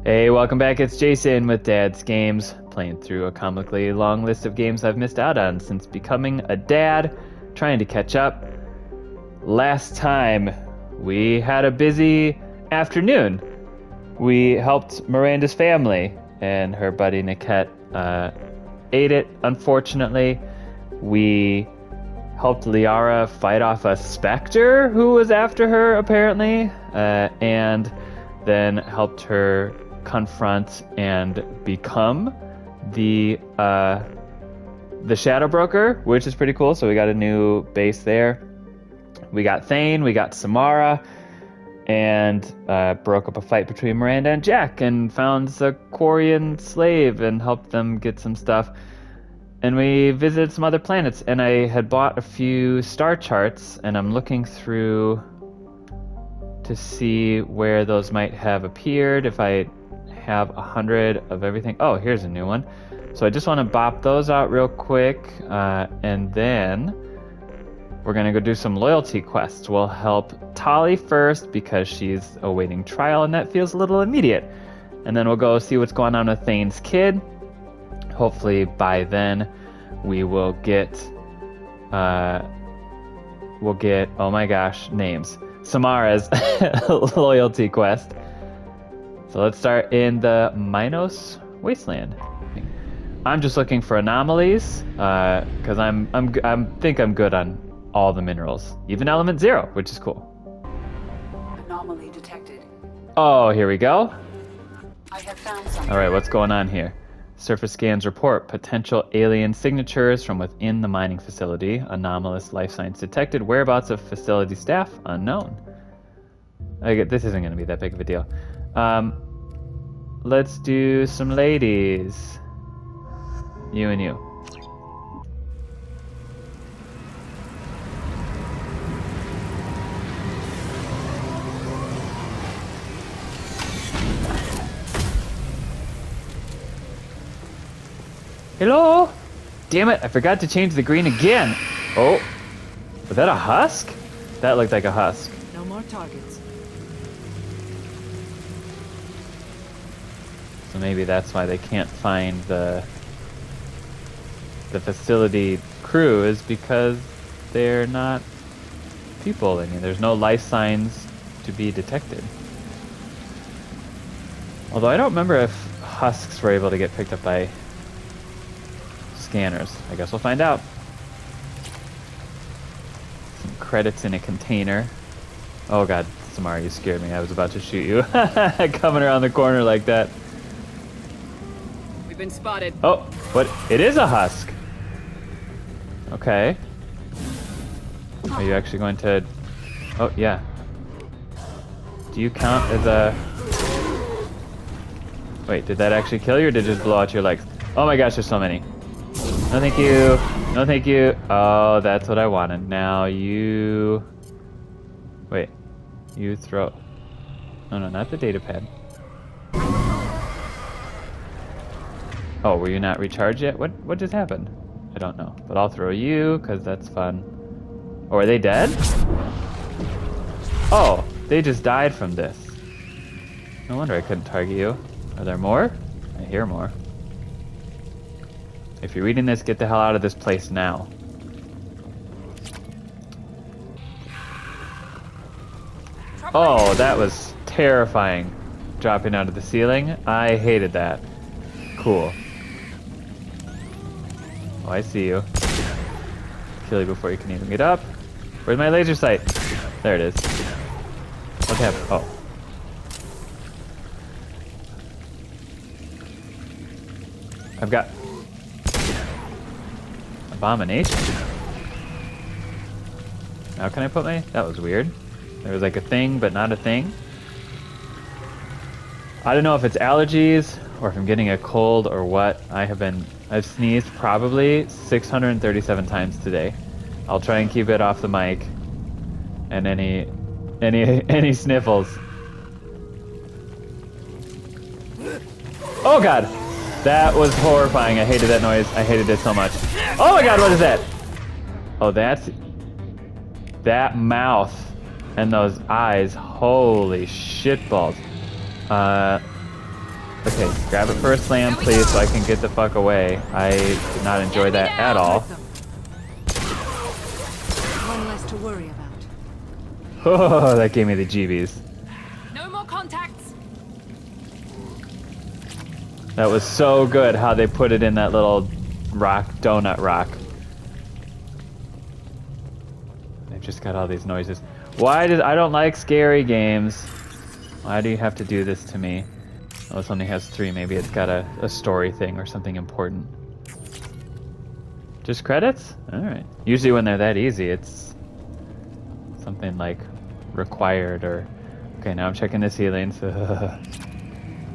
Hey, welcome back. It's Jason with Dad's Games, playing through a comically long list of games I've missed out on since becoming a dad, trying to catch up. Last time, we had a busy afternoon. We helped Miranda's family, and her buddy Niket ate it, unfortunately. We helped Liara fight off a specter who was after her, apparently, and then helped her confront and become the Shadow Broker, which is pretty cool. So we got a new base there. We got Thane, we got Samara, and broke up a fight between Miranda and Jack, and found the Quarian slave and helped them get some stuff. And we visited some other planets, and I had bought a few star charts, and I'm looking through to see where those might have appeared if I have 100 of everything. Oh, here's a new one. So I just want to bop those out real quick, and then we're going to go do some loyalty quests. We'll help Tali first because she's awaiting trial, and that feels a little immediate. And then we'll go see what's going on with Thane's kid. Hopefully by then we will get, oh my gosh, names. Samara's loyalty quest. So let's start in the Minos Wasteland. I'm just looking for anomalies, because I think I'm good on all the minerals, even element 0, which is cool. Anomaly detected. Oh, here we go. I have found something. All right, what's going on here? Surface scans report potential alien signatures from within the mining facility. Anomalous life signs detected. Whereabouts of facility staff unknown. This isn't going to be that big of a deal. Let's do some ladies. You and you. Hello? Damn it, I forgot to change the green again. Oh, was that a husk? That looked like a husk. No more targets. So maybe that's why they can't find the facility crew, is because they're not people. I mean, there's no life signs to be detected. Although I don't remember if husks were able to get picked up by scanners. I guess we'll find out. Some credits in a container. Oh god, Samara, you scared me. I was about to shoot you. Coming around the corner like that. We've been spotted. Oh, what? It is a husk. Okay. Are you actually going to... Oh, yeah. Do you count as a... Wait, did that actually kill you, or did it just blow out your legs? Oh my gosh, there's so many. No thank you. No thank you. Oh, that's what I wanted. Now you... Wait. You throw... Oh no, not the data pad. Oh, were you not recharged yet? What just happened? I don't know. But I'll throw you, because that's fun. Oh, are they dead? Oh, they just died from this. No wonder I couldn't target you. Are there more? I hear more. If you're reading this, get the hell out of this place now. Oh, that was terrifying. Dropping out of the ceiling. I hated that. Cool. Oh, I see you. Kill you before you can even get up. Where's my laser sight? There it is. What happened? Oh. I've got... Abomination. Now can I put my... That was weird. There was like a thing, but not a thing. I don't know if it's allergies or if I'm getting a cold or what. I've sneezed probably 637 times today. I'll try and keep it off the mic. And any sniffles. Oh god! That was horrifying. I hated that noise. I hated it so much. Oh my god, what is that? Oh, that's... That mouth and those eyes. Holy shitballs. Okay, grab it for a slam, please, so I can get the fuck away. I did not enjoy that at all. One less to worry about. Oh, that gave me the jeebies. No more contacts. That was so good how they put it in that little rock, donut rock. I just got all these noises. I don't like scary games. Why do you have to do this to me? Oh, this only has 3. Maybe it's got a story thing or something important. Just credits? Alright. Usually when they're that easy, it's something like required or... Okay, now I'm checking the ceilings.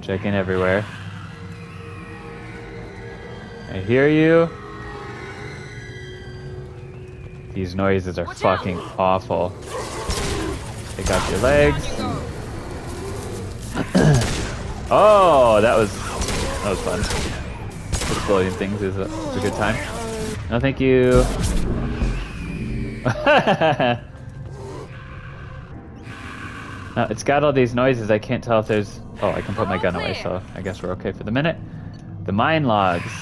Checking everywhere. I hear you. These noises are fucking awful. Take off your legs. Oh, that was fun. Exploding things is a good time. No, thank you. No, it's got all these noises. I can't tell if there's... Oh, I can put my gun away, so I guess we're okay for the minute. The mine logs.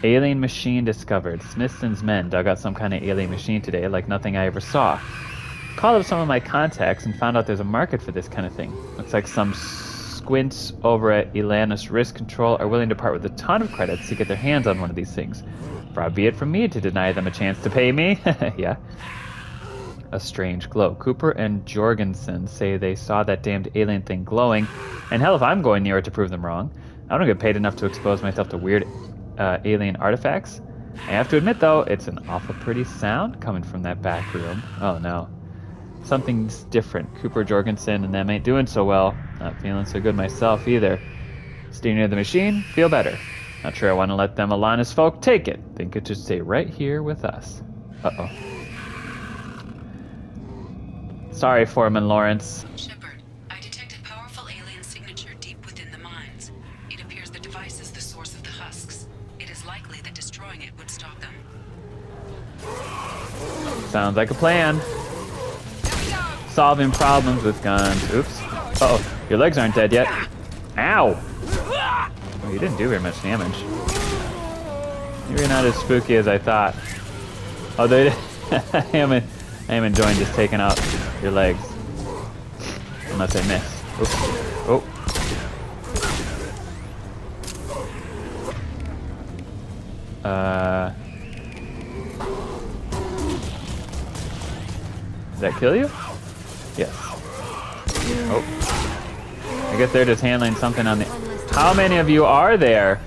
Alien machine discovered. Smithson's men dug out some kind of alien machine today, like nothing I ever saw. Called up some of my contacts and found out there's a market for this kind of thing. Looks like some squints over at Elanus Risk Control are willing to part with a ton of credits to get their hands on one of these things. Far be it from me to deny them a chance to pay me. Yeah. A strange glow. Cooper and Jorgensen say they saw that damned alien thing glowing, and hell if I'm going near it to prove them wrong. I don't get paid enough to expose myself to weird alien artifacts. I have to admit though, it's an awful pretty sound coming from that back room. Oh no. Something's different. Cooper, Jorgensen, and them ain't doing so well. Not feeling so good myself either. Stay near the machine, feel better. Not sure I want to let them Alanis folk take it. Think it should stay right here with us. Uh-oh. Sorry, Foreman Lawrence. Shepard, I detected powerful alien signature deep within the mines. It appears the device is the source of the husks. It is likely that destroying it would stop them. Sounds like a plan. Solving problems with guns. Oops. Uh-oh. Your legs aren't dead yet. Ow! Oh, you didn't do very much damage. Maybe you're not as spooky as I thought. Oh, they I am enjoying just taking out your legs. Unless I miss. Oops. Oh. Did that kill you? Yes. Oh. I guess they're just handling something on the... How many of you are there?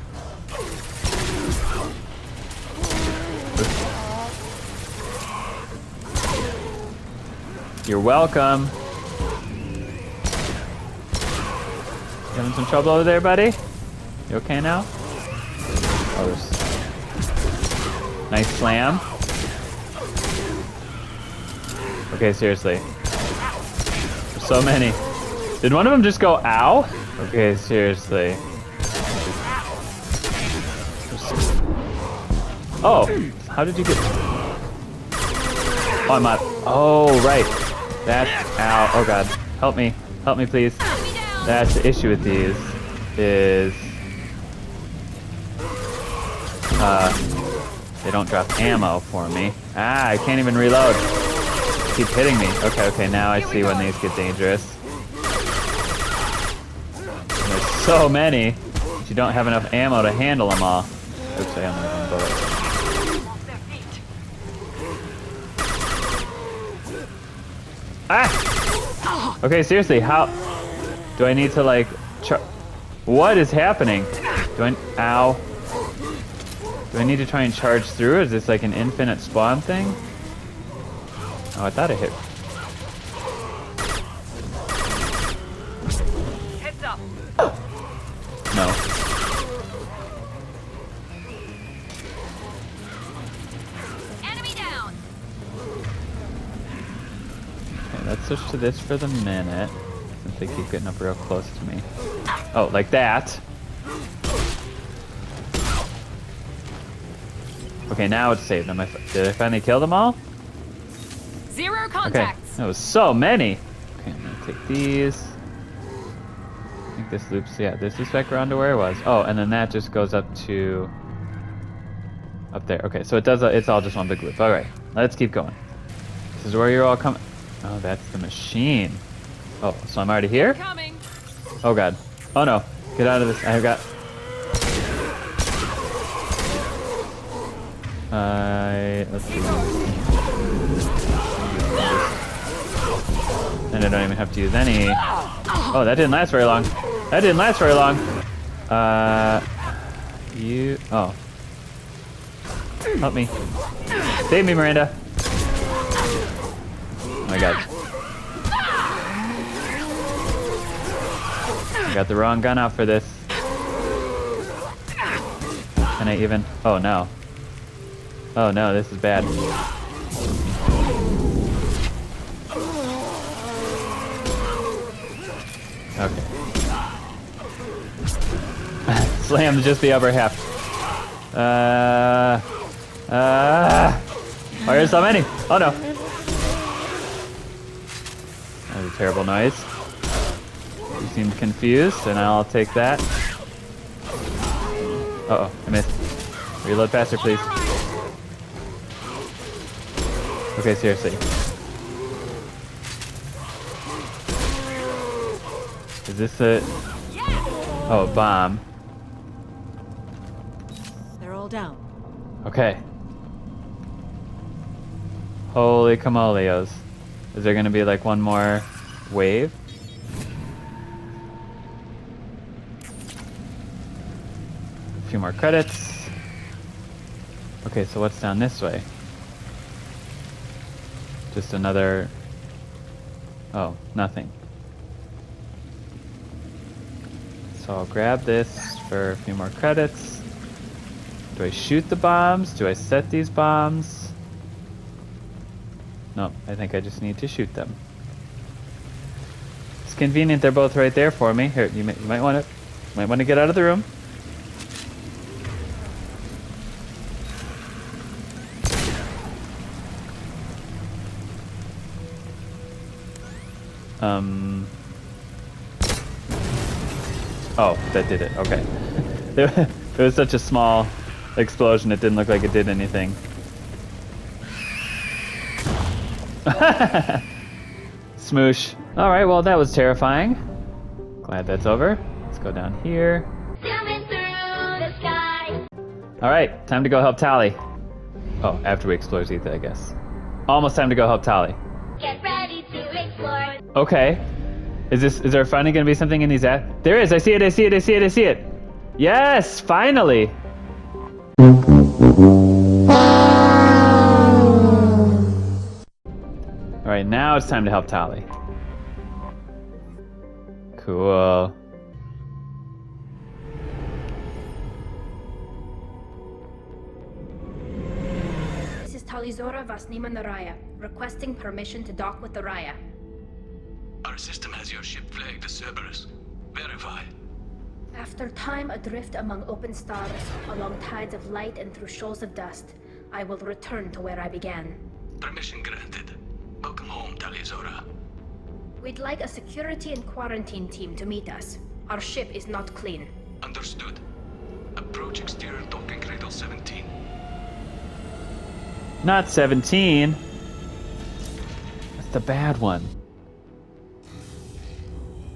You're welcome. You having some trouble over there, buddy? You okay now? Oh, there's... Nice slam. Okay, seriously. There's so many. Did one of them just go, ow? Okay, seriously. Oh, how did you get... Oh, I'm not... Oh, right. That's... Ow. Oh, God. Help me. Help me, please. That's the issue with these. Is... They don't drop ammo for me. Ah, I can't even reload. They keep hitting me. Okay, okay, now I see when these get dangerous. And there's so many that you don't have enough ammo to handle them all. Oops, I only have one bullet. Ah! Okay, seriously, how... Do I need to, like... What is happening? Do I... Ow. Do I need to try and charge through? Is this like an infinite spawn thing? Oh, I thought I hit... Heads up. No. Enemy down. Okay, let's switch to this for the minute. Since they keep getting up real close to me. Oh, like that. Okay, now it's saved. Did I finally kill them all? 0 Okay, contacts. that was so many. Okay, I'm gonna take these. think this loops, yeah, this is back around to where it was. Oh, and then that just goes up to... up there. Okay, so it does, it's all just one big loop. Alright, let's keep going. This is where you're all coming. Oh, that's the machine. Oh, so I'm already here? Coming. Oh god. Oh no. Get out of this. I've got... let's see. And I don't even have to use any... Oh, that didn't last very long. That didn't last very long. You... Oh. Help me. Save me, Miranda. Oh my god. I got the wrong gun out for this. Can I even... Oh no. Oh no, this is bad. Okay. Slammed just the upper half. Why are there so many? Oh no. That was a terrible noise. You seemed confused, and I'll take that. Uh-oh, I missed. Reload faster, please. Okay, seriously. Is this a... Oh, a bomb. They're all down. Okay. Holy camolios. Is there gonna be like one more wave? A few more credits. Okay, so what's down this way? Just another... Oh, nothing. So I'll grab this for a few more credits. Do I shoot the bombs? Do I set these bombs? No, I think I just need to shoot them. It's convenient they're both right there for me. Here, you might want to get out of the room. Oh, that did it. Okay. It was such a small explosion, it didn't look like it did anything. Smoosh. Alright, well that was terrifying. Glad that's over. Let's go down here. Zooming through the sky. Alright, time to go help Tali. Oh, after we explore Zitha, I guess. Almost time to go help Tali. Get ready to explore. Okay. Is there finally gonna be something in these There is! I see it, I see it, I see it, I see it! Yes! Finally! Alright, now it's time to help Tali. Cool. This is Talizora Vasnima Naraya, requesting permission to dock with the Raya. Our system has your ship flagged as Cerberus. Verify. After time adrift among open stars, along tides of light and through shoals of dust, I will return to where I began. Permission granted. Welcome home, Talizora. We'd like a security and quarantine team to meet us. Our ship is not clean. Understood. Approach exterior docking cradle 17. Not 17. That's the bad one.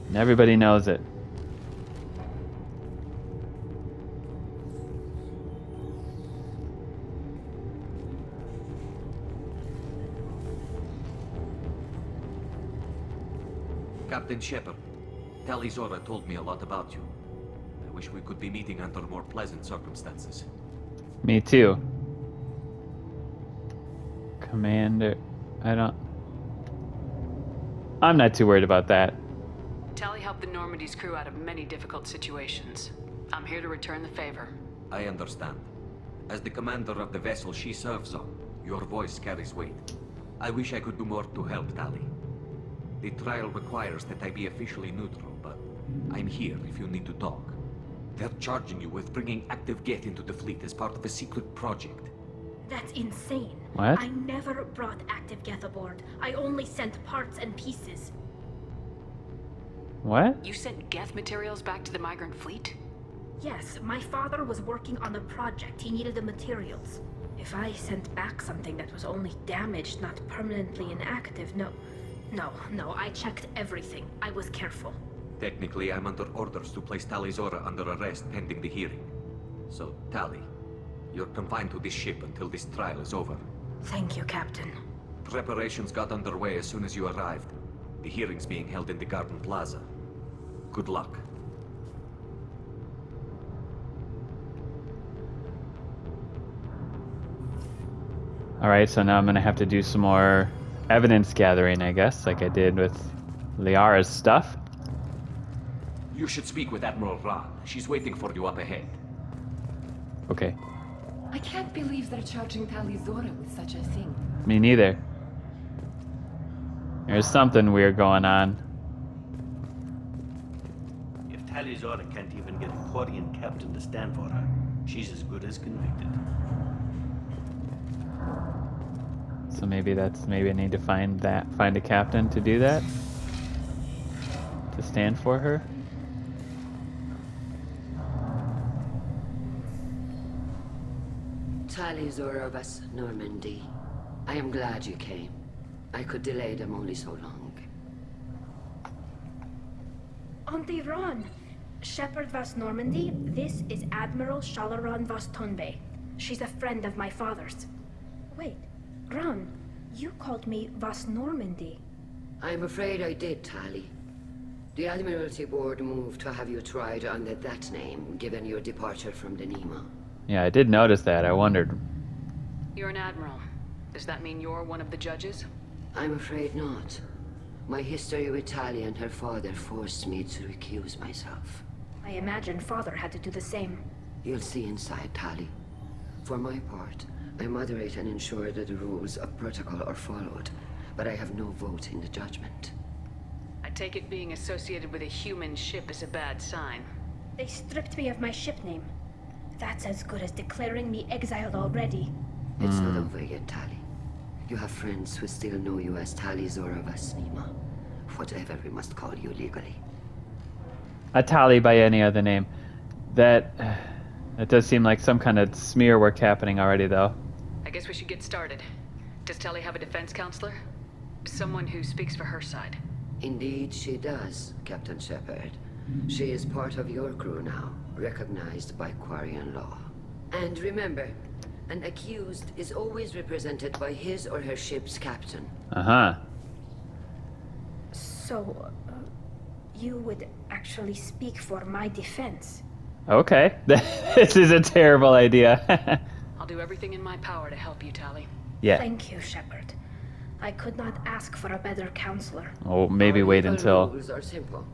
And everybody knows it. Captain Shepard, Talizora told me a lot about you. I wish we could be meeting under more pleasant circumstances. Me too. Commander... I'm not too worried about that. Tali helped the Normandy's crew out of many difficult situations. I'm here to return the favor. I understand. As the commander of the vessel she serves on, your voice carries weight. I wish I could do more to help Tali. The trial requires that I be officially neutral, but I'm here if you need to talk. They're charging you with bringing active Geth into the fleet as part of a secret project. That's insane. What? I never brought active Geth aboard. I only sent parts and pieces. What? You sent Geth materials back to the migrant fleet? Yes, my father was working on a project. He needed the materials. If I sent back something that was only damaged, not permanently inactive, no, I checked everything. I was careful. Technically, I'm under orders to place Tali Zora under arrest pending the hearing. So, Tali, you're confined to this ship until this trial is over. Thank you, Captain. Preparations got underway as soon as you arrived. The hearing's being held in the Garden Plaza. Good luck. Alright, so now I'm gonna have to do some more evidence gathering, I guess, like I did with Liara's stuff. You should speak with Admiral Ron. She's waiting for you up ahead. Okay. I can't believe they're charging Tali Zora with such a thing. Me neither. There's something weird going on. If Tali Zora can't even get a Quarian captain to stand for her, she's as good as convicted. So maybe I need to find a captain to do that. To stand for her. Tali Zora of us, Normandy. I am glad you came. I could delay them only so long. Auntie Ron! Shepherd Vas Normandy, this is Admiral Shalaron Vas Tonbe. She's a friend of my father's. Wait, Ron, you called me Vas Normandy. I'm afraid I did, Tali. The Admiralty Board moved to have you tried under that name, given your departure from the Nima. Yeah, I did notice that. I wondered. You're an admiral. Does that mean you're one of the judges? I'm afraid not. My history with Tali and her father forced me to recuse myself. I imagine father had to do the same. You'll see inside, Tali. For my part, I moderate and ensure that the rules of protocol are followed, but I have no vote in the judgment. I take it being associated with a human ship is a bad sign. They stripped me of my ship name. That's as good as declaring me exiled already. It's not over yet, Tali. You have friends who still know you as Tali Zora Vas Nima. Whatever we must call you legally. A Tali by any other name. That does seem like some kind of smear work happening already, though. I guess we should get started. Does Tali have a defense counselor? Someone who speaks for her side. Indeed, she does, Captain Shepard. She is part of your crew now, recognized by Quarian law. And remember, an accused is always represented by his or her ship's captain. Uh-huh. So, you would actually speak for my defense? Okay. This is a terrible idea. I'll do everything in my power to help you, Tali. Yeah. Thank you, Shepard. I could not ask for a better counselor. Oh, maybe Our wait legal until... rules are simple.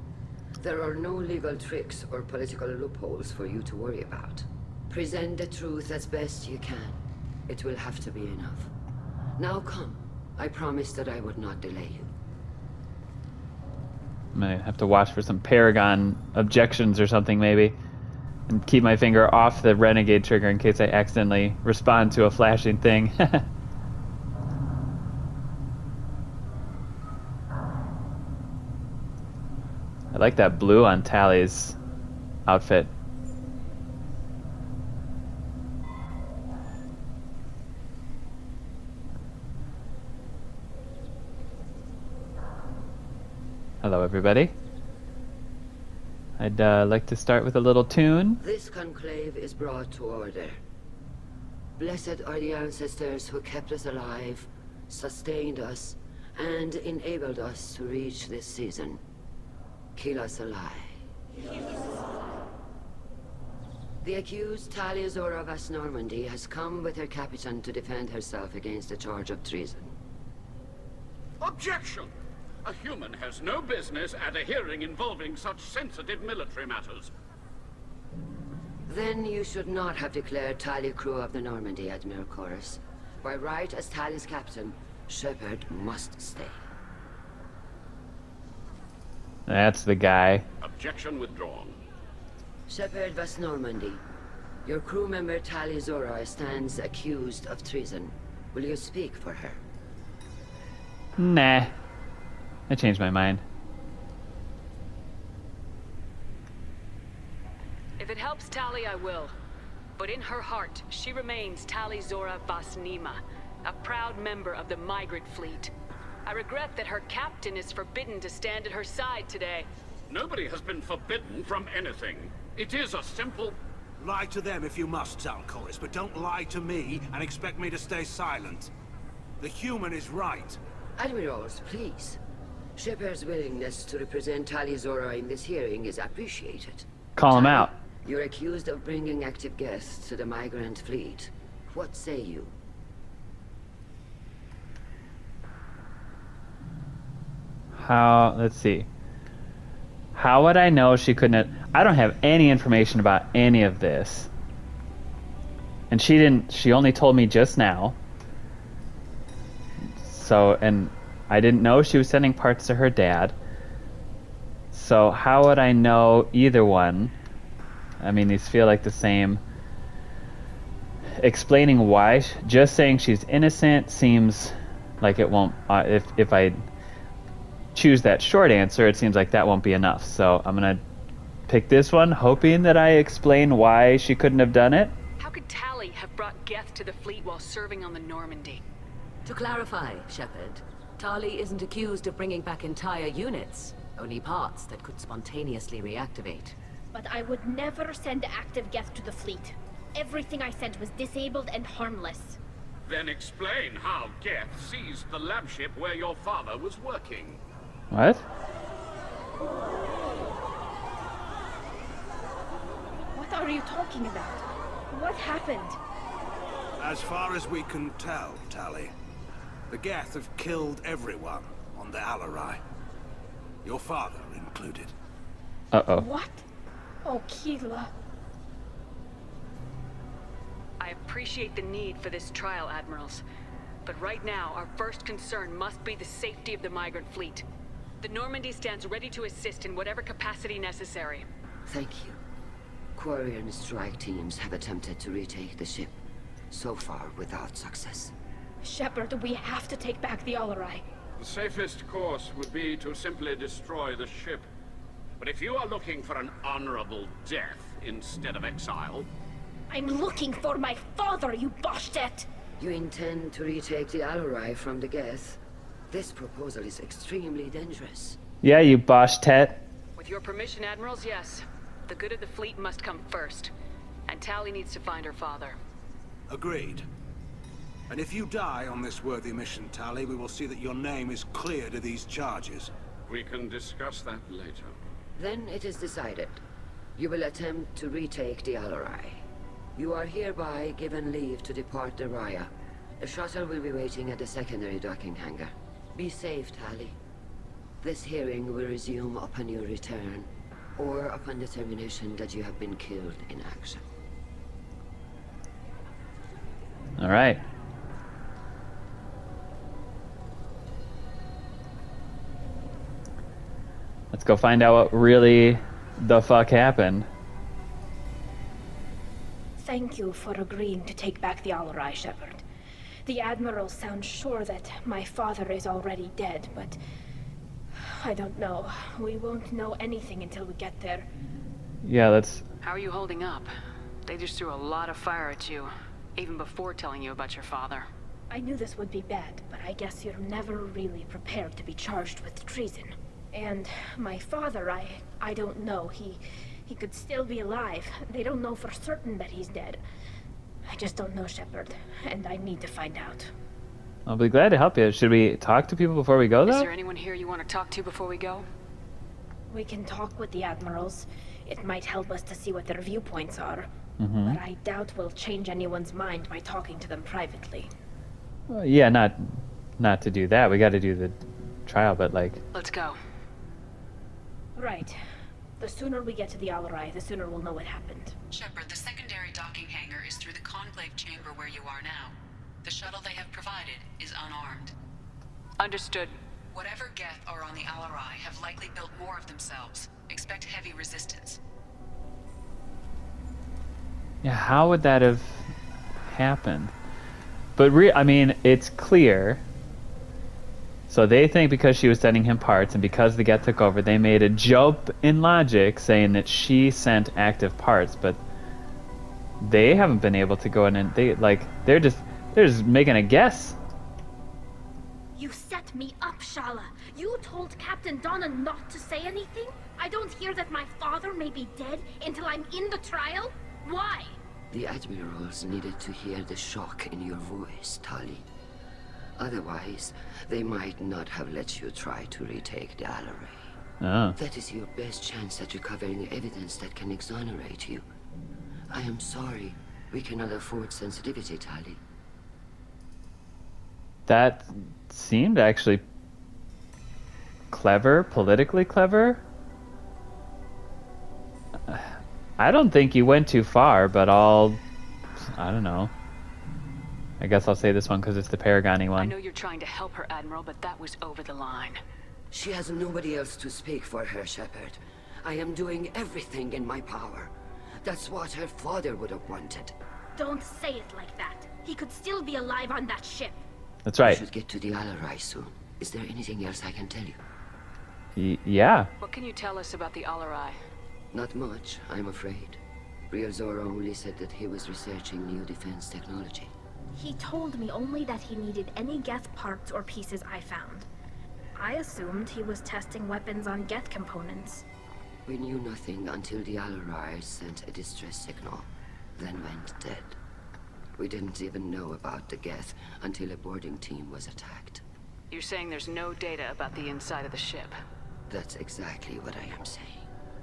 There are no legal tricks or political loopholes for you to worry about. Present the truth as best you can. It will have to be enough. Now come. I promised that I would not delay you. I'm gonna have to watch for some Paragon objections or something, maybe. And keep my finger off the Renegade trigger in case I accidentally respond to a flashing thing. I like that blue on Tali's outfit. Hello, everybody. I'd like to start with a little tune. This conclave is brought to order. Blessed are the ancestors who kept us alive, sustained us, and enabled us to reach this season. Kill us alive. The accused Tali Zora Vas Normandy has come with her captain to defend herself against a charge of treason. Objection! A human has no business at a hearing involving such sensitive military matters. Then you should not have declared Tali crew of the Normandy, Admiral Chorus. By right as Tali's captain, Shepard must stay. That's the guy. Objection withdrawn. Shepard Vas Normandy, your crew member Tali Zora stands accused of treason. Will you speak for her? Nah. I changed my mind. If it helps Tali, I will. But in her heart, she remains Tali Zora Vasnima, a proud member of the migrant fleet. I regret that her captain is forbidden to stand at her side today. Nobody has been forbidden from anything. It is a simple... Lie to them if you must, Zalcoris, but don't lie to me and expect me to stay silent. The human is right. Admirals, please. Shepard's willingness to represent Tali Zora in this hearing is appreciated. Call him Tali, out. You're accused of bringing active guests to the migrant fleet. What say you? Let's see. How would I know she couldn't... I don't have any information about any of this. And she only told me just now. So, and I didn't know she was sending parts to her dad. So how would I know either one? I mean, these feel like the same. Explaining why, just saying she's innocent seems like it won't... if I choose that short answer, it seems like that won't be enough. So I'm gonna pick this one, hoping that I explain why she couldn't have done it. How could Tali have brought Geth to the fleet while serving on the Normandy? To clarify, Shepard, Tali isn't accused of bringing back entire units, only parts that could spontaneously reactivate. But I would never send active Geth to the fleet. Everything I sent was disabled and harmless. Then explain how Geth seized the lab ship where your father was working. What? What are you talking about? What happened? As far as we can tell, Tali, the Geth have killed everyone on the Alarai. Your father included. Uh-oh. What? Oh, Keela. I appreciate the need for this trial, Admirals. But right now, our first concern must be the safety of the migrant fleet. The Normandy stands ready to assist in whatever capacity necessary. Thank you. Quarian strike teams have attempted to retake the ship, so far without success. Shepard, we have to take back the Alarai. The safest course would be to simply destroy the ship. But if you are looking for an honorable death instead of exile... I'm looking for my father, you bastet! You intend to retake the Alarai from the Geth? This proposal is extremely dangerous. Yeah, you Bosch-tet. With your permission, Admirals, yes. The good of the fleet must come first. And Tali needs to find her father. Agreed. And if you die on this worthy mission, Tali, we will see that your name is cleared of these charges. We can discuss that later. Then it is decided. You will attempt to retake the Alarai. You are hereby given leave to depart the Raya. The shuttle will be waiting at the secondary docking hangar. Be safe, Tali. This hearing will resume upon your return, or upon determination that you have been killed in action. All right. Let's go find out what really the fuck happened. Thank you for agreeing to take back the Alarai, Shepard. The Admiral sounds sure that my father is already dead, but... I don't know. We won't know anything until we get there. Yeah, that's... How are you holding up? They just threw a lot of fire at you, even before telling you about your father. I knew this would be bad, but I guess you're never really prepared to be charged with treason. And my father, I don't know. He could still be alive. They don't know for certain that he's dead. I just don't know, Shepard, and I need to find out. I'll be glad to help you. Should we talk to people before we go, though? Is there anyone here you want to talk to before we go? We can talk with the Admirals. It might help us to see what their viewpoints are. Mm-hmm. But I doubt we'll change anyone's mind by talking to them privately. Well, yeah, not to do that. We got to do the trial, but like... Let's go. Right. The sooner we get to the Alarai, the sooner we'll know what happened. Shepard, the secondary docking hangar is through the conclave chamber where you are now. The shuttle they have provided is unarmed. Understood. Whatever Geth are on the Alarai have likely built more of themselves. Expect heavy resistance. Yeah, how would that have happened? But I mean, it's clear So they think because she was sending him parts and because the Geth took over, they made a jump in logic saying that she sent active parts, but they haven't been able to go in and they're just making a guess. You set me up, Shala. You told Captain Donna not to say anything? I don't hear that my father may be dead until I'm in the trial? Why? The admirals needed to hear the shock in your voice, Tali. Otherwise, they might not have let you try to retake the Alarai. Oh. That is your best chance at recovering evidence that can exonerate you. I am sorry. We cannot afford sensitivity, Tali. That seemed actually clever, politically clever. I don't think you went too far, but I don't know. I guess I'll say this one because it's the Paragoni one. I know you're trying to help her, Admiral, but that was over the line. She has nobody else to speak for her, Shepard. I am doing everything in my power. That's what her father would have wanted. Don't say it like that. He could still be alive on that ship. That's right. We should get to the Alarai soon. Is there anything else I can tell you? Yeah. What can you tell us about the Alarai? Not much, I'm afraid. Real Zora only said that he was researching new defense technology. He told me only that he needed any Geth parts or pieces I found. I assumed he was testing weapons on Geth components. We knew nothing until the Alarai sent a distress signal, then went dead. We didn't even know about the Geth until a boarding team was attacked. You're saying there's no data about the inside of the ship? That's exactly what I am saying.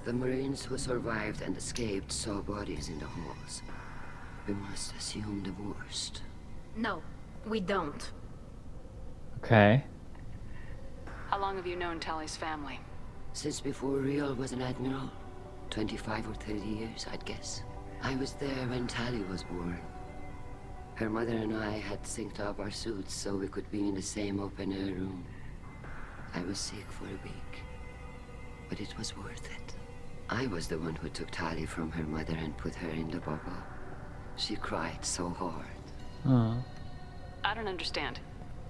The Marines who survived and escaped saw bodies in the halls. We must assume the worst. No, we don't. Okay. How long have you known Tali's family? Since before Real was an admiral. 25 or 30 years, I'd guess. I was there when Tali was born. Her mother and I had synced up our suits so we could be in the same open-air room. I was sick for a week, but it was worth it. I was the one who took Tali from her mother and put her in the bubble. She cried so hard. Oh. I don't understand.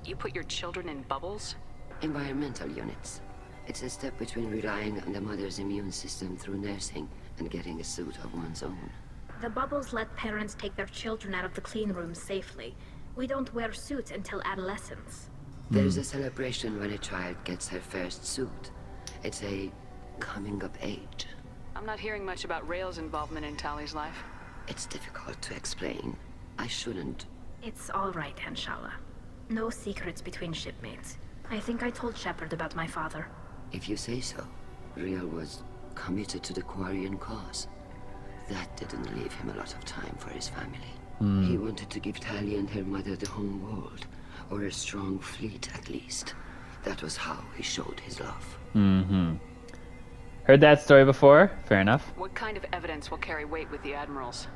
You put your children in bubbles? Environmental units. It's a step between relying on the mother's immune system through nursing and getting a suit of one's own. The bubbles let parents take their children out of the clean rooms safely. We don't wear suits until adolescence. There's a celebration when a child gets her first suit. It's a coming of age. I'm not hearing much about Rail's involvement in Tali's life. It's difficult to explain. I shouldn't. It's all right, Anshala. No secrets between shipmates. I think I told Shepard about my father. If you say so. Real was committed to the Quarian cause. That didn't leave him a lot of time for his family. He wanted to give Tali and her mother the home world, or a strong fleet at least. That was how he showed his love. Heard that story before. Fair enough. What kind of evidence will carry weight with the admirals?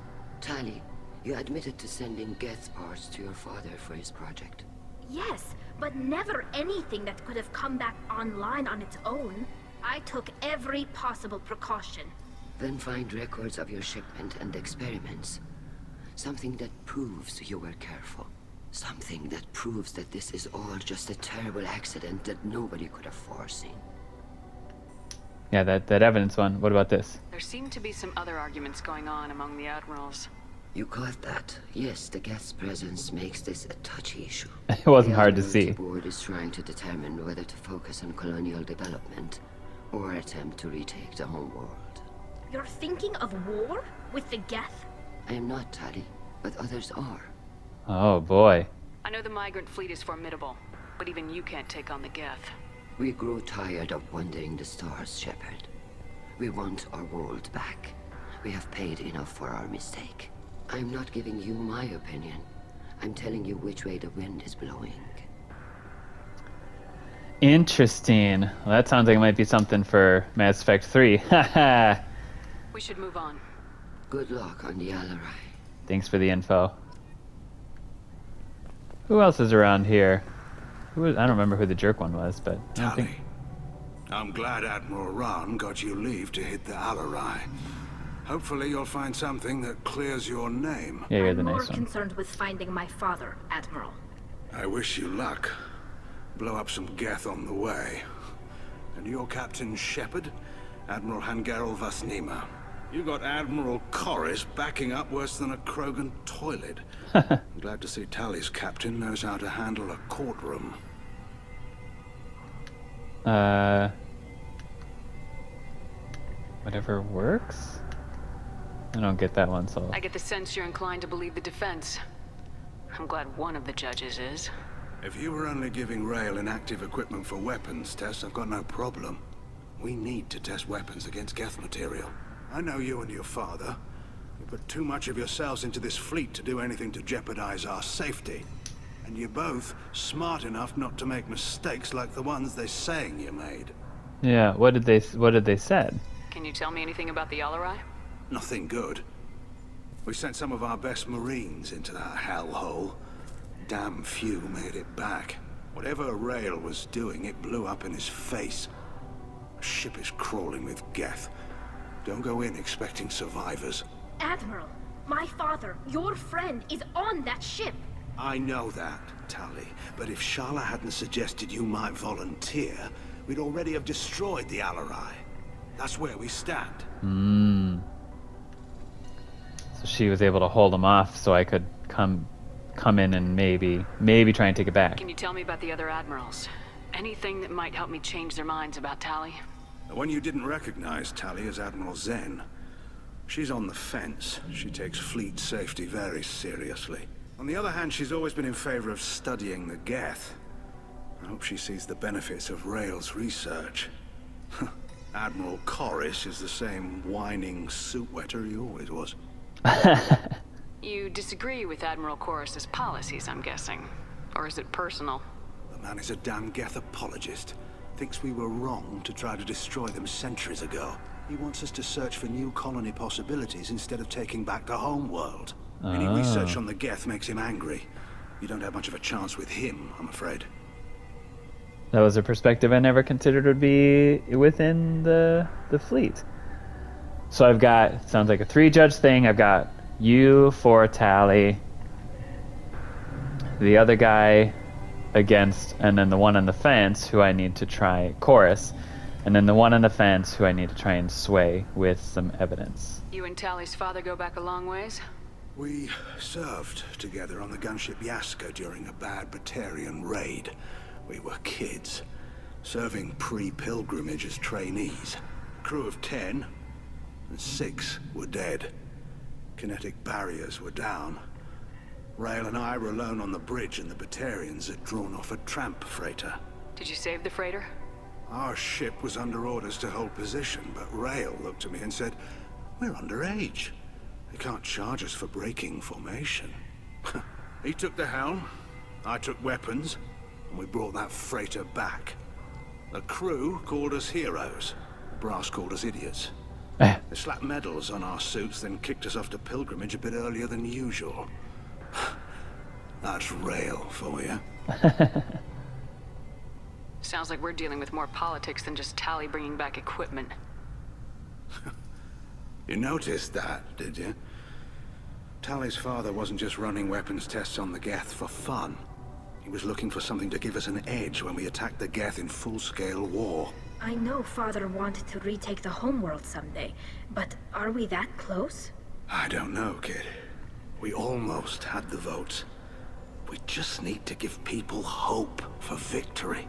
Tali, you admitted to sending Geth parts to your father for his project. Yes, but never anything that could have come back online on its own. I took every possible precaution. Then find records of your shipment and experiments. Something that proves you were careful. Something that proves that this is all just a terrible accident that nobody could have foreseen. Yeah, that evidence one. What about this? There seem to be some other arguments going on among the admirals. You caught that? Yes, the Geth's presence makes this a touchy issue. It wasn't hard to see. The board is trying to determine whether to focus on colonial development or attempt to retake the home world. You're thinking of war? With the Geth? I am not, Tali, but others are. Oh, boy. I know the migrant fleet is formidable, but even you can't take on the Geth. We grow tired of wandering the stars, Shepard. We want our world back. We have paid enough for our mistake. I'm not giving you my opinion. I'm telling you which way the wind is blowing. Interesting. Well, that sounds like it might be something for Mass Effect 3. Haha. We should move on. Good luck on the Alarai. Thanks for the info. Who else is around here? I don't remember who the jerk one was, but I don't Tali. think... I'm glad Admiral Rahn got you leave to hit the Alarai. Hopefully you'll find something that clears your name. Yeah, you're the I'm nice more one. concerned with finding my father, Admiral. I wish you luck. blow up some Geth on the way. And your Captain Shepard, Admiral Hangarel Vasnima. You got Admiral Corris backing up worse than a Krogan toilet. I'm glad to see Tali's captain knows how to handle a courtroom. Whatever works? I don't get that one, so... I get the sense you're inclined to believe the defense. I'm glad one of the judges is. If you were only giving Rail inactive equipment for weapons tests, I've got no problem. We need to test weapons against Geth material. I know you and your father. You put too much of yourselves into this fleet to do anything to jeopardize our safety. And you're both smart enough not to make mistakes like the ones they're saying you made. Yeah, what did they said? Can you tell me anything about the Alarai? Nothing good. We sent some of our best Marines into that hellhole. Damn few made it back. Whatever Rail was doing, it blew up in his face. The ship is crawling with Geth. Don't go in expecting survivors. Admiral, my father, your friend, is on that ship. I know that, Tali, but if Shala hadn't suggested you might volunteer, we'd already have destroyed the Alarai. That's where we stand. So she was able to hold him off so I could come in and maybe try and take it back. Can you tell me about the other admirals? Anything that might help me change their minds about Tali? The one you didn't recognize, Tali, is Admiral Zen. She's on the fence. She takes fleet safety very seriously. On the other hand, she's always been in favor of studying the Geth. I hope she sees the benefits of Rail's research. Admiral Corris is the same whining suit wetter he always was. You disagree with Admiral Corris's policies, I'm guessing. Or is it personal? The man is a damn Geth apologist. Thinks we were wrong to try to destroy them centuries ago. He wants us to search for new colony possibilities instead of taking back the homeworld. Any research on the Geth makes him angry. You don't have much of a chance with him, I'm afraid. That was a perspective I never considered would be within the fleet. So I've got, sounds like a 3-judge thing. I've got you for Tali, the other guy against, and then the one on the fence who I need to try, Chorus, and then the one on the fence who I need to try and sway with some evidence. You and Tali's father go back a long ways? We served together on the gunship Yaska during a bad Batarian raid. We were kids, serving pre-pilgrimage as trainees. Crew of 10, and 6 were dead. Kinetic barriers were down. Rail and I were alone on the bridge, and the Batarians had drawn off a tramp freighter. Did you save the freighter? Our ship was under orders to hold position, but Rail looked at me and said, "We're underage. They can't charge us for breaking formation." He took the helm, I took weapons, and we brought that freighter back. The crew called us heroes. The brass called us idiots. They slapped medals on our suits, then kicked us off to pilgrimage a bit earlier than usual. That's Rail for you. Sounds like we're dealing with more politics than just Tali bringing back equipment. You noticed that, did you? Tali's father wasn't just running weapons tests on the Geth for fun. He was looking for something to give us an edge when we attacked the Geth in full-scale war. I know Father wanted to retake the homeworld someday, but are we that close? I don't know, kid. We almost had the votes. We just need to give people hope for victory.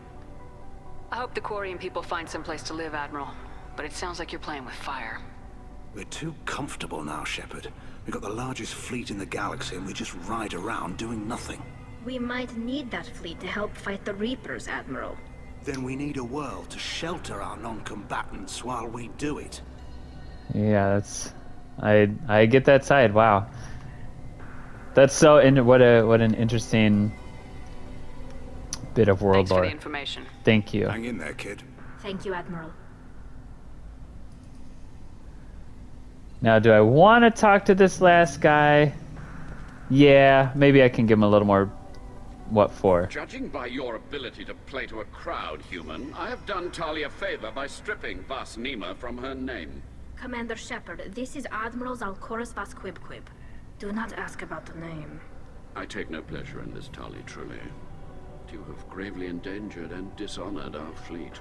I hope the Quarian people find someplace to live, Admiral. But it sounds like you're playing with fire. We're too comfortable now, Shepard. We've got the largest fleet in the galaxy and we just ride around doing nothing. We might need that fleet to help fight the Reapers, Admiral. Then we need a world to shelter our non-combatants while we do it. Yeah, that's... I get that side, wow. That's so... What an interesting bit of world lore. Thanks for the information. Thank you. Hang in there, kid. Thank you, Admiral. Now, do I want to talk to this last guy? Yeah, maybe I can give him a little more... What for? Judging by your ability to play to a crowd, human, I have done Tali a favor by stripping Vasnima from her name. Commander Shepard, this is Admiral Zalkoris Vasquibquib. Do not ask about the name. I take no pleasure in this, Tali, truly. you have gravely endangered and dishonored our fleet.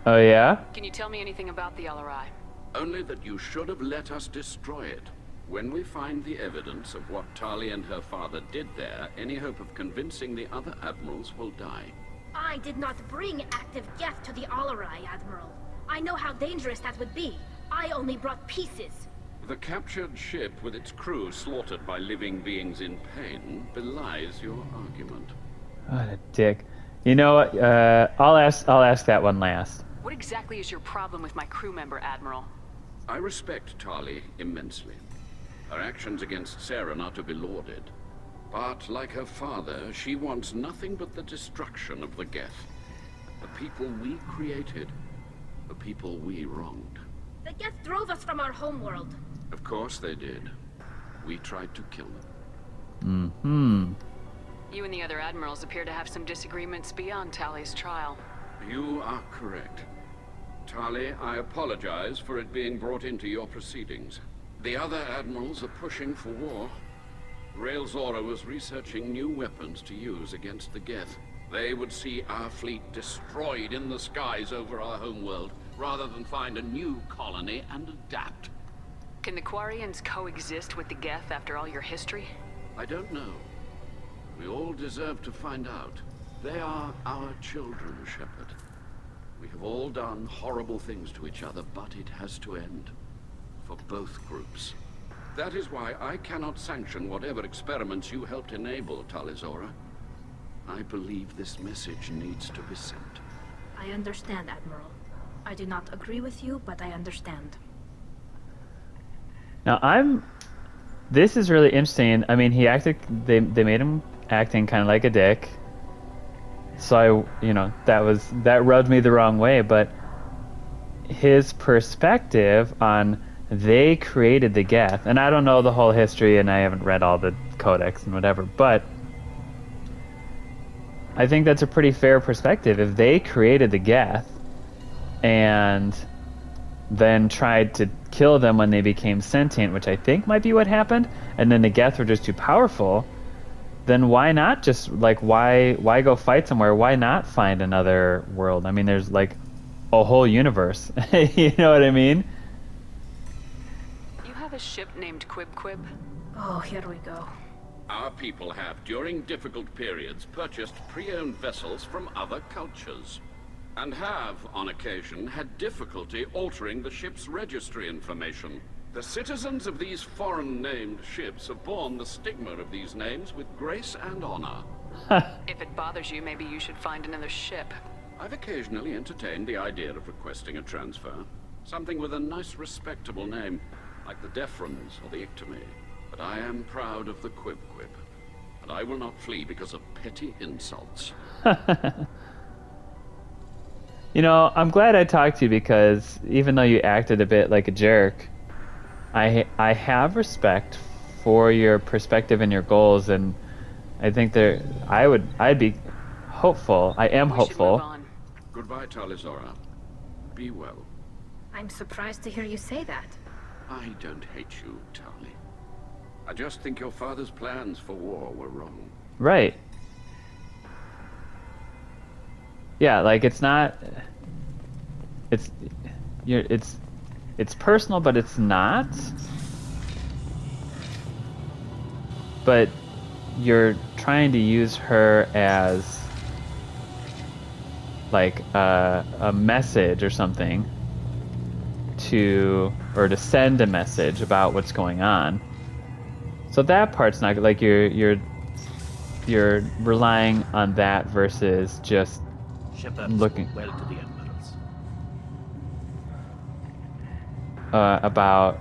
Oh, yeah? Can you tell me anything about the LRI? Only that you should have let us destroy it. When we find the evidence of what Tali and her father did there, any hope of convincing the other admirals will die. I did not bring active geth to the Alarai, Admiral. I know how dangerous that would be. I only brought pieces. The captured ship with its crew slaughtered by living beings in pain belies your argument. What a dick. You know what? I'll ask that one last. What exactly is your problem with my crew member, Admiral? I respect Tali immensely. Her actions against Saren are to be lauded. But, like her father, she wants nothing but the destruction of the Geth. The people we created. The people we wronged. The Geth drove us from our homeworld. Of course they did. We tried to kill them. Mm-hmm. You and the other admirals appear to have some disagreements beyond Tali's trial. You are correct. Tali, I apologize for it being brought into your proceedings. The other admirals are pushing for war. Rael Zora was researching new weapons to use against the Geth. They would see our fleet destroyed in the skies over our homeworld, rather than find a new colony and adapt. Can the Quarians coexist with the Geth after all your history? I don't know. We all deserve to find out. They are our children, Shepard. We have all done horrible things to each other, but it has to end. For both groups. That is why I cannot sanction whatever experiments you helped enable, Talizora. I believe this message needs to be sent. I understand, Admiral. I do not agree with you, but I understand. Now this is really interesting. I mean, they made him acting kind of like a dick. So that rubbed me the wrong way, but his perspective on they created the Geth, and I don't know the whole history and I haven't read all the codex and whatever, but I think that's a pretty fair perspective. If they created the Geth and then tried to kill them when they became sentient, which I think might be what happened, and then the Geth were just too powerful, then why not just, why go fight somewhere? Why not find another world? I mean, there's, a whole universe. You know what I mean? You have a ship named Quib? Oh, here we go. Our people have, during difficult periods, purchased pre-owned vessels from other cultures. And have, on occasion, had difficulty altering the ship's registry information. The citizens of these foreign-named ships have borne the stigma of these names with grace and honor. If it bothers you, maybe you should find another ship. I've occasionally entertained the idea of requesting a transfer. Something with a nice, respectable name, like the Defrons or the Ictomy. But I am proud of the Quib, and I will not flee because of petty insults. I'm glad I talked to you because even though you acted a bit like a jerk, I have respect for your perspective and your goals, and I think I'd be hopeful. I am hopeful. Goodbye, Talizora. Be well. I'm surprised to hear you say that. I don't hate you, Tali. I just think your father's plans for war were wrong. Right. Yeah, it's not. It's personal, but it's not. But you're trying to use her as a message or something to send a message about what's going on. So that part's not you're relying on that versus just looking well to the admirals. About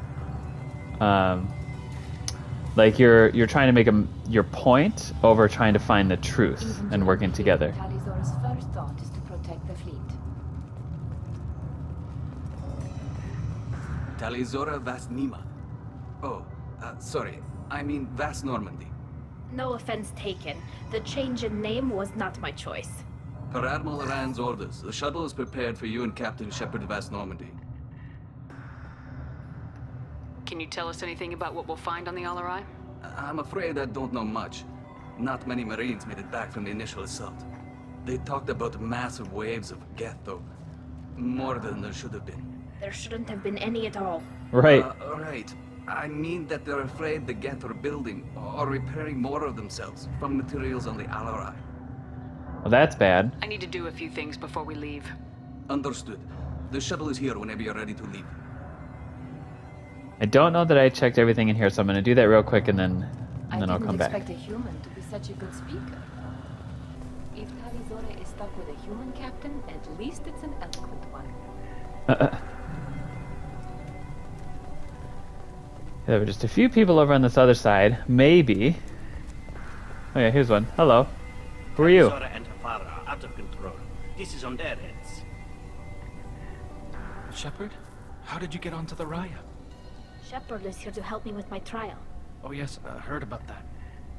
you're trying to make your point over trying to find the truth and working together. Talizora's first thought is to protect the fleet. Talizora Vas Nima. Oh, sorry. I mean Vas Normandy. No offense taken. The change in name was not my choice. Per Admiral Rand's orders, the shuttle is prepared for you and Captain Shepard Vas Normandy. Can you tell us anything about what we'll find on the LRI? I'm afraid I don't know much. Not many Marines made it back from the initial assault. They talked about massive waves of Geth, though. More than there should have been. There shouldn't have been any at all. Right. Right. I mean that they're afraid the Geth are building or repairing more of themselves from materials on the Alarai. Well, that's bad. I need to do a few things before we leave. Understood. The shuttle is here whenever you're ready to leave. I don't know that I checked everything in here, so I'm going to do that real quick and then I'll come back. I didn't expect a human to be such a good speaker. If Tali Zora is stuck with a human captain, at least it's an eloquent one. There were just a few people over on this other side. Maybe. Oh yeah, here's one. Hello. Who are you? Zora and Samara are out of control. This is on their heads. Shepard? How did you get onto the Raya? Shepard is here to help me with my trial. Oh yes, I heard about that.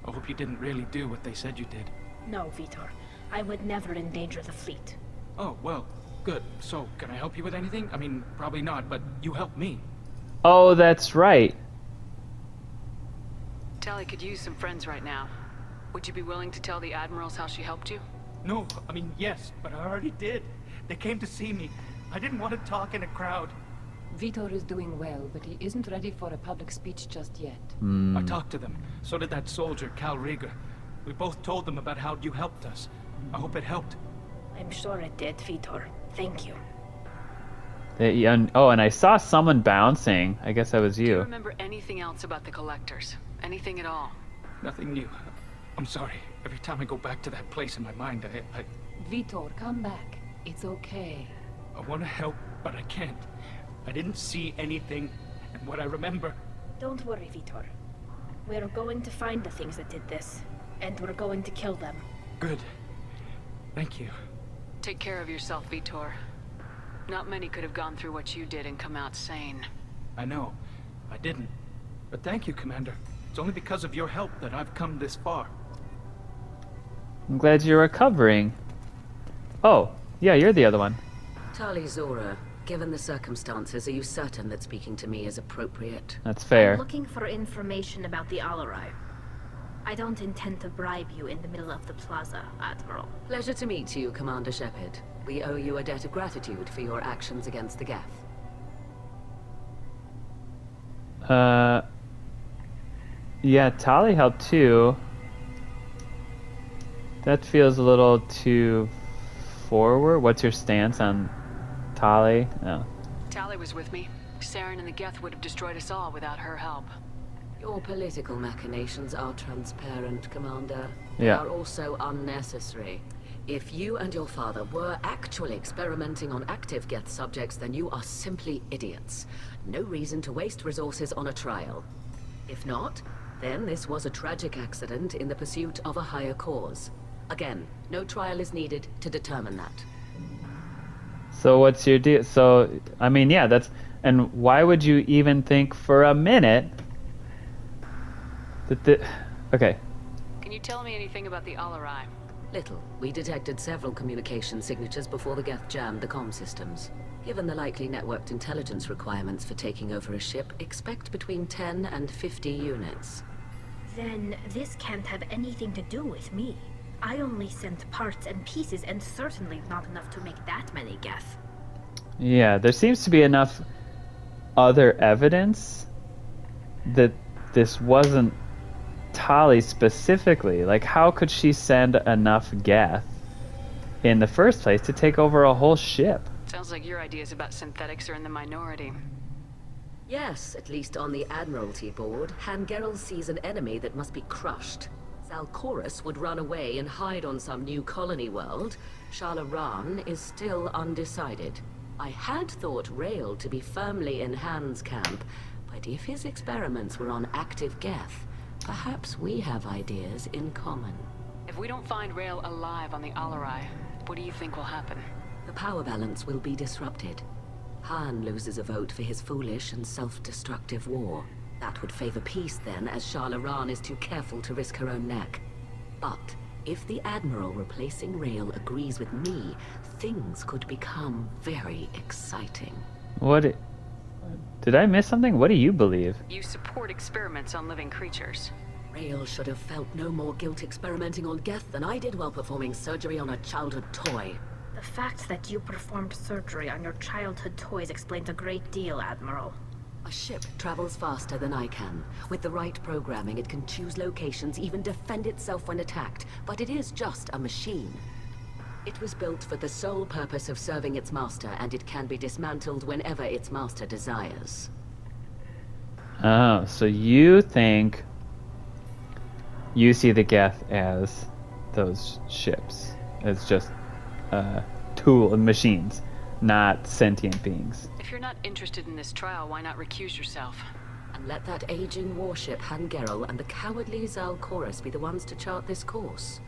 I hope you didn't really do what they said you did. No, Vitor. I would never endanger the fleet. Oh, well, good. So, can I help you with anything? I mean, probably not, but you helped me. Oh, that's right. Tali could use some friends right now. Would you be willing to tell the admirals how she helped you? No, I mean, yes, but I already did. They came to see me. I didn't want to talk in a crowd. Vitor is doing well, but he isn't ready for a public speech just yet. I talked to them. So did that soldier, Cal Rieger. We both told them about how you helped us. I hope it helped. I'm sure it did, Vitor. Thank you. Oh, and I saw someone bouncing. I guess that was Do you you. remember anything else about the collectors? Anything at all? Nothing new. I'm sorry. Every time I go back to that place in my mind, I Vitor, come back. It's okay. want to help, but I can't. I didn't see anything, and what I remember... Don't worry, Vitor. We're going to find the things that did this, and we're going to kill them. Good. Thank you. Take care of yourself, Vitor. Not many could have gone through what you did and come out sane. I know. I didn't. But thank you, Commander. It's only because of your help that I've come this far. I'm glad you're recovering. Oh, yeah, you're the other one. Tali Zora, given the circumstances, are you certain that speaking to me is appropriate? That's fair. I'm looking for information about the Alarai. I don't intend to bribe you in the middle of the plaza, Admiral. Pleasure to meet you, Commander Shepard. We owe you a debt of gratitude for your actions against the Geth. Yeah, Tali helped too. That feels a little too forward. What's your stance on Tali? No. Tali was with me. Saren and the Geth would have destroyed us all without her help. Your political machinations are transparent, Commander. Yeah. They are also unnecessary. If you and your father were actually experimenting on active Geth subjects, then you are simply idiots. No reason to waste resources on a trial. If not, then this was a tragic accident in the pursuit of a higher cause. Again, no trial is needed to determine that. So what's your deal? So, I mean, yeah, that's... And why would you even think for a minute that the... Okay. Can you tell me anything about the Alarai? Little. We detected several communication signatures before the Geth jammed the comm systems. Given the likely networked intelligence requirements for taking over a ship, expect between 10 and 50 units. Then this can't have anything to do with me. I only sent parts and pieces, and certainly not enough to make that many Geth. Yeah, there seems to be enough other evidence that this wasn't Tali specifically. Like, how could she send enough Geth in the first place to take over a whole ship? Sounds like your ideas about synthetics are in the minority. Yes, at least on the Admiralty board, Hangerel sees an enemy that must be crushed. Zalcorus would run away and hide on some new colony world. Shalaran is still undecided. I had thought Rael to be firmly in Han's camp, but if his experiments were on active Geth, perhaps we have ideas in common. If we don't find Rael alive on the Alarai, what do you think will happen? The power balance will be disrupted. Han loses a vote for his foolish and self-destructive war. That would favor peace then, as Shalaran is too careful to risk her own neck. But if the Admiral replacing Rael agrees with me, things could become very exciting. What? Did I miss something? What do you believe? You support experiments on living creatures. Rael should have felt no more guilt experimenting on Geth than I did while performing surgery on a childhood toy. The fact that you performed surgery on your childhood toys explains a great deal, Admiral. A ship travels faster than I can. With the right programming, it can choose locations, even defend itself when attacked. But it is just a machine. It was built for the sole purpose of serving its master, and it can be dismantled whenever its master desires. Oh, so you think you see the Geth as those ships, as just tool and machines, not sentient beings. If you're not interested in this trial, why not recuse yourself? And let that aging warship Hangerel and the cowardly Zalcorus be the ones to chart this course?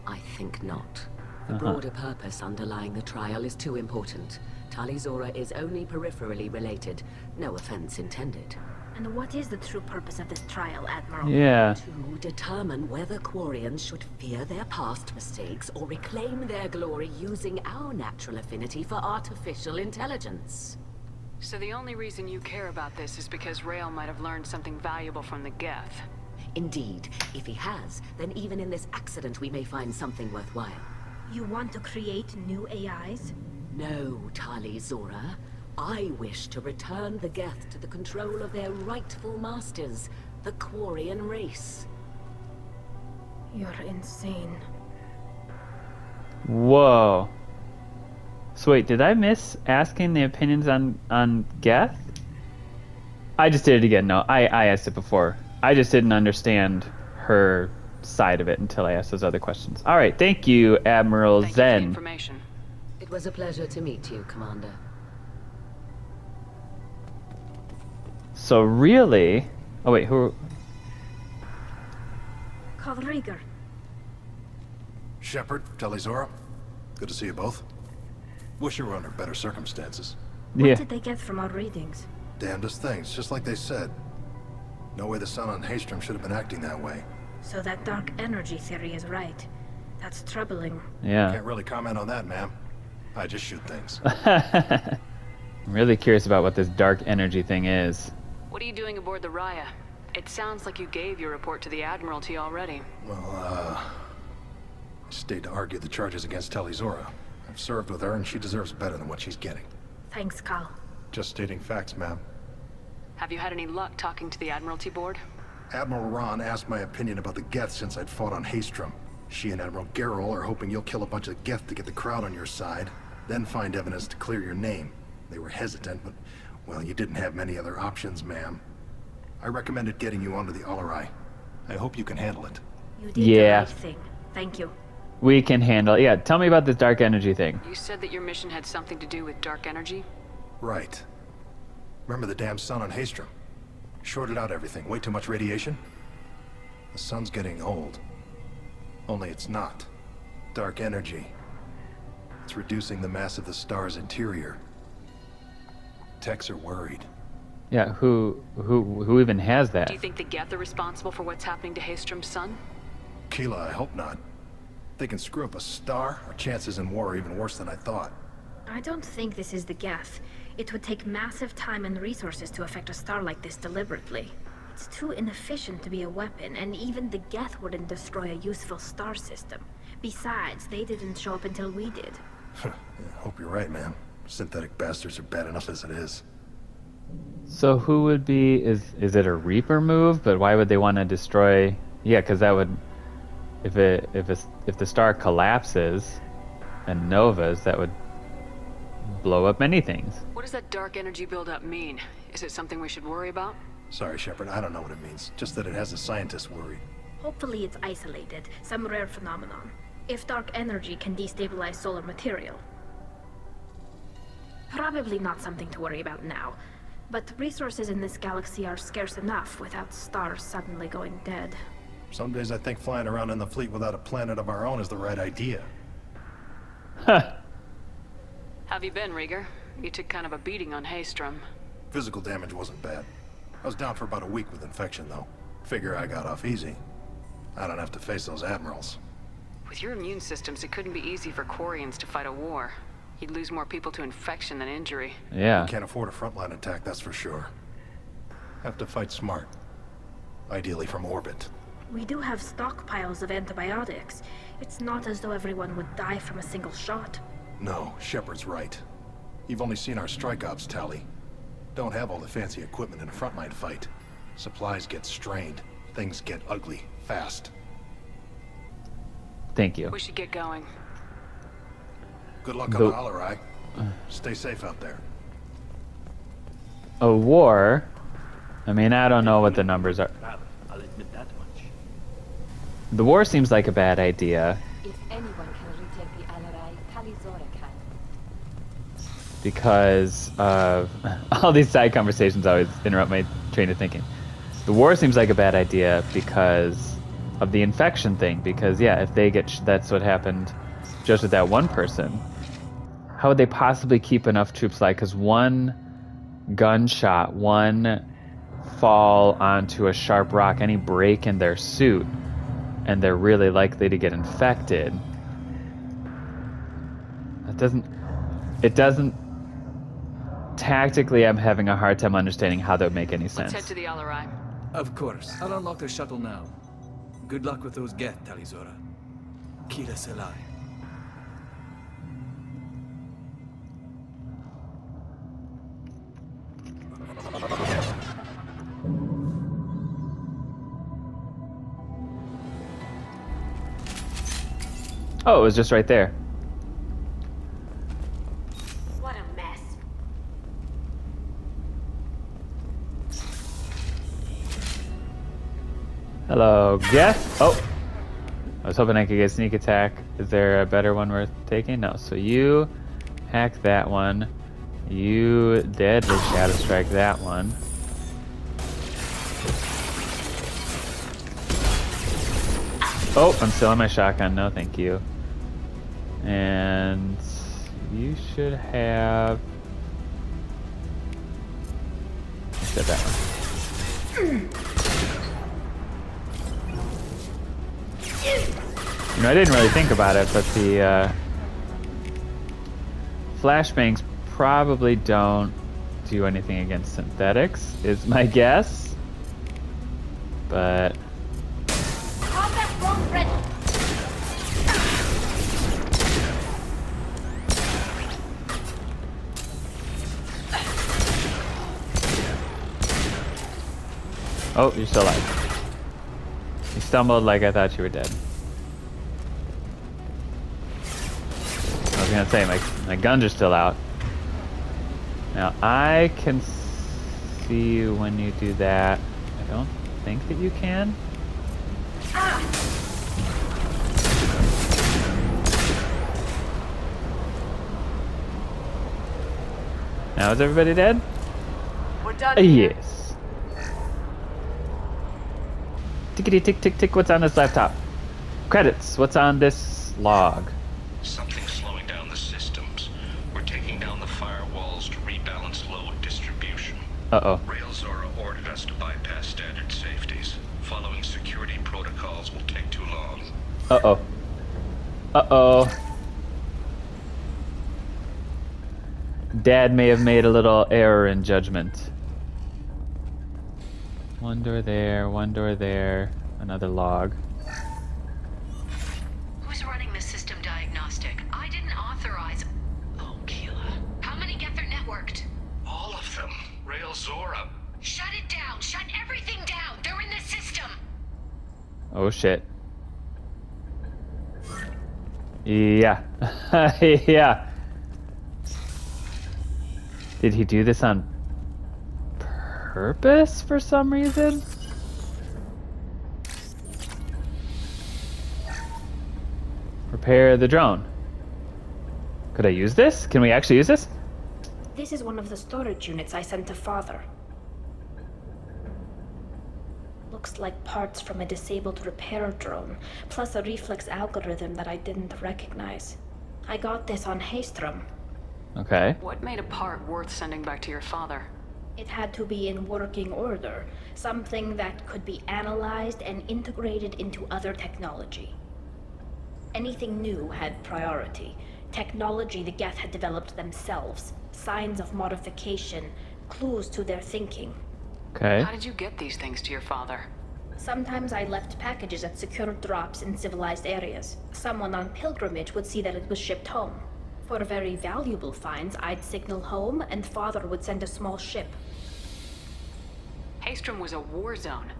I think not. The broader purpose underlying the trial is too important. Tali Zora is only peripherally related. No offense intended. And what is the true purpose of this trial, Admiral? Yeah. To determine whether Quarians should fear their past mistakes or reclaim their glory using our natural affinity for artificial intelligence. So the only reason you care about this is because Rael might have learned something valuable from the Geth. Indeed. If he has, then even in this accident we may find something worthwhile. You want to create new AIs? No, Tali Zora. I wish to return the Geth to the control of their rightful masters, the Quarian race. You're insane. Whoa. So wait, did I miss asking the opinions on Geth? I just did it again. No, I asked it before. I just didn't understand her side of it until I asked those other questions. All right, thank you, Admiral Thank Zen. you for the information. It was a pleasure to meet you, Commander. So really... Oh wait, who... Call Rieger. Shepard, Tali Zora. Good to see you both. Wish you were under better circumstances. What did they get from our readings? Damnedest things, just like they said. No way the sun on Haystrom should have been acting that way. So that dark energy theory is right. That's troubling. Yeah. Can't really comment on that, ma'am. I just shoot things. I'm really curious about what this dark energy thing is. What are you doing aboard the Raya? It sounds like you gave your report to the Admiralty already. Well, I stayed to argue the charges against Tali Zora. I've served with her and she deserves better than what she's getting. Thanks, Cal. Just stating facts, ma'am. Have you had any luck talking to the Admiralty board? Admiral Ron asked my opinion about the Geth since I'd fought on Haystrom. She and Admiral Gerrel are hoping you'll kill a bunch of Geth to get the crowd on your side, then find evidence to clear your name. They were hesitant, but, well, you didn't have many other options, ma'am. I recommended getting you onto the Alarai. I hope you can handle it. You did the right thing. Thank you. We can handle... Yeah, tell me about this dark energy thing. You said that your mission had something to do with dark energy? Right. Remember the damn sun on Haystrom? Shorted out everything. Way too much radiation? The sun's getting old. Only it's not. Dark energy. It's reducing the mass of the star's interior. Techs are worried. Yeah, who even has that? Do you think the Geth are responsible for what's happening to Haystrom's son? Keela, I hope not. They can screw up a star. Our chances in war are even worse than I thought. I don't think this is the Geth. It would take massive time and resources to affect a star like this deliberately. It's too inefficient to be a weapon, and even the Geth wouldn't destroy a useful star system. Besides, they didn't show up until we did. Yeah, hope you're right, man. Synthetic bastards are bad enough as it is. So who would be... Is it a Reaper move? But why would they want to destroy... Yeah, because that would... If the star collapses and novas, that would blow up many things. What does that dark energy buildup mean? Is it something we should worry about? Sorry, Shepard, I don't know what it means. Just that it has the scientists worried. Hopefully it's isolated, some rare phenomenon. If dark energy can destabilize solar material. Probably not something to worry about now. But resources in this galaxy are scarce enough without stars suddenly going dead. Some days I think flying around in the fleet without a planet of our own is the right idea. Have you been, Rieger? You took kind of a beating on Haystrom. Physical damage wasn't bad. I was down for about a week with infection, though. Figure I got off easy. I don't have to face those admirals. With your immune systems, it couldn't be easy for Quarians to fight a war. You'd lose more people to infection than injury. Yeah. We can't afford a frontline attack, that's for sure. Have to fight smart. Ideally from orbit. We do have stockpiles of antibiotics. It's not as though everyone would die from a single shot. No, Shepard's right. You've only seen our strike ops, Tali. Don't have all the fancy equipment in a frontline fight. Supplies get strained. Things get ugly, fast. Thank you. We should get going. Good luck on the Alarai. Stay safe out there. A war? I mean, I don't know what the numbers are. I'll admit that much. The war seems like a bad idea. If anyone can retake the Alarai, Talizora can. Because of all these side conversations always interrupt my train of thinking. The war seems like a bad idea because of the infection thing. Because, yeah, if they get... that's what happened just with that one person. How would they possibly keep enough troops alive? Because one gunshot, one fall onto a sharp rock, any break in their suit, and they're really likely to get infected. It doesn't tactically, I'm having a hard time understanding how that would make any sense. Let's head to the Alarai. Of course. I'll unlock the shuttle now. Good luck with those Geth, Talizora. Kira Selai. Oh, it was just right there. What a mess. Hello, Geth. Oh, I was hoping I could get sneak attack. Is there a better one worth taking? No. So you hack that one. You deadly shadow strike that one. Oh, I'm still on my shotgun. No, thank you. And you should have... Said that one. You know, I didn't really think about it, but the flashbangs probably don't do anything against synthetics, is my guess. But... Oh, you're still alive. You stumbled like I thought you were dead. I was gonna say, my guns are still out. Now, I can see you when you do that. I don't think that you can. Now is everybody dead? We're done. Yes. Tickety tick tick tick, what's on this laptop? Credits, what's on this log? Something's slowing down the systems. We're taking down the firewalls to rebalance load distribution. Uh-oh. Railzora ordered us to bypass standard safeties. Following security protocols will take too long. Uh-oh. Uh-oh. Dad may have made a little error in judgment. One door there, one door there, another log. Who's running the system diagnostic? I didn't authorize... Oh, Keela. How many Geth are networked? All of them. Railzora. Shut it down! Shut everything down! They're in the system! Oh shit. Yeah. Yeah. Did he do this on purpose for some reason? Repair the drone. Could I use this? Can we actually use this? This is one of the storage units I sent to Father. Looks like parts from a disabled repair drone, plus a reflex algorithm that I didn't recognize. I got this on Haystrom. Okay. What made a part worth sending back to your father? It had to be in working order, something that could be analyzed and integrated into other technology. Anything new had priority. Technology the Geth had developed themselves, signs of modification, clues to their thinking. Okay. How did you get these things to your father? Sometimes I left packages at secured drops in civilized areas. Someone on pilgrimage would see that it was shipped home. For very valuable finds, I'd signal home, and Father would send a small ship. Haystrom was a war zone.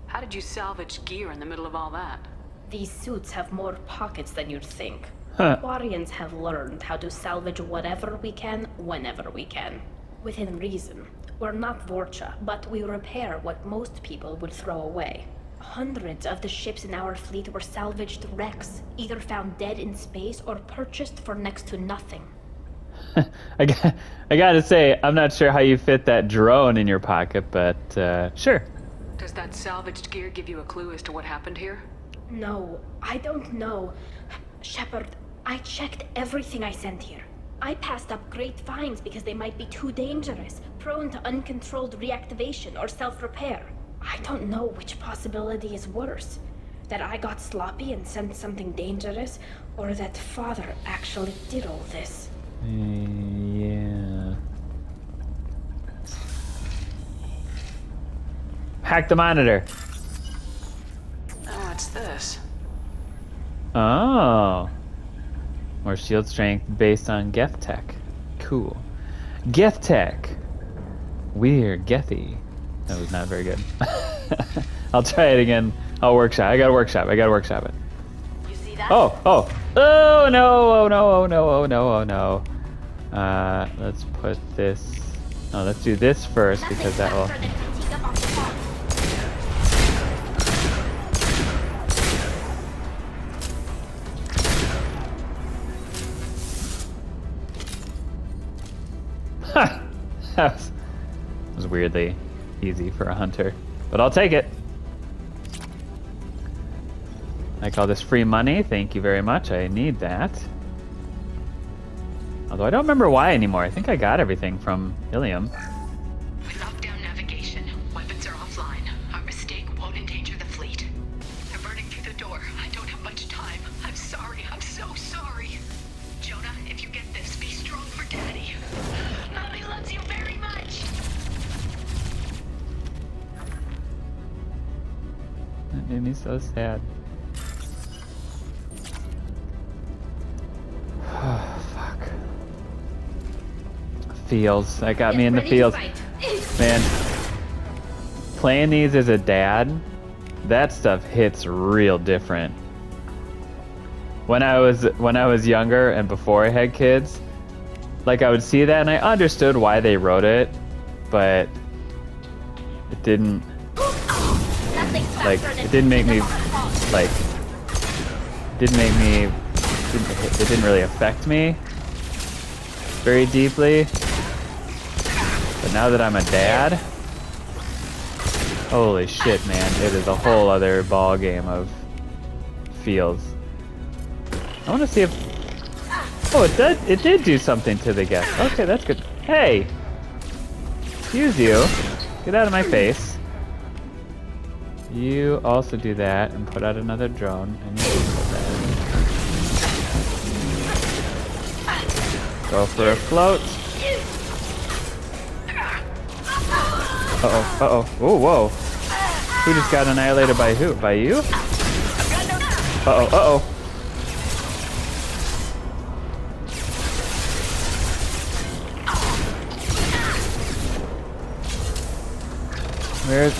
How did you salvage gear in the middle of all that? These suits have more pockets than you'd think. Huh. Quarians have learned how to salvage whatever we can, whenever we can. Within reason. We're not Vorcha, but we repair what most people would throw away. Hundreds of the ships in our fleet were salvaged wrecks, either found dead in space or purchased for next to nothing. I gotta say, I'm not sure how you fit that drone in your pocket, but sure. Does that salvaged gear give you a clue as to what happened here? No, I don't know. Shepard, I checked everything I sent here. I passed up great finds because they might be too dangerous, prone to uncontrolled reactivation or self-repair. I don't know which possibility is worse. That I got sloppy and sent something dangerous, or that Father actually did all this. Yeah. Hack the monitor. What's this? Oh. More shield strength based on Geth tech. Cool. Geth tech. Weird. Gethy. That was not very good. I'll try it again. I'll workshop. I gotta workshop it. You see that? Oh no, oh no. Let's put this. No, let's do this first because that will. Ha! That was weirdly easy for a hunter, but I'll take it. I call this free money. Thank you very much. I need that. Although I don't remember why anymore. I think I got everything from Ilium. We locked down navigation. Weapons are offline. Our mistake won't endanger the fleet. They're burning through the door. I don't have much time. I'm sorry. I'm so sorry. Jonah, if you get this, be strong for Daddy. Mommy loves you very much. That made me so sad. Fuck. Feels. That got me in the feels. Man, playing these as a dad, that stuff hits real different. When I was younger and before I had kids, like I would see that and I understood why they wrote it, but it didn't make me like it didn't really affect me very deeply. But now that I'm a dad, holy shit, man, it is a whole other ball game of feels. I want to see if it did do something to the guest. Okay, that's good. Hey, excuse you, get out of my face. You also do that and put out another drone, and you put that. Go for a float. Uh-oh, uh-oh. Oh, whoa. Who just got annihilated by who? By you? Uh-oh, uh-oh.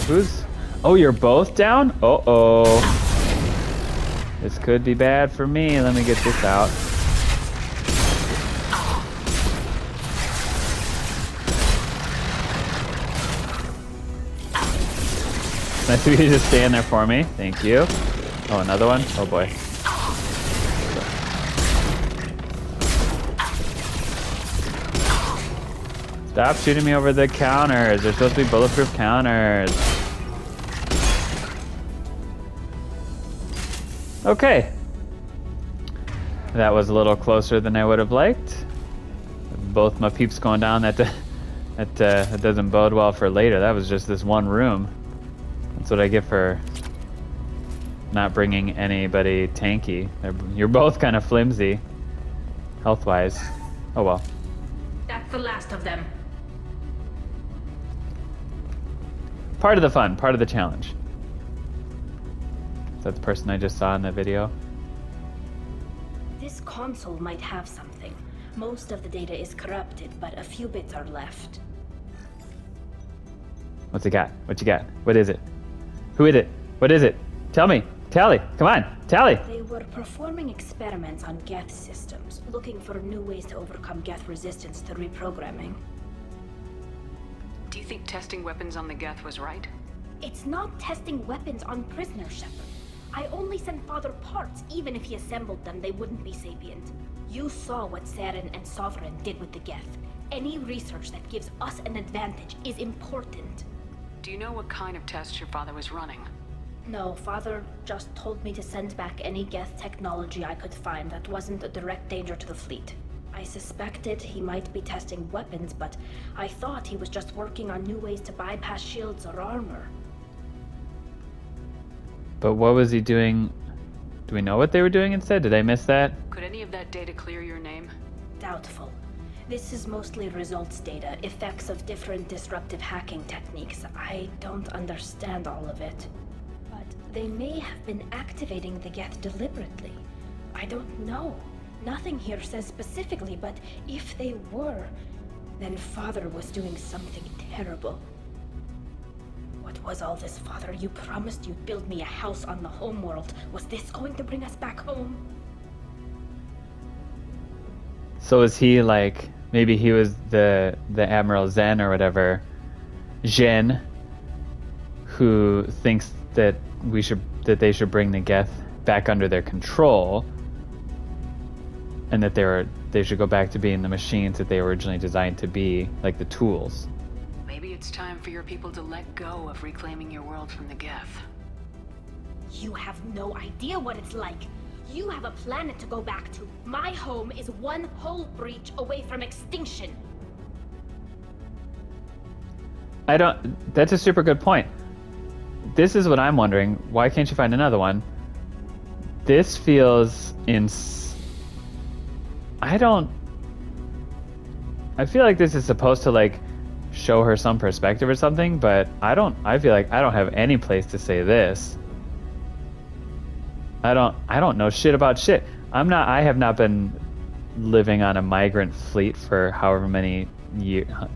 Who's? Oh, you're both down? Uh-oh. This could be bad for me. Let me get this out. Nice of you to just stand there for me. Thank you. Oh, another one? Oh boy. Stop shooting me over the counters. They're supposed to be bulletproof counters. Okay. That was a little closer than I would have liked. Both my peeps going down. That doesn't bode well for later. That was just this one room. That's what I get for not bringing anybody tanky. You're both kind of flimsy, health-wise. Oh well. That's the last of them. Part of the fun, part of the challenge. Is that the person I just saw in the video? This console might have something. Most of the data is corrupted, but a few bits are left. What's it got? What you got? What is it? Who is it? What is it? Tell me. Tali, come on. Tali. They were performing experiments on Geth systems, looking for new ways to overcome Geth resistance to reprogramming. Do you think testing weapons on the Geth was right? It's not testing weapons on prisoners, Shepard. I only sent Father parts. Even if he assembled them, they wouldn't be sapient. You saw what Saren and Sovereign did with the Geth. Any research that gives us an advantage is important. Do you know what kind of tests your father was running? No, Father just told me to send back any Geth technology I could find that wasn't a direct danger to the fleet. I suspected he might be testing weapons, but I thought he was just working on new ways to bypass shields or armor. But what was he doing? Do we know what they were doing instead? Did I miss that? Could any of that data clear your name? Doubtful. This is mostly results data, effects of different disruptive hacking techniques. I don't understand all of it. But they may have been activating the Geth deliberately. I don't know. Nothing here says specifically, but if they were, then Father was doing something terrible. What was all this, Father? You promised you'd build me a house on the homeworld. Was this going to bring us back home? So is he like, maybe he was the Admiral Zen or whatever, Zhen, who thinks that they should bring the Geth back under their control, and that they should go back to being the machines that they were originally designed to be, like the tools. Maybe it's time for your people to let go of reclaiming your world from the Geth. You have no idea what it's like. You have a planet to go back to. My home is one hull breach away from extinction. That's a super good point. This is what I'm wondering. Why can't you find another one? This feels I feel like this is supposed to like show her some perspective or something, but I feel like I don't have any place to say this. I don't know shit about shit. I have not been living on a migrant fleet for however many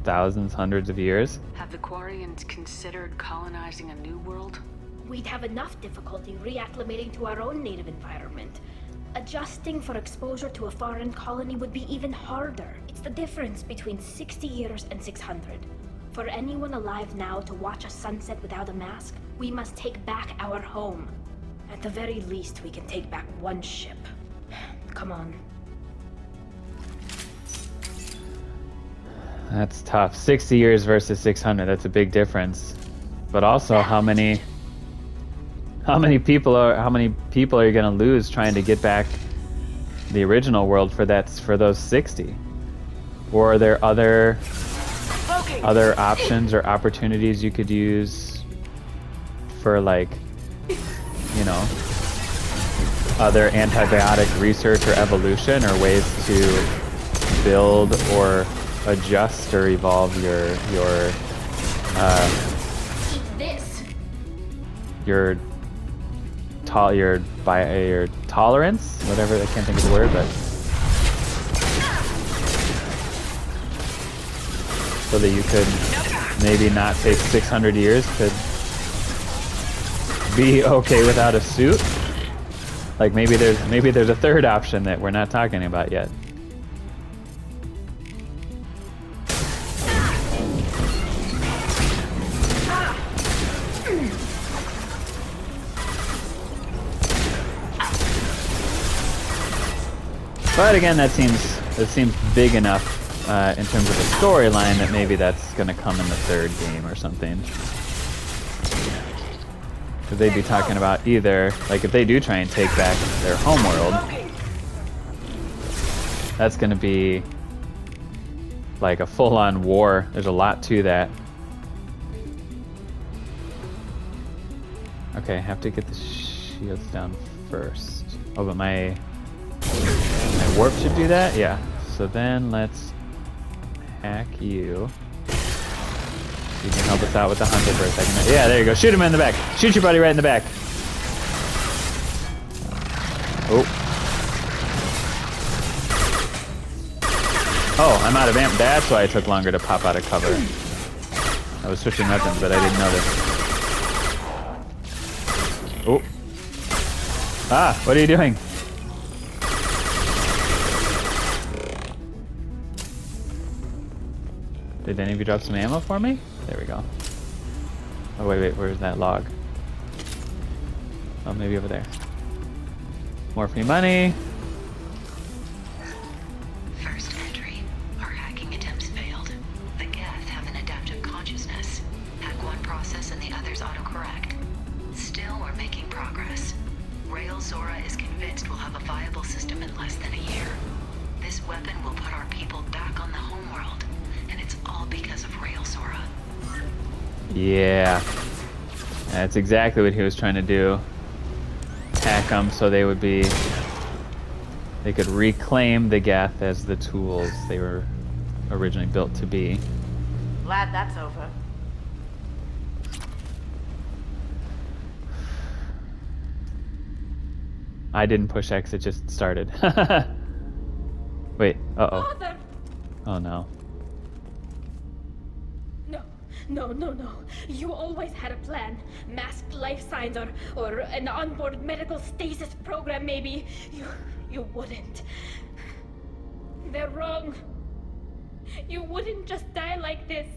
thousands, hundreds of years. Have the Quarians considered colonizing a new world? We'd have enough difficulty reacclimating to our own native environment. Adjusting for exposure to a foreign colony would be even harder. It's the difference between 60 years and 600. For anyone alive now to watch a sunset without a mask, we must take back our home. At the very least, we can take back one ship. Come on. That's tough. 60 years versus 600. That's a big difference. But also, how many people are you going to lose trying to get back the original world for those 60? Or are there other options or opportunities you could use for, like, you know, other antibiotic research or evolution, or ways to build or adjust or evolve your tolerance, whatever, I can't think of the word, but so that you could maybe not take 600 years to be okay without a suit. Like maybe there's a third option that we're not talking about yet. But again, that seems big enough in terms of the storyline that maybe that's going to come in the third game or something. Because they'd be talking about either, like, if they do try and take back their homeworld, that's going to be like a full-on war. There's a lot to that. Okay, I have to get the shields down first. Oh, but my warp should do that? Yeah. So then let's hack you. You can help us out with the hunter for a second. Yeah, there you go. Shoot him in the back. Shoot your buddy right in the back. Oh, I'm out of amp. That's why it took longer to pop out of cover. I was switching weapons, but I didn't notice. Oh. Ah, what are you doing? Did any of you drop some ammo for me? There we go. Oh, wait, where's that log? Oh, maybe over there. More free money. First entry. Our hacking attempts failed. The Geth have an adaptive consciousness. Hack one process and the others autocorrect. Still, we're making progress. Rail Zora is convinced we'll have a viable system in less than a year. This weapon will put our people back on the homeworld. And it's all because of Rail Zora. Yeah. That's exactly what he was trying to do. Hack them so they could reclaim the Geth as the tools they were originally built to be. Glad that's over. I didn't push X, it just started. Wait, uh-oh. Father! Oh no. No. You always had a plan. Masked life signs or an onboard medical stasis program, maybe. You wouldn't. They're wrong. You wouldn't just die like this.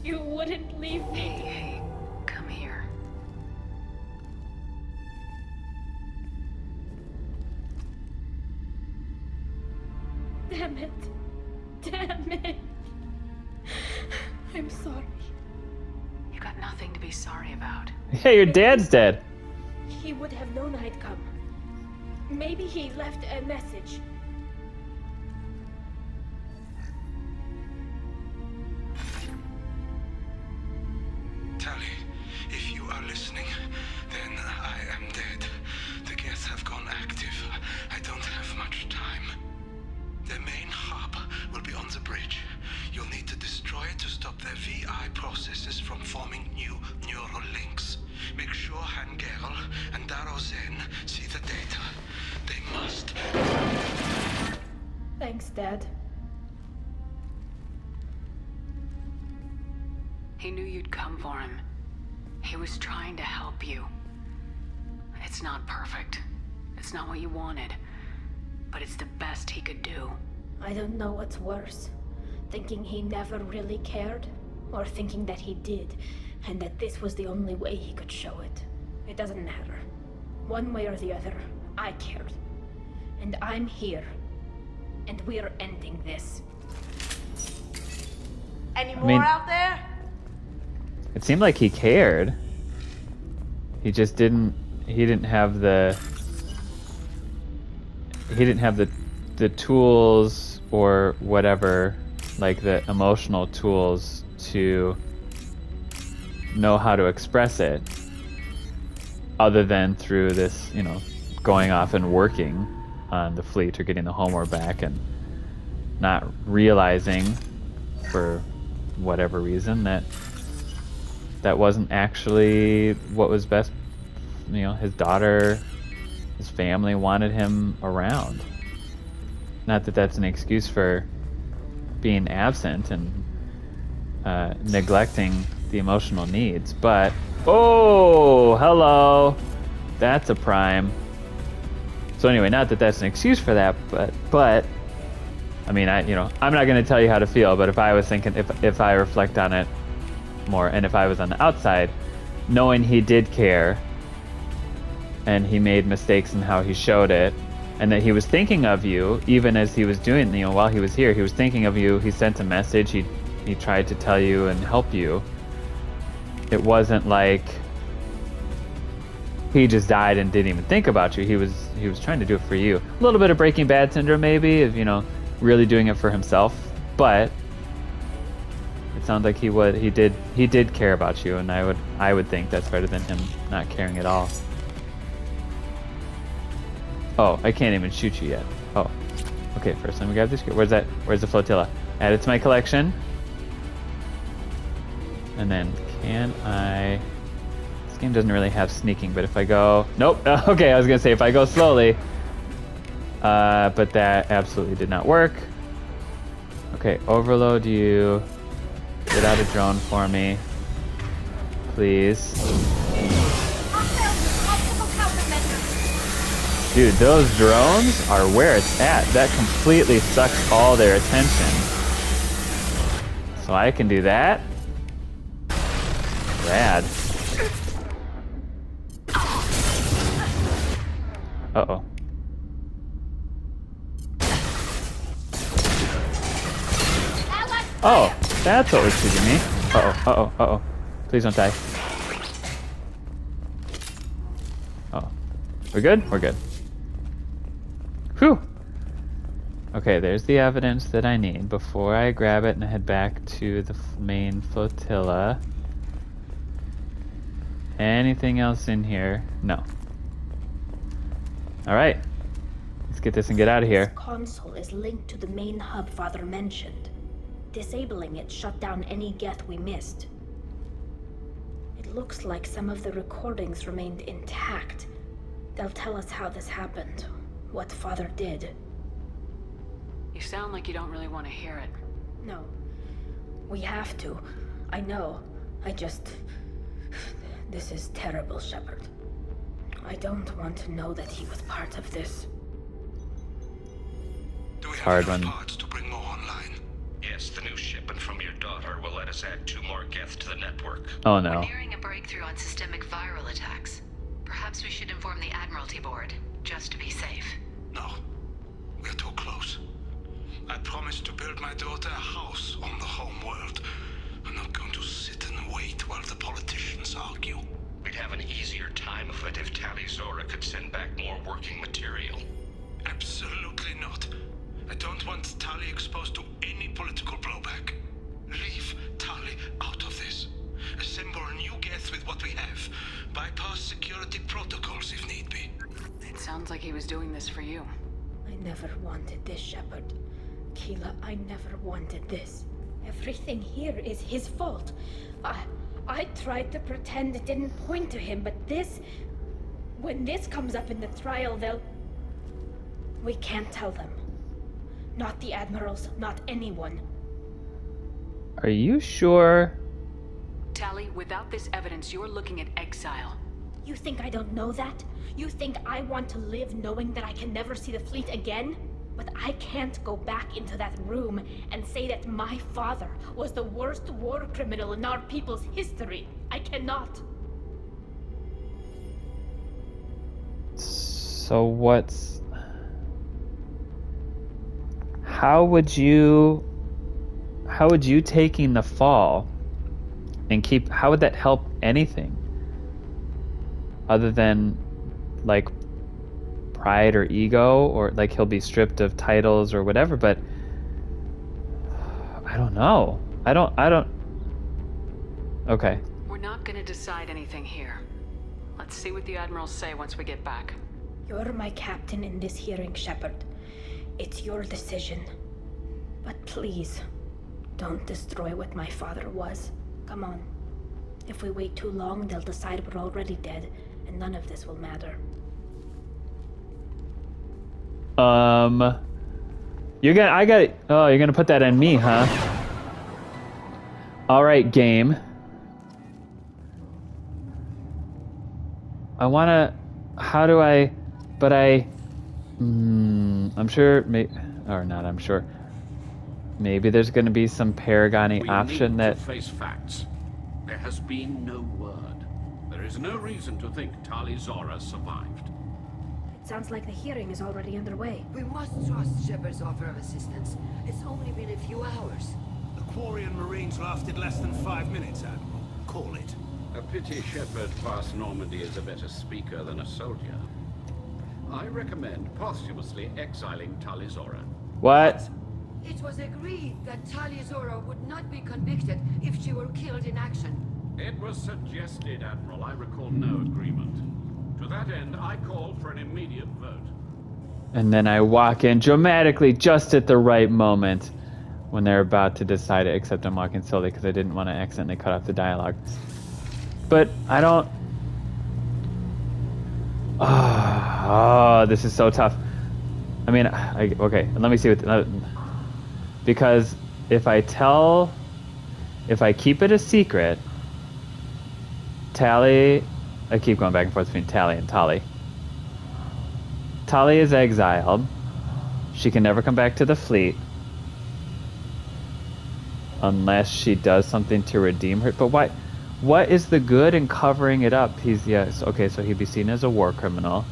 You wouldn't leave me. Hey, come here. Damn it. I'm sorry. You got nothing to be sorry about. Hey, your dad's dead. He would have known I'd come. Maybe he left a message. Tali, if you are listening, then I am dead. The Geth have gone active. I don't have much time. The main hub will be on the bridge. You'll need to destroy it to stop their VI processes from forming new neural links. Make sure Hangerl and Darozen see the data. They must. Thanks, Dad. He knew you'd come for him. He was trying to help you. It's not perfect. It's not what you wanted. But it's the best he could do. I don't know what's worse. Thinking he never really cared, or thinking that he did, and that this was the only way he could show it. It doesn't matter. One way or the other, I cared. And I'm here. And we're ending this. Any more out there? It seemed like he cared. He just didn't have the tools or whatever, like the emotional tools to know how to express it other than through this, going off and working on the fleet or getting the homeward back and not realizing for whatever reason that wasn't actually what was best. His daughter, his family wanted him around. Not that that's an excuse for being absent and neglecting the emotional needs, but oh, hello, that's a prime. So anyway, not that that's an excuse for that, but I mean, I'm not going to tell you how to feel, but if I was thinking, if I reflect on it more, and if I was on the outside, knowing he did care, and he made mistakes in how he showed it, and that he was thinking of you, even as he was doing, while he was here, he was thinking of you, he sent a message, he tried to tell you and help you. It wasn't like he just died and didn't even think about you. He was trying to do it for you. A little bit of Breaking Bad syndrome, maybe, of really doing it for himself, but it sounds like he did care about you, and I would think that's better than him not caring at all. Oh, I can't even shoot you yet. Oh, okay. First, let me grab this. Where's the flotilla? Add it to my collection. And then, can I game doesn't really have sneaking, but if I go... Nope. Okay, I was going to say if I go slowly. But that absolutely did not work. Okay, overload you. Get out a drone for me. Please. Dude, those drones are where it's at. That completely sucks all their attention. So I can do that. Rad. Uh-oh. Oh, that's what was shooting me. Uh-oh, uh-oh, uh-oh. Please don't die. Oh. We're good? We're good. Whew! Okay, there's the evidence that I need before I grab it and head back to the main flotilla. Anything else in here? No. Alright. Let's get this and get out of here. This console is linked to the main hub Father mentioned. Disabling it shut down any geth we missed. It looks like some of the recordings remained intact. They'll tell us how this happened, what Father did. You sound like you don't really want to hear it. No. We have to. I know. I just... This is terrible, Shepard. I don't want to know that he was part of this. Do we have Hard enough one. parts to bring more online? Yes, the new shipment from your daughter will let us add 2 more geth to the network. Oh no. We're nearing a breakthrough on systemic viral attacks. Perhaps we should inform the Admiralty Board, just to be safe. No. We're too close. I promised to build my daughter a house on the home world. I'm not going to sit and wait while the politicians argue. We'd have an easier time of it if Tali Zora could send back more working material. Absolutely not. I don't want Tali exposed to any political blowback. Leave Tali out of this. Assemble a new geth with what we have. Bypass security protocols if need be. It sounds like he was doing this for you. I never wanted this, Shepard. Keela, I never wanted this. Everything here is his fault. I tried to pretend it didn't point to him, but this... When this comes up in the trial, they'll... We can't tell them. Not the admirals, not anyone. Are you sure? Tali, without this evidence, you're looking at exile. You think I don't know that? You think I want to live knowing that I can never see the fleet again? But I can't go back into that room and say that my father was the worst war criminal in our people's history. I cannot. So what's... How would you taking the fall and keep... How would that help anything? Other than, like, pride or ego, or like he'll be stripped of titles or whatever, but I don't know. I don't Okay. We're not gonna decide anything here. Let's see what the admirals say once we get back. You're my captain in this hearing, Shepard. It's your decision. But please, don't destroy what my father was. Come on. If we wait too long, they'll decide we're already dead, and none of this will matter. You're gonna put that on me, huh? Alright, game. I'm sure, I'm sure. Maybe there's gonna be some Paragoni option that... We need to face facts. There has been no word. There is no reason to think Tali Zora survived. It sounds like the hearing is already underway. We must trust Shepard's offer of assistance. It's only been a few hours. The Quarian Marines lasted less than 5 minutes, Admiral. Call it. A pity Shepard past Normandy is a better speaker than a soldier. I recommend posthumously exiling Tali Zora. What? It was agreed that Tali Zora would not be convicted if she were killed in action. It was suggested, Admiral. I recall no agreement. To that end, I call for an immediate vote. And then I walk in dramatically just at the right moment when they're about to decide it, except I'm walking slowly because I didn't want to accidentally cut off the dialogue. But I don't... Oh, this is so tough. I mean, okay, let me see what... because if I keep it a secret, Tali... I keep going back and forth between Tali and Tali. Tali is exiled. She can never come back to the fleet. Unless she does something to redeem her. But why? What is the good in covering it up? Okay, so he'd be seen as a war criminal.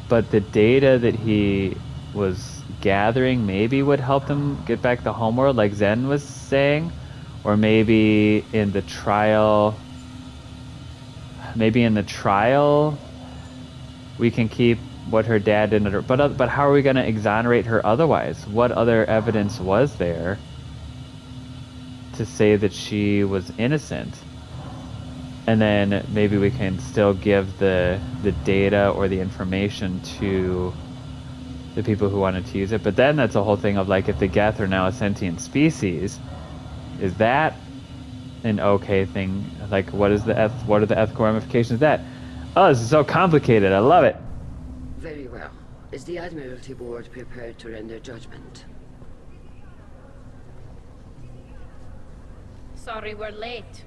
But the data that he was gathering maybe would help him get back the homeworld, like Zen was saying. Or maybe in the trial... Maybe in the trial, we can keep what her dad did. But how are we going to exonerate her otherwise? What other evidence was there to say that she was innocent? And then maybe we can still give the data or the information to the people who wanted to use it. But then that's a whole thing of like, if the Geth are now a sentient species, is that an okay thing? Like, what are the ethical ramifications of that? Oh, this is so complicated. I love it. Very well. Is the Admiralty Board prepared to render judgment? Sorry we're late.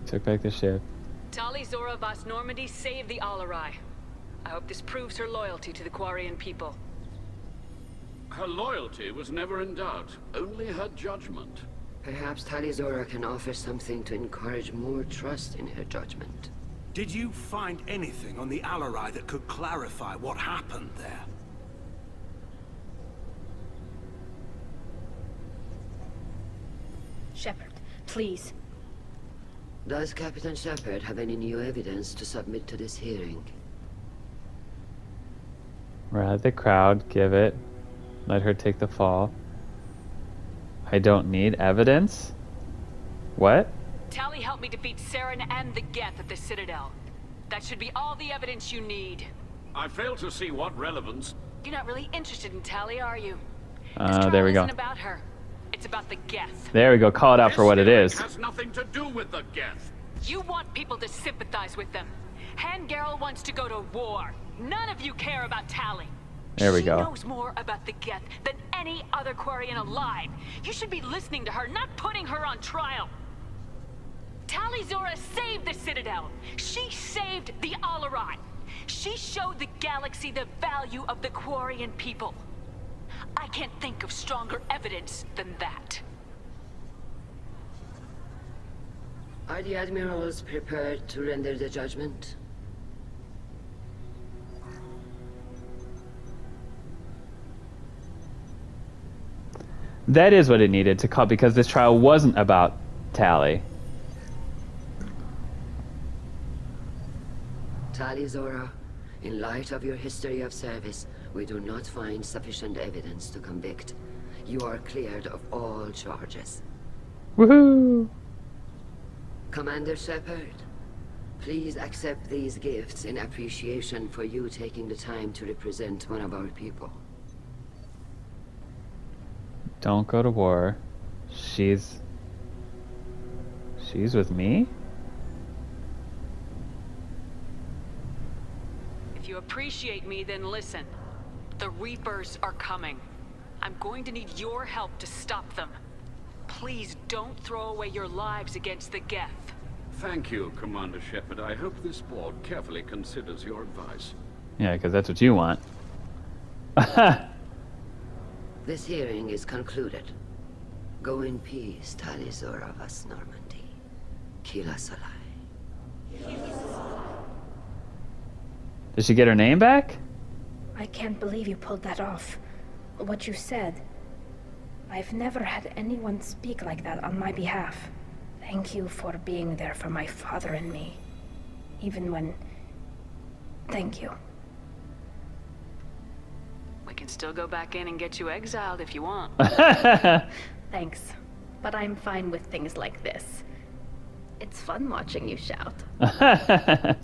Took back the ship. Tali Zora Vas Normandy saved the Alarai. I hope this proves her loyalty to the Quarian people. Her loyalty was never in doubt, only her judgment. Perhaps Tali Zora can offer something to encourage more trust in her judgment. Did you find anything on the Alarai that could clarify what happened there? Shepard, please. Does Captain Shepard have any new evidence to submit to this hearing? Let the crowd give it. Let her take the fall. I don't need evidence? What? Tali helped me defeat Saren and the Geth at the Citadel. That should be all the evidence you need. I fail to see what relevance... You're not really interested in Tali, are you? There we go. Isn't about her. It's about the Geth. There we go. Call it out for what it is. This has nothing to do with the Geth. You want people to sympathize with them. Han Garel wants to go to war. None of you care about Tali. There we go. She knows more about the Geth than any other Quarian alive. You should be listening to her, not putting her on trial. Tali Zora saved the Citadel. She saved the Alarai. She showed the galaxy the value of the Quarian people. I can't think of stronger evidence than that. Are the admirals prepared to render the judgment? That is what it needed to call, because this trial wasn't about Tali. Tali Zora, in light of your history of service, we do not find sufficient evidence to convict. You are cleared of all charges. Woohoo! Commander Shepard, please accept these gifts in appreciation for you taking the time to represent one of our people. Don't go to war. She's with me? If you appreciate me, then listen. The Reapers are coming. I'm going to need your help to stop them. Please don't throw away your lives against the Geth. Thank you, Commander Shepard. I hope this board carefully considers your advice. Yeah, because that's what you want. This hearing is concluded. Go in peace, Tali Zora Vas Normandy. Kila Salai. Did she get her name back? I can't believe you pulled that off. What you said. I've never had anyone speak like that on my behalf. Thank you for being there for my father and me. Even when... Thank you. We can still go back in and get you exiled if you want. Thanks. But I'm fine with things like this. It's fun watching you shout.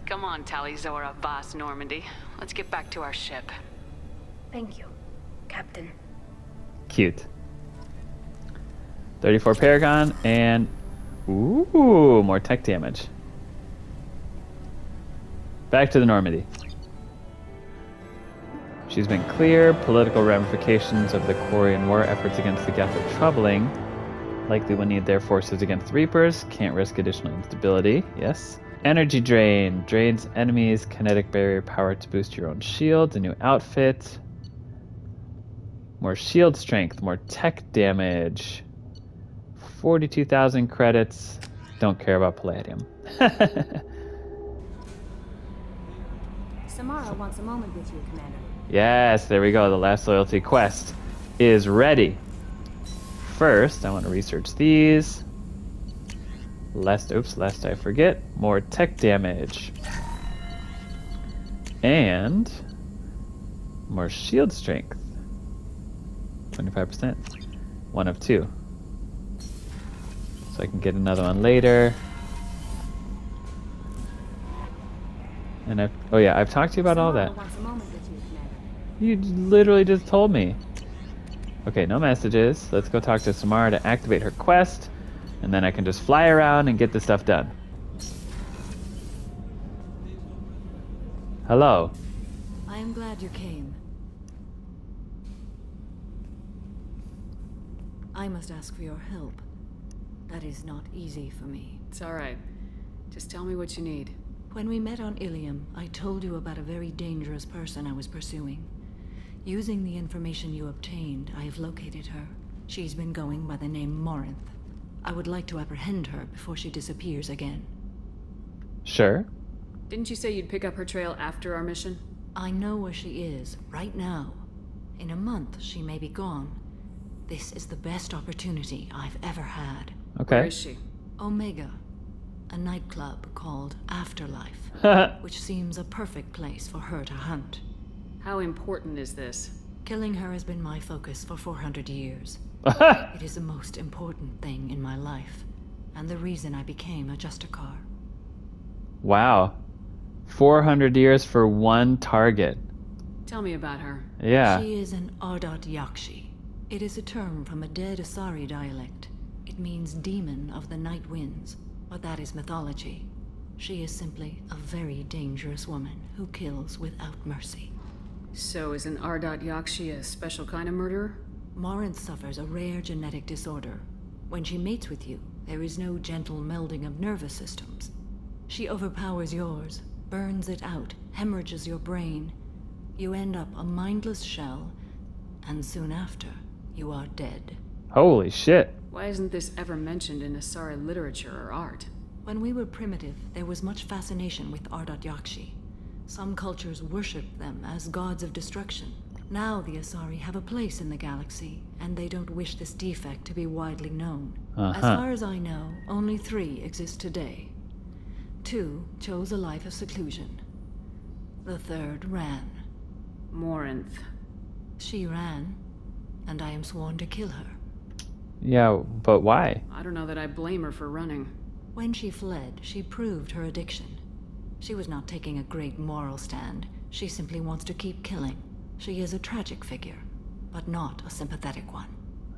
Come on, Tali Zora Vas Normandy. Let's get back to our ship. Thank you, Captain. Cute. 34 Paragon, and Ooh, more tech damage. Back to the Normandy. She's been clear. Political ramifications of the Quarian war efforts against the Geth are troubling. Likely will need their forces against the Reapers. Can't risk additional instability. Yes. Energy drain. Drains enemies' kinetic barrier power to boost your own shields. A new outfit. More shield strength. More tech damage. 42,000 credits. Don't care about Palladium. Samara wants a moment with you, Commander. Yes, there we go. The last loyalty quest is ready. First, I want to research these. Lest I forget. More tech damage. And more shield strength. 25%. 1 of 2. So I can get another one later. And I've talked to you about all that. You literally just told me. Okay, no messages. Let's go talk to Samara to activate her quest, and then I can just fly around and get the stuff done. Hello. I am glad you came. I must ask for your help. That is not easy for me. It's all right. Just tell me what you need. When we met on Ilium, I told you about a very dangerous person I was pursuing. Using the information you obtained, I have located her. She's been going by the name Morinth. I would like to apprehend her before she disappears again. Sure. Didn't you say you'd pick up her trail after our mission? I know where she is, right now. In a month, she may be gone. This is the best opportunity I've ever had. Okay. Where is she? Omega. A nightclub called Afterlife, which seems a perfect place for her to hunt. How important is this? Killing her has been my focus for 400 years. It is the most important thing in my life, and the reason I became a Justicar. Wow. 400 years for one target. Tell me about her. Yeah. She is an Ardat Yakshi. It is a term from a dead Asari dialect. It means demon of the night winds, but that is mythology. She is simply a very dangerous woman who kills without mercy. So is an Ardat Yakshi a special kind of murderer? Morinth suffers a rare genetic disorder. When she mates with you, there is no gentle melding of nervous systems. She overpowers yours, burns it out, hemorrhages your brain. You end up a mindless shell, and soon after, you are dead. Holy shit. Why isn't this ever mentioned in Asari literature or art? When we were primitive, there was much fascination with Ardat Yakshi. Some cultures worshipped them as gods of destruction. Now the Asari have a place in the galaxy, and they don't wish this defect to be widely known. As far as I know, only 3 exist today. 2 chose a life of seclusion. The 3rd ran. Morinth. She ran, and I am sworn to kill her. Yeah, but why? I don't know that I blame her for running. When she fled, she proved her addiction. She was not taking a great moral stand. She simply wants to keep killing. She is a tragic figure, but not a sympathetic one.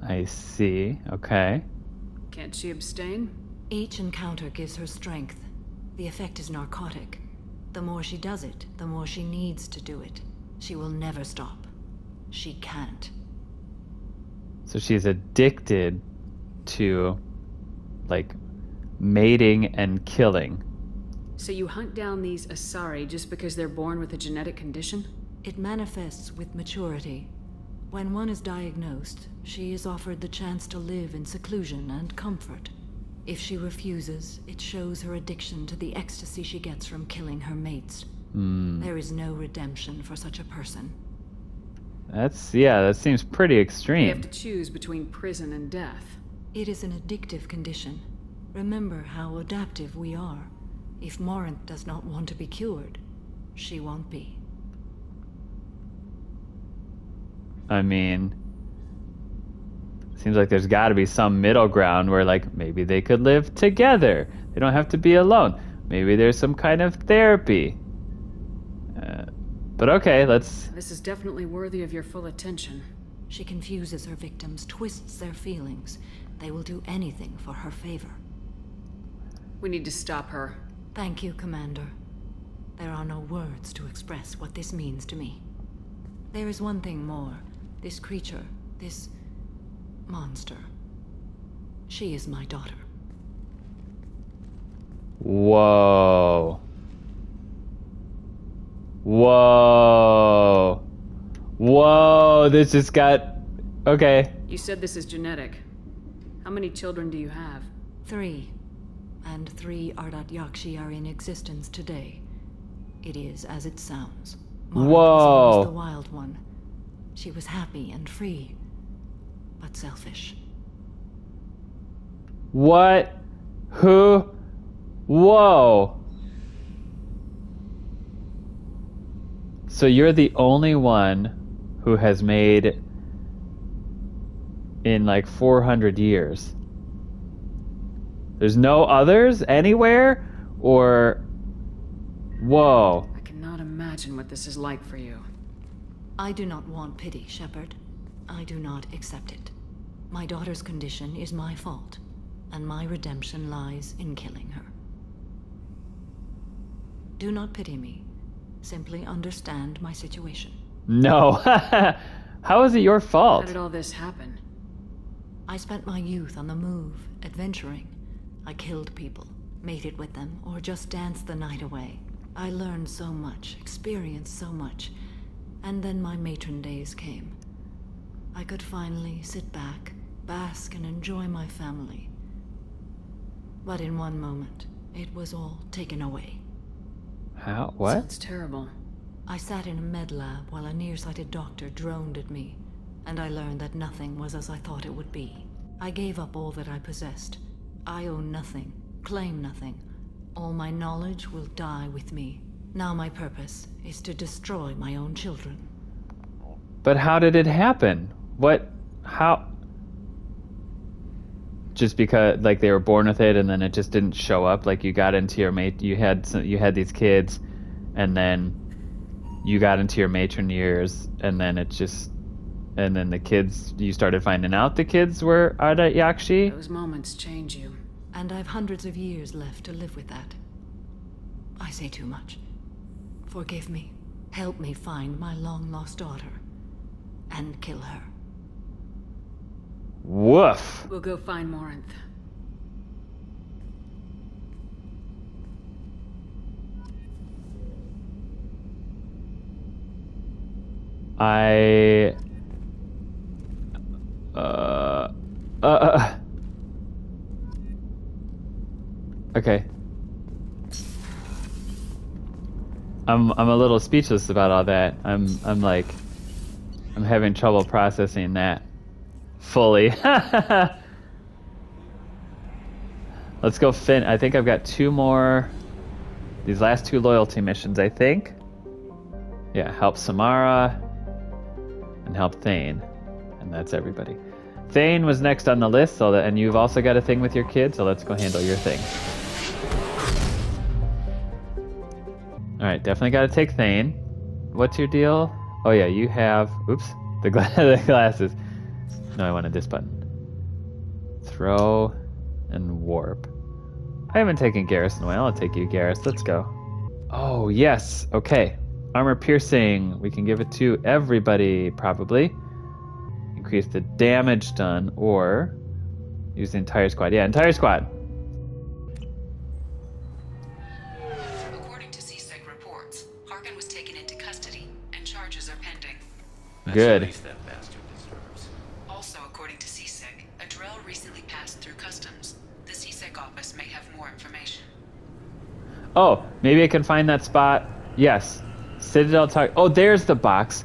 I see. Okay. Can't she abstain? Each encounter gives her strength. The effect is narcotic. The more she does it, the more she needs to do it. She will never stop. She can't. So she's addicted to, like, mating and killing. So you hunt down these Asari just because they're born with a genetic condition? It manifests with maturity. When one is diagnosed, she is offered the chance to live in seclusion and comfort. If she refuses, it shows her addiction to the ecstasy she gets from killing her mates. There is no redemption for such a person. That seems pretty extreme. They have to choose between prison and death. It is an addictive condition. Remember how adaptive we are. If Morinth does not want to be cured, she won't be. I mean, seems like there's got to be some middle ground where, like, maybe they could live together. They don't have to be alone. Maybe there's some kind of therapy. But okay, let's... This is definitely worthy of your full attention. She confuses her victims, twists their feelings. They will do anything for her favor. We need to stop her. Thank you, Commander. There are no words to express what this means to me. There is one thing more. This creature, this monster. She is my daughter. Whoa. Whoa. Whoa, this just got... Okay. You said this is genetic. How many children do you have? 3. And 3 Ardat Yakshi are in existence today. It is as it sounds. Marth was always the wild one. She was happy and free, but selfish. What? Who? Whoa. So you're the only one who has made in like 400 years. There's no others anywhere? Or... Whoa. I cannot imagine what this is like for you. I do not want pity, Shepard. I do not accept it. My daughter's condition is my fault, and my redemption lies in killing her. Do not pity me. Simply understand my situation. No. How is it your fault? How did all this happen? I spent my youth on the move, adventuring. I killed people, mated with them, or just danced the night away. I learned so much, experienced so much, and then my matron days came. I could finally sit back, bask, and enjoy my family. But in one moment, it was all taken away. How? What? Sounds terrible. I sat in a med lab while a nearsighted doctor droned at me, and I learned that nothing was as I thought it would be. I gave up all that I possessed. I own nothing, claim nothing. All my knowledge will die with me. Now my purpose is to destroy my own children. But how did it happen? What? How? Just because, like, they were born with it and then it just didn't show up? Like, you got into your mate, you had these kids, and then you got into your matron years, and then it just... And then the kids, you started finding out the kids were Ardat Yakshi? Those moments change you. And I've hundreds of years left to live with that. I say too much. Forgive me. Help me find my long-lost daughter. And kill her. Woof. We'll go find Morinth. Okay. I'm a little speechless about all that. I'm having trouble processing that fully. Let's go Finn. I think I've got 2 more. These last 2 loyalty missions, I think. Yeah, help Samara and help Thane. And that's everybody. Thane was next on the list, and you've also got a thing with your kid, so let's go handle your thing. Alright, definitely gotta take Thane. What's your deal? Oh yeah, you have... Oops. The glasses. No, I wanted this button. Throw and warp. I haven't taken Garrus in a while. I'll take you, Garrus. Let's go. Oh, yes. Okay. Armor piercing. We can give it to everybody, probably. Increase the damage done, or use the entire squad. Yeah, entire squad. According to CSEC reports, Harkin was taken into custody, and charges are pending. Good. That's the least that bastard deserves. Also, according to CSEC, a drill recently passed through customs. The CSEC office may have more information. Oh, maybe I can find that spot. Yes. Citadel talk. Oh, there's the box.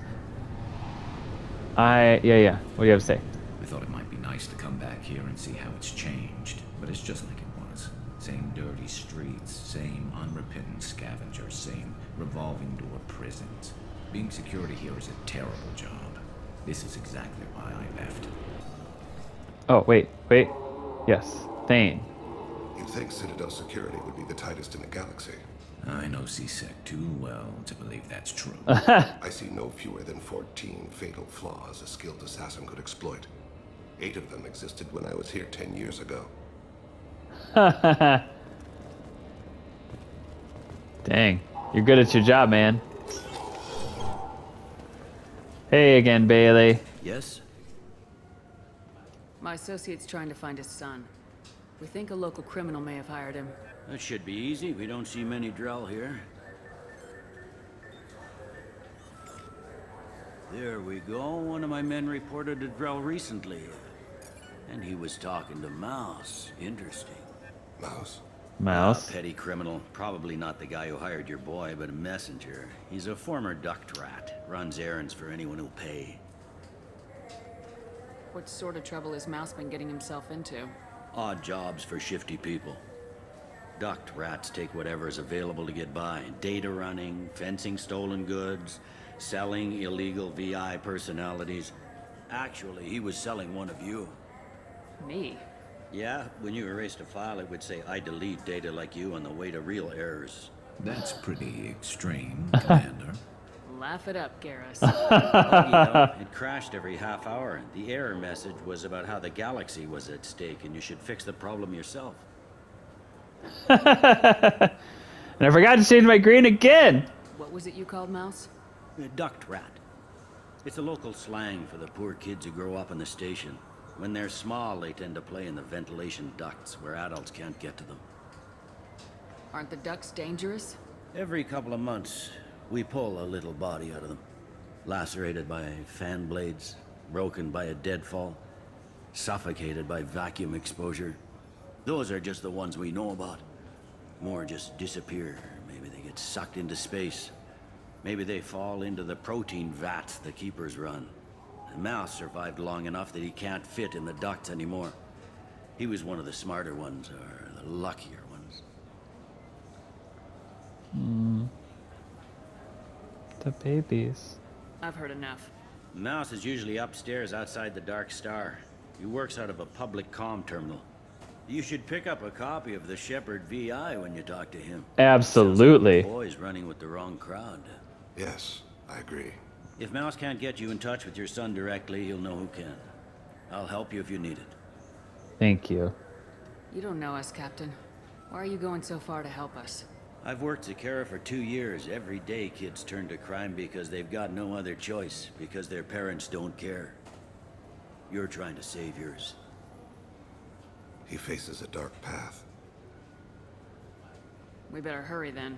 Yeah. What do you have to say? I thought it might be nice to come back here and see how it's changed, but it's just like it was. Same dirty streets, same unrepentant scavengers, same revolving door prisons. Being security here is a terrible job. This is exactly why I left. Oh, wait. Yes, Thane. You'd think Citadel security would be the tightest in the galaxy. I know CSEC too well to believe that's true. I see no fewer than 14 fatal flaws a skilled assassin could exploit. 8 of them existed when I was here 10 years ago. Dang. You're good at your job, man. Hey again, Bailey. Yes? My associate's trying to find his son. We think a local criminal may have hired him. That should be easy. We don't see many Drell here. There we go. One of my men reported a Drell recently. And he was talking to Mouse. Interesting. Mouse? Mouse? A petty criminal. Probably not the guy who hired your boy, but a messenger. He's a former duct rat. Runs errands for anyone who'll pay. What sort of trouble has Mouse been getting himself into? Odd jobs for shifty people. Duct rats take whatever is available to get by. Data running, fencing stolen goods, selling illegal VI personalities. Actually, he was selling one of you. Me? Yeah, when you erased a file, it would say, I delete data like you on the way to real errors. That's pretty extreme, Commander. Laugh it up, Garrus. It crashed every half hour. The error message was about how the galaxy was at stake and you should fix the problem yourself. And I forgot to change my green again! What was it you called Mouse? A duct rat. It's a local slang for the poor kids who grow up on the station. When they're small, they tend to play in the ventilation ducts where adults can't get to them. Aren't the ducts dangerous? Every couple of months, we pull a little body out of them. Lacerated by fan blades, broken by a deadfall, suffocated by vacuum exposure. Those are just the ones we know about. More just disappear. Maybe they get sucked into space. Maybe they fall into the protein vats the keepers run. The Mouse survived long enough that he can't fit in the ducts anymore. He was one of the smarter ones, or the luckier ones. The babies. I've heard enough. Mouse is usually upstairs outside the Dark Star. He works out of a public comm terminal. You should pick up a copy of the Shepherd VI when you talk to him. Absolutely. The boy's running with the wrong crowd. Yes, I agree. If Mouse can't get you in touch with your son directly, he'll know who can. I'll help you if you need it. Thank you. You don't know us, Captain. Why are you going so far to help us? I've worked Zakera for 2 years. Every day kids turn to crime because they've got no other choice, because their parents don't care. You're trying to save yours. He faces a dark path. We better hurry then.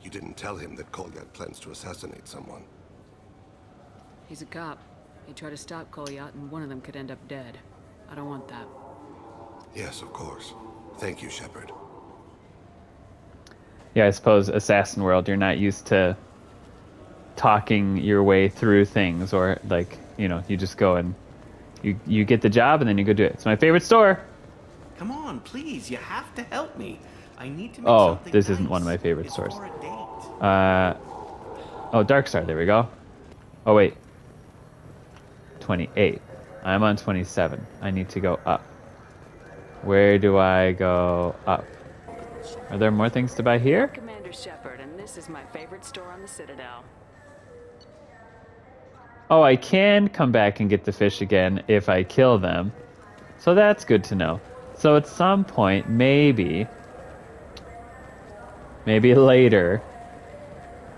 You didn't tell him that Kolyat plans to assassinate someone. He's a cop. He tried to stop Kolyat and one of them could end up dead. I don't want that. Yes, of course. Thank you, Shepard. Yeah, I suppose Assassin World, you're not used to talking your way through things, or like, you know, you just go and you get the job and then you go do it. It's my favorite store. Come on, please, you have to help me. I need to make something this nice. isn't one of my favorite It's stores. for a date. Oh, Dark Star, there we go. Oh wait. 28. I'm on 27. I need to go up. Where do I go up? Are there more things to buy here? Commander Shepard, and this is my favorite store on the Citadel. Oh, I can come back and get the fish again if I kill them. So that's good to know. So at some point, maybe later,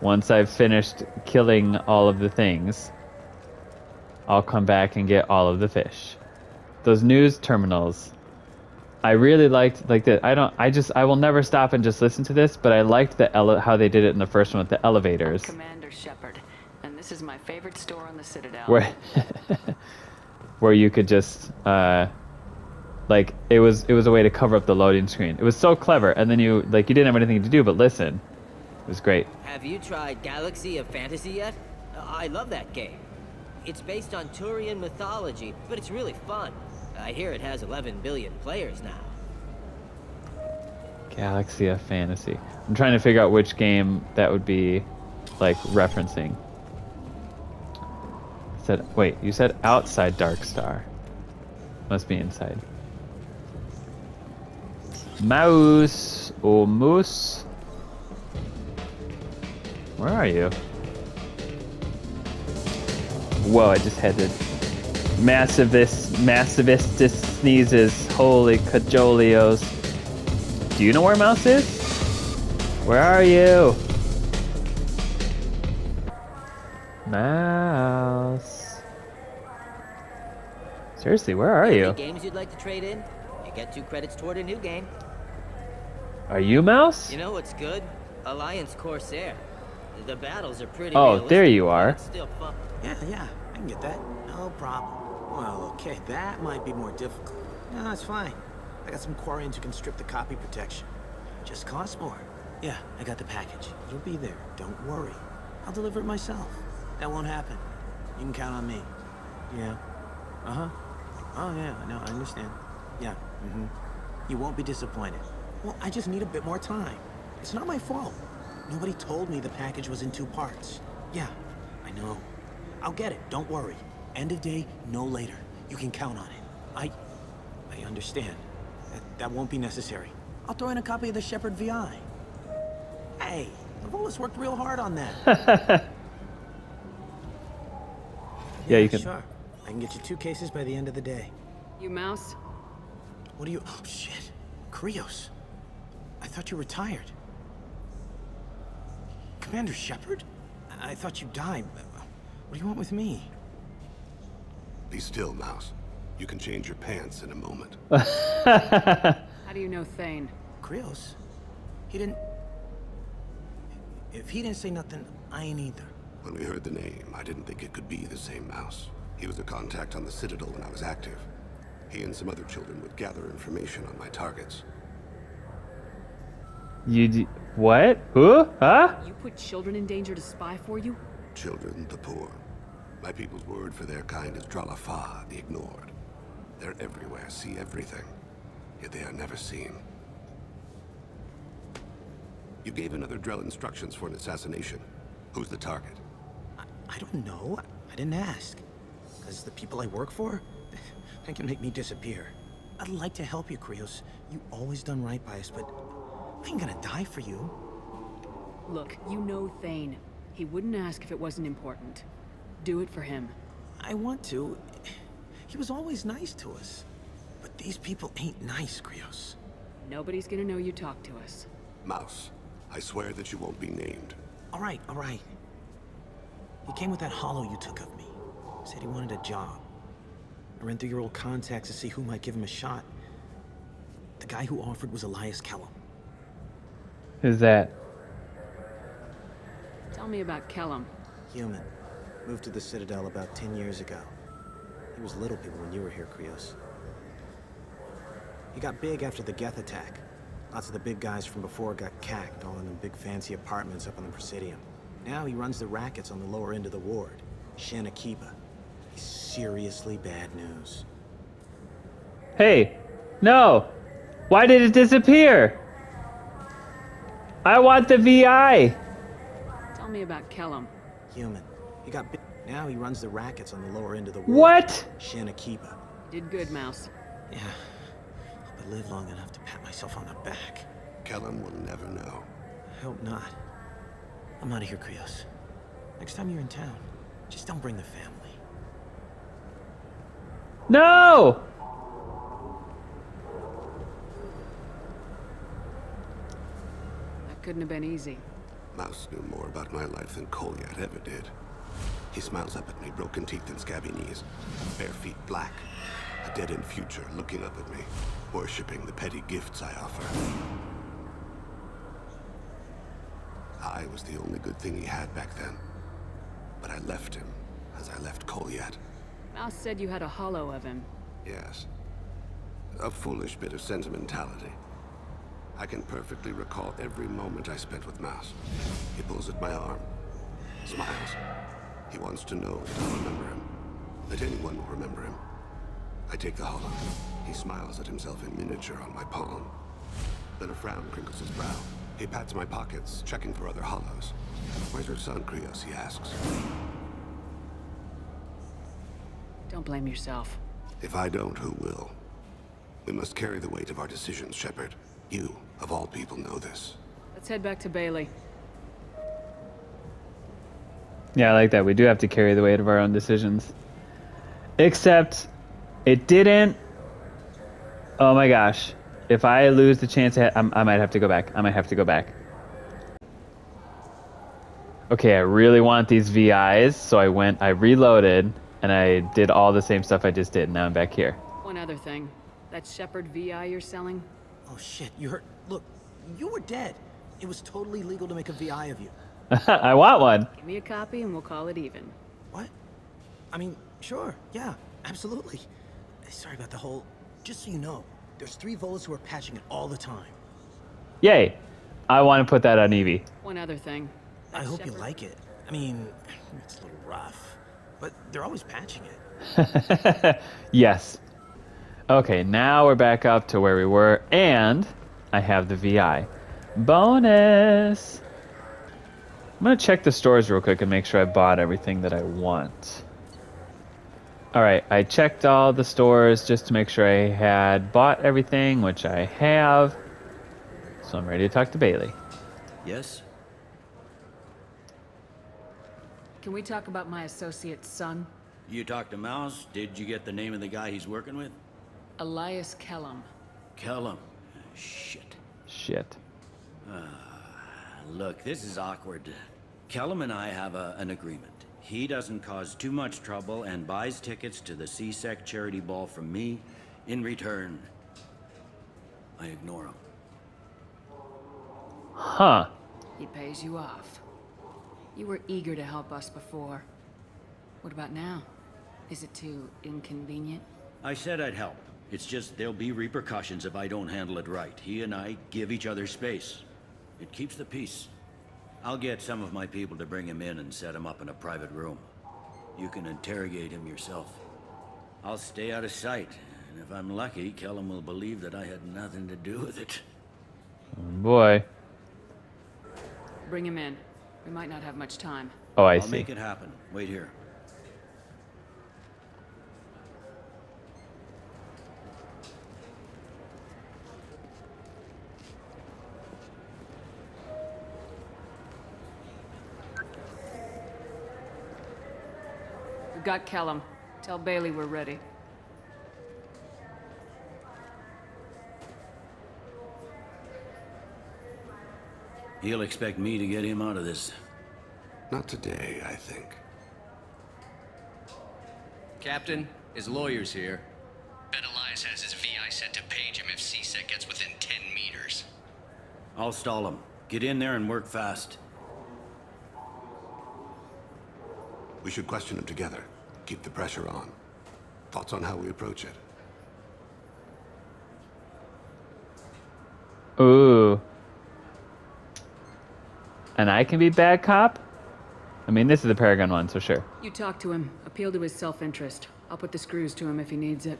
once I've finished killing all of the things, I'll come back and get all of the fish. Those news terminals, I really liked that. I will never stop and just listen to this, but I liked how they did it in the first one with the elevators. Commander Shepard, and this is my favorite store on the Citadel. Where you could just it was a way to cover up the loading screen. It was so clever, and then you didn't have anything to do but listen. It was great. Have you tried Galaxy of Fantasy yet? I love that game. It's based on Turian mythology, but it's really fun. I hear it has 11 billion players now. Galaxy of Fantasy. I'm trying to figure out which game that would be referencing. Wait, you said outside Dark Star. Must be inside. Mouse or moose? Where are you? Whoa, I just had to massivist sneezes. Holy cajolios. Do you know where Mouse is? Where are you? Mouse. Seriously, where are you? Any games you'd like to trade in? You get 2 credits toward a new game. Are you Mouse? You know what's good? Alliance Corsair. The battles are pretty Oh, there you are. It's still fun. Yeah, I can get that. No problem. Well, okay, that might be more difficult. No, it's fine. I got some Quarians who can strip the copy protection. Just costs more. Yeah, I got the package. It'll be there. Don't worry. I'll deliver it myself. That won't happen. You can count on me. Yeah. Uh-huh. Oh, yeah, I know, I understand. Yeah, You won't be disappointed. Well, I just need a bit more time. It's not my fault. Nobody told me the package was in 2 parts. Yeah, I know. I'll get it, don't worry. End of day, no later. You can count on it. I understand. That won't be necessary. I'll throw in a copy of the Shepherd VI. Hey, Lavola's worked real hard on that. Yeah, you can. Sure. I can get you 2 cases by the end of the day. You Mouse? What are you... Oh, shit. Krios. I thought you were retired. Commander Shepherd? I thought you died. What do you want with me? Be still, Mouse. You can change your pants in a moment. How do you know Thane? Krios? He didn't... If he didn't say nothing, I ain't either. When we heard the name, I didn't think it could be the same Mouse. He was a contact on the Citadel when I was active. He and some other children would gather information on my targets. What? Who? Huh? You put children in danger to spy for you? Children, the poor. My people's word for their kind is Dralafa, the ignored. They're everywhere, see everything. Yet they are never seen. You gave another Drell instructions for an assassination. Who's the target? I don't know. I didn't ask. Because the people I work for, they can make me disappear. I'd like to help you, Krios. You always done right by us, but I ain't gonna die for you. Look, you know Thane. He wouldn't ask if it wasn't important. Do it for him. I want to. He was always nice to us. But these people ain't nice, Krios. Nobody's gonna know you talked to us. Mouse, I swear that you won't be named. All right. He came with that hollow you took of me. Said he wanted a job. I ran through your old contacts to see who might give him a shot. The guy who offered was Elias Kellum. Who's that? Tell me about Kellum. Human. Moved to the Citadel about 10 years ago. He was little people when you were here, Krios. He got big after the Geth attack. Lots of the big guys from before got cacked, all in them big fancy apartments up on the Presidium. Now he runs the rackets on the lower end of the ward, Shanakiba. He's seriously bad news. Hey, no! Why did it disappear? I want the VI! Tell me about Kellum. Human. He got big. Now he runs the rackets on the lower end of the ward. What? Shanakiba. Did good, Mouse. Yeah. Hope I live long enough to pat myself on the back. Kellum will never know. I hope not. I'm out of here, Krios. Next time you're in town, just don't bring the family. No! That couldn't have been easy. Mouse knew more about my life than Kolyat ever did. He smiles up at me, broken teeth and scabby knees, bare feet black, a dead-end future looking up at me, worshipping the petty gifts I offer. I was the only good thing he had back then, but I left him as I left Kolyat. Mouse said you had a hollow of him. Yes. A foolish bit of sentimentality. I can perfectly recall every moment I spent with Mouse. He pulls at my arm, smiles. He wants to know that I'll remember him, that anyone will remember him. I take the hollow. He smiles at himself in miniature on my palm. Then a frown crinkles his brow. He pats my pockets, checking for other hollows. Where's your son, Krios? He asks. Don't blame yourself. If I don't, who will? We must carry the weight of our decisions, Shepard. You, of all people, know this. Let's head back to Bailey. Yeah, I like that. We do have to carry the weight of our own decisions. Except, it didn't... Oh my gosh. if I lose the chance, I might have to go back. I might have to go back. Okay, I really want these VIs, so I reloaded, and I did all the same stuff I just did. Now I'm back here. One other thing. That Shepherd VI you're selling? Oh shit, you heard? Look, you were dead. It was totally legal to make a VI of you. I want one. Give me a copy and we'll call it even. What? I mean, sure, yeah, absolutely. Sorry about the whole... Just so you know, there's 3 Volas who are patching it all the time. Yay. I want to put that on Eevee. One other thing. I hope you like it. I mean, it's a little rough, but they're always patching it. Yes. Okay, now we're back up to where we were, and I have the VI. Bonus! I'm gonna check the stores real quick and make sure I bought everything that I want. Alright, I checked all the stores just to make sure I had bought everything, which I have. So I'm ready to talk to Bailey. Yes? Can we talk about my associate's son? You talked to Mouse? Did you get the name of the guy he's working with? Elias Kellum. Kellum. Shit. Shit. Look, this is awkward. Kellum and I have an agreement. He doesn't cause too much trouble and buys tickets to the CSEC charity ball from me. In return, I ignore him. Huh. He pays you off. You were eager to help us before. What about now? Is it too inconvenient? I said I'd help. It's just there'll be repercussions if I don't handle it right. He and I give each other space. It keeps the peace. I'll get some of my people to bring him in and set him up in a private room. You can interrogate him yourself. I'll stay out of sight, and if I'm lucky, Kellum will believe that I had nothing to do with it. Oh boy. Bring him in. We might not have much time. Oh, I I'll see. make it happen. Wait here. We've got Kellum. Tell Bailey we're ready. He'll expect me to get him out of this. Not today, I think. Captain, his lawyer's here. Bet Elias has his VI set to page him if CSEC gets within 10 meters. I'll stall him. Get in there and work fast. We should question him together. Keep the pressure on. Thoughts on how we approach it? Ooh. And I can be bad cop? I mean, this is the Paragon one, so sure. You talk to him. Appeal to his self-interest. I'll put the screws to him if he needs it.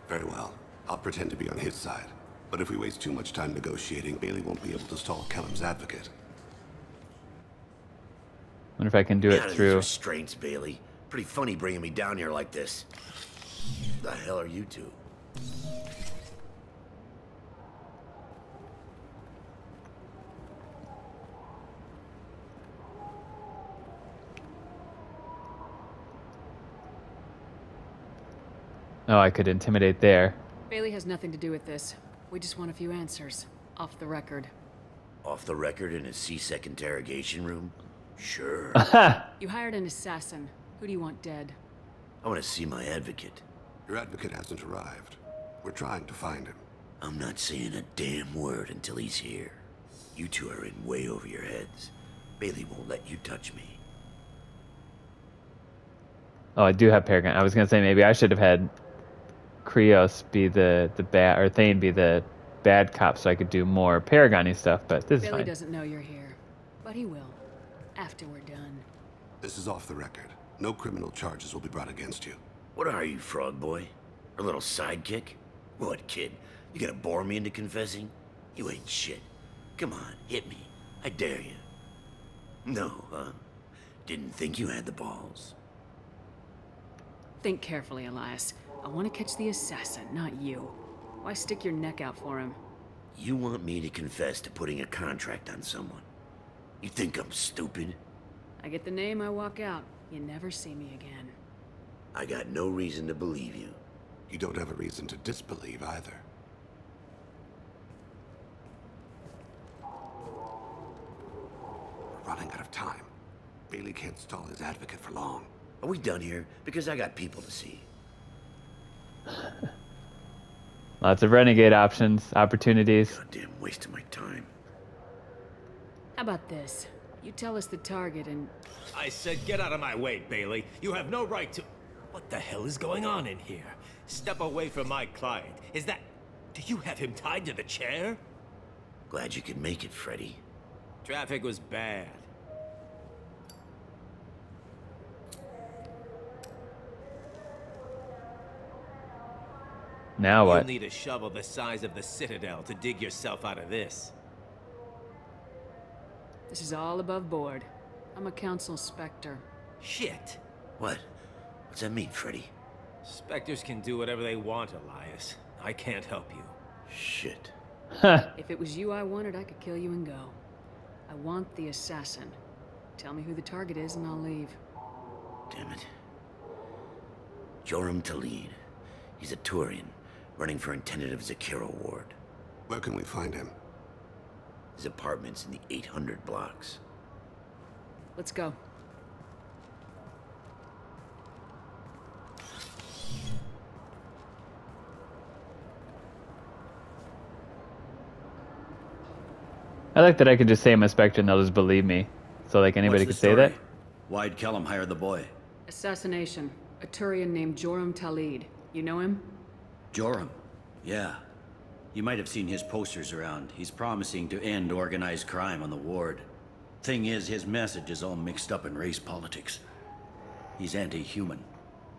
Very well. I'll pretend to be on his side. But if we waste too much time negotiating, Bailey won't be able to stall Kellum's advocate. Wonder if I can do it through... restraints, Bailey. Pretty funny bringing me down here like this. The hell are you two? Oh, I could intimidate there. Bailey has nothing to do with this. We just want a few answers. Off the record. Off the record in a CSEC interrogation room? Sure. You hired an assassin. Who do you want dead? I want to see my advocate. Your advocate hasn't arrived. We're trying to find him. I'm not saying a damn word until he's here. You two are in way over your heads. Bailey won't let you touch me. Oh, I do have Paragon. I was gonna say maybe I should have had Krios be the bad, or Thane be the bad cop, so I could do more Paragon-y stuff. But this is Bailey fine. doesn't know you're here, but he will after we're done. This is off the record. No criminal charges will be brought against you. What are you, frog boy? A little sidekick? What, kid? You gonna bore me into confessing? You ain't shit. Come on, hit me. I dare you. No, huh? Didn't think you had the balls. Think carefully, Elias. I want to catch the assassin, not you. Why stick your neck out for him? You want me to confess to putting a contract on someone? You think I'm stupid? I get the name, I walk out. You never see me again. I got no reason to believe you. You don't have a reason to disbelieve either. running out of time. Bailey can't stall his advocate for long. Are we done here? Because I got people to see. Lots of renegade opportunities. Goddamn waste of my time. How about this? You tell us the target and... I said get out of my way, Bailey. You have no right to... What the hell is going on in here? Step away from my client. Is that... Do you have him tied to the chair? Glad you could make it, Freddy. Traffic was bad. Now what? You'll need a shovel the size of the Citadel to dig yourself out of this. This is all above board. I'm a council specter. Shit. What? What's that mean, Freddy? Spectres can do whatever they want, Elias. I can't help you. Shit. If it was you I wanted, I could kill you and go. I want the assassin. Tell me who the target is and I'll leave. Damn it. Joram Talid. He's a Turian, running for intendant of Zakira Ward. Where can we find him? His apartment's in the 800 blocks. Let's go. I like that I could just say I'm a Spectre and they'll just believe me. So like anybody could say that. Why'd Kellum hire the boy? Assassination. A Turian named Joram Talid. You know him? Joram? Yeah. You might have seen his posters around. He's promising to end organized crime on the ward. Thing is, his message is all mixed up in race politics. He's anti-human.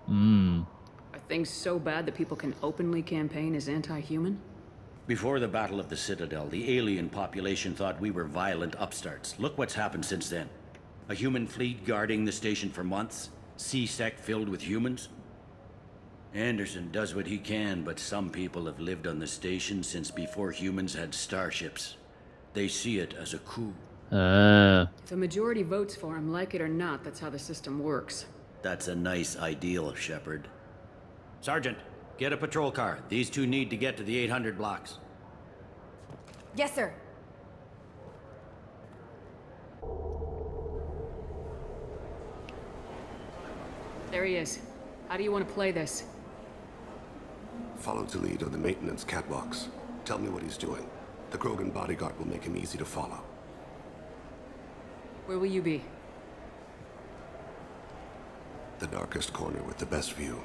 Are things so bad that people can openly campaign as anti-human? Before the Battle of the Citadel, the alien population thought we were violent upstarts. Look what's happened since then. A human fleet guarding the station for months. C-Sec filled with humans. Anderson does what he can, but some people have lived on the station since before humans had starships. They see it as a coup. If a majority votes for him, like it or not, that's how the system works. That's a nice ideal, Shepard. Sergeant, get a patrol car. These two need to get to the 800 blocks. Yes, sir. There he is. How do you want to play this? Follow Talid on the maintenance catwalks. Tell me what he's doing. The Krogan bodyguard will make him easy to follow. Where will you be? The darkest corner with the best view.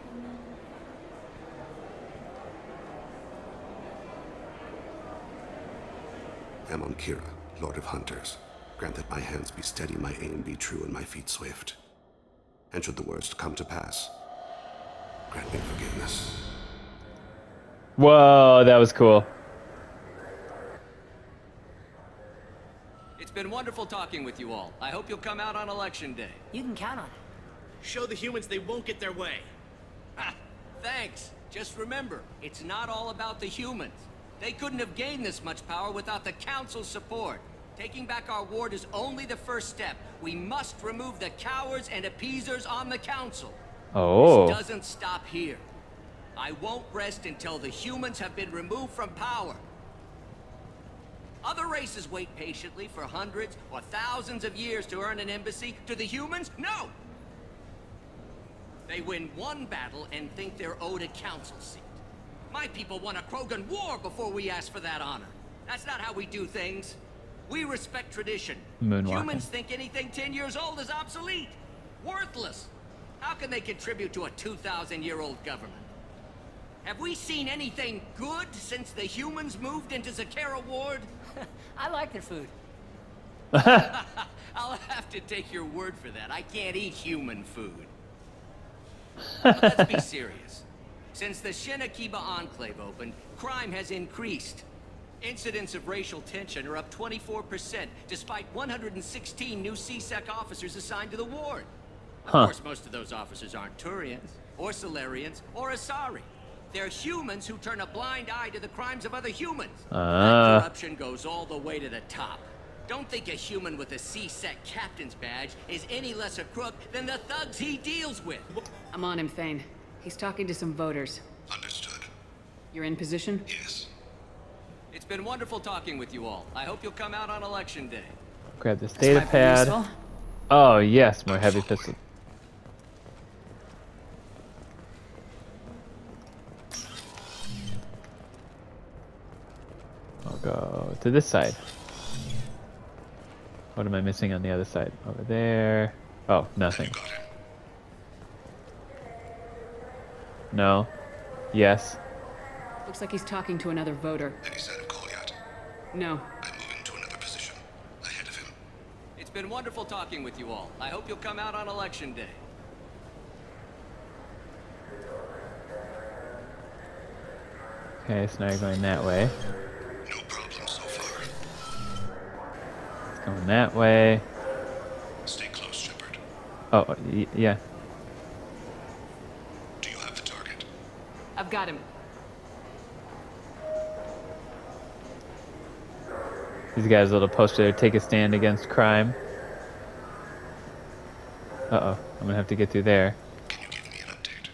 I'm on Kira, Lord of Hunters. Grant that my hands be steady, my aim be true, and my feet swift. And should the worst come to pass, grant me forgiveness. Whoa, that was cool. It's been wonderful talking with you all. I hope you'll come out on election day. You can count on it. Show the humans they won't get their way. Ha! Thanks. Just remember, it's not all about the humans. They couldn't have gained this much power without the Council's support. Taking back our ward is only the first step. We must remove the cowards and appeasers on the Council. Oh. This doesn't stop here. I won't rest until the humans have been removed from power. Other races wait patiently for hundreds or thousands of years to earn an embassy. To the humans, no! They win one battle and think they're owed a council seat. My people won a Krogan war before we asked for that honor. That's not how we do things. We respect tradition. Moonwalking. Humans think anything 10 years old is obsolete. Worthless. How can they contribute to a 2,000-year-old government? Have we seen anything good since the humans moved into Zakira Ward? I like their food. I'll have to take your word for that. I can't eat human food. But let's be serious. Since the Shinakiba Enclave opened, crime has increased. Incidents of racial tension are up 24%, despite 116 new C-Sec officers assigned to the ward. Of course, most of those officers aren't Turians, or Solarians, or Asari. They're humans who turn a blind eye to the crimes of other humans. That corruption goes all the way to the top. Don't think a human with a C-Sec captain's badge is any less a crook than the thugs he deals with. I'm on him, Thane. He's talking to some voters. Understood. You're in position? Yes. It's been wonderful talking with you all. I hope you'll come out on election day. Grab this This data might be pad. useful. Oh yes, more heavy pistol. I'll go to this side. What am I missing on the other side? Over there. Oh, nothing. No. Yes. Looks like he's talking to another voter. Any sign of call yet? No. I'm moving to another position. Ahead of him. It's been wonderful talking with you all. I hope you'll come out on election day. Okay, so now you're going that way. No problem so far. It's going that way. Stay close, Shepard. Oh, yeah. Do you have the target? I've got him. These guys' little poster, take a stand against crime. Uh-oh, I'm gonna have to get through there. Can you give me an update?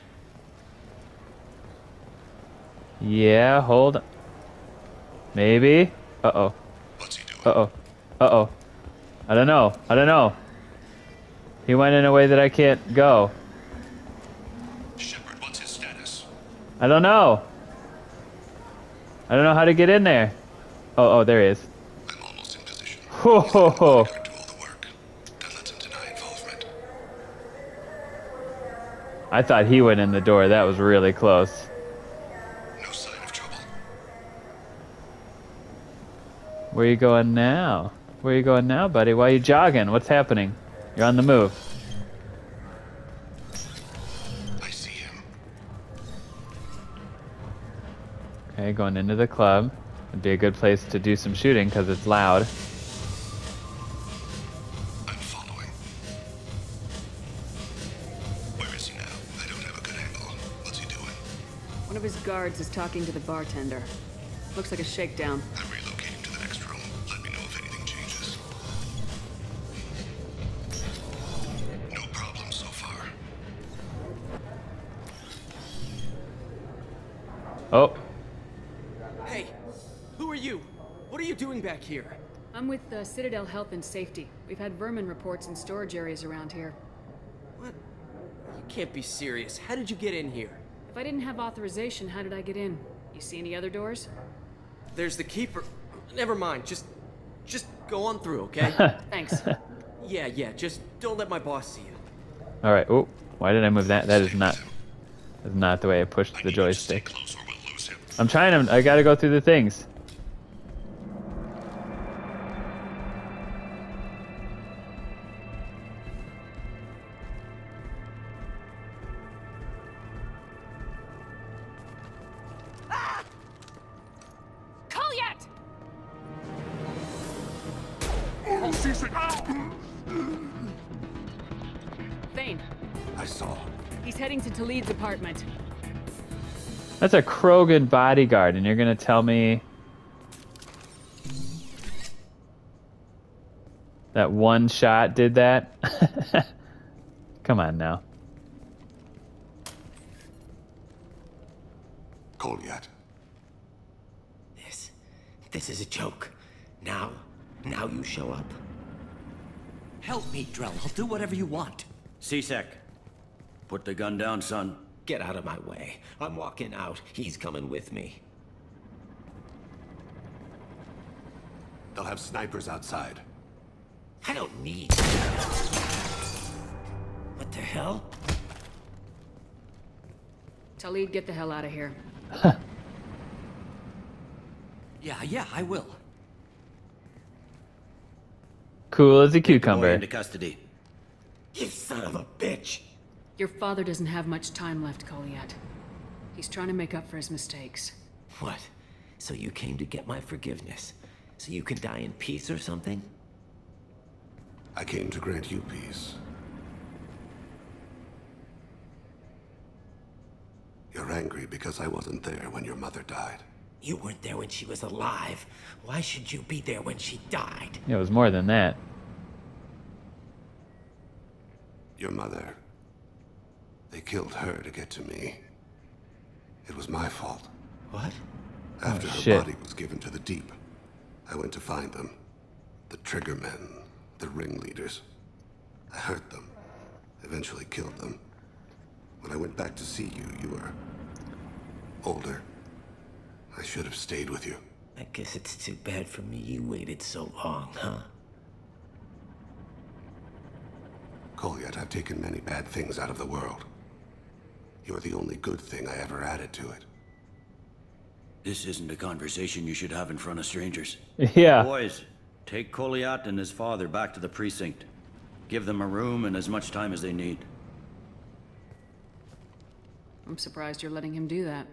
Yeah, hold on. Maybe? Uh-oh. What's he doing? Uh-oh. Uh-oh. I don't know. I don't know. He went in a way that I can't go. Shepard, what's his status? I don't know. I don't know how to get in there. Oh, there he is. I'm almost in position. Ho ho ho. Do all the work. Don't let him deny involvement. I thought he went in the door. That was really close. No sign of trouble. Where you going now? Where you going now, buddy? Why are you jogging? What's happening? You're on the move. I see him. Okay, going into the club. It'd be a good place to do some shooting because it's loud. I'm following. Where is he now? I don't have a good angle. What's he doing? One of his guards is talking to the bartender. Looks like a shakedown. I'm relocating to the next room. Let me know if anything changes. No problem so far. Oh, Hey, who are you? What are you doing back here? I'm with Citadel Health and Safety. We've had vermin reports in storage areas around here. What? You can't be serious. How did you get in here? If I didn't have authorization, how did I get in? You see any other doors? There's the keeper. Never mind. Just go on through, okay? Thanks. Yeah. Just don't let my boss see you. all right. Oh, why did I move that? That is not the way I pushed the joystick. I'm trying to. I gotta go through the things. Colliet! Thane, I saw. he's heading to Talid's apartment. That's a Krogan bodyguard, and you're gonna tell me that one shot did that? Come on now. Call yet? This is a joke. Now you show up. Help me, Drell. I'll do whatever you want. C-Sec, put the gun down, son. Get out of my way. I'm walking out. He's coming with me. They'll have snipers outside. I don't need... What the hell? Talid, get the hell out of here. Yeah, I will. Cool as a Take the boy cucumber. into custody. You son of a bitch! Your father doesn't have much time left, Colliet. He's trying to make up for his mistakes. What? So you came to get my forgiveness? So you can die in peace or something? I came to grant you peace. You're angry because I wasn't there when your mother died. You weren't there when she was alive. Why should you be there when she died? Yeah, it was more than that. Your mother. They killed her to get to me. It was my fault. What? After her shit. body was given to the deep, I went to find them. The Triggermen. The ringleaders. I hurt them. Eventually killed them. When I went back to see you, you were older. I should have stayed with you. I guess it's too bad for me you waited so long, huh? Kolyat, I've taken many bad things out of the world. You're the only good thing I ever added to it. This isn't a conversation you should have in front of strangers. Yeah. Boys, take Kolyat and his father back to the precinct. Give them a room and as much time as they need. I'm surprised you're letting him do that.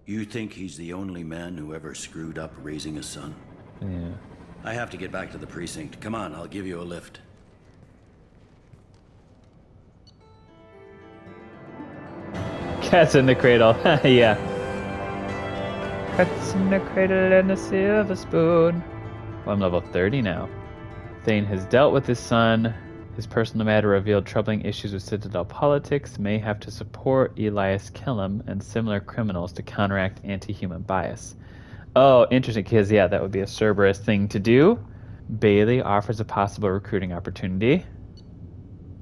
You think he's the only man who ever screwed up raising a son? Yeah. I have to get back to the precinct. Come on, I'll give you a lift. Cats in the cradle. Yeah. Cats in the cradle and a silver spoon. Well, I'm level 30 now. Thane has dealt with his son. His personal matter revealed troubling issues with Citadel politics, may have to support Elias Killam and similar criminals to counteract anti-human bias. Oh, interesting, because, yeah, that would be a Cerberus thing to do. Bailey offers a possible recruiting opportunity.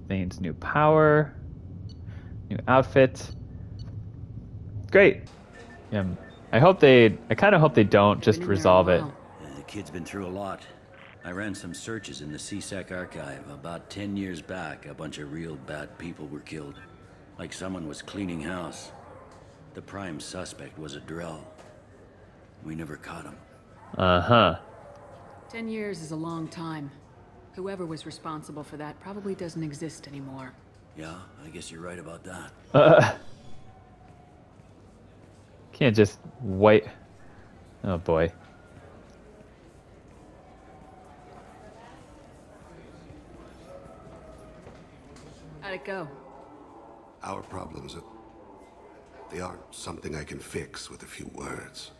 Thane's new power. New outfit. Great. I kind of hope they don't just resolve it. The kid's been through a lot. I ran some searches in the CSEC archive. About 10 years back, a bunch of real bad people were killed. Like someone was cleaning house. The prime suspect was a Drell. We never caught him. Uh-huh. 10 years is a long time. Whoever was responsible for that probably doesn't exist anymore. Yeah, I guess you're right about that. Can't just wait. Oh boy. How'd it go? Our problems, they aren't something I can fix with a few words.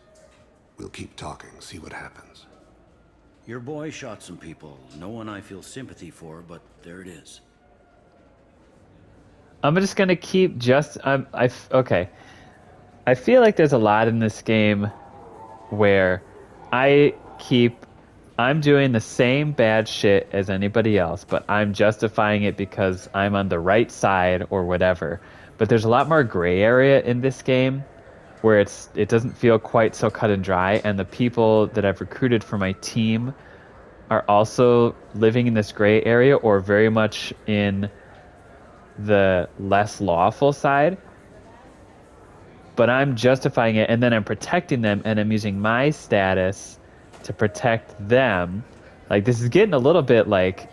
We'll keep talking, see what happens. Your boy shot some people. No one I feel sympathy for, but there it is. I'm just gonna keep okay. I feel like there's a lot in this game where I'm doing the same bad shit as anybody else, but I'm justifying it because I'm on the right side or whatever. But there's a lot more gray area in this game where it doesn't feel quite so cut and dry, and the people that I've recruited for my team are also living in this gray area or very much in the less lawful side. But I'm justifying it, and then I'm protecting them, and I'm using my status to protect them. Like, this is getting a little bit like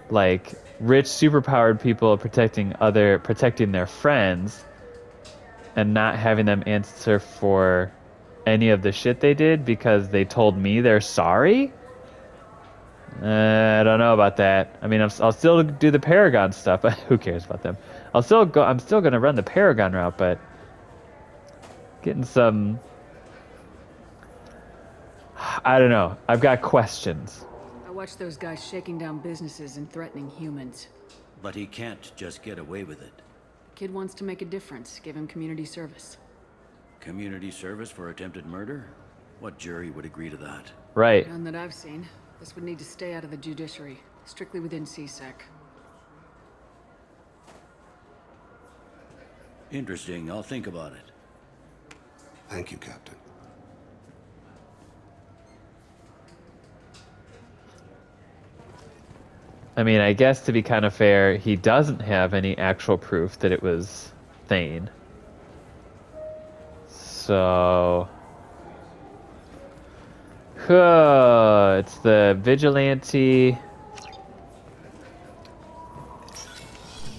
rich, superpowered people protecting their friends, and not having them answer for any of the shit they did because they told me they're sorry. I don't know about that. I mean, I'll still do the Paragon stuff, but who cares about them? I'm still gonna run the Paragon route, but getting some, I don't know. I've got questions. I watched those guys shaking down businesses and threatening humans. But he can't just get away with it. Kid wants to make a difference. Give him community service. Community service for attempted murder? What jury would agree to that? Right. None that I've seen. This would need to stay out of the judiciary. Strictly within CSEC. Interesting. I'll think about it. Thank you, Captain. I mean, I guess to be kind of fair, he doesn't have any actual proof that it was Thane. So... it's the vigilante...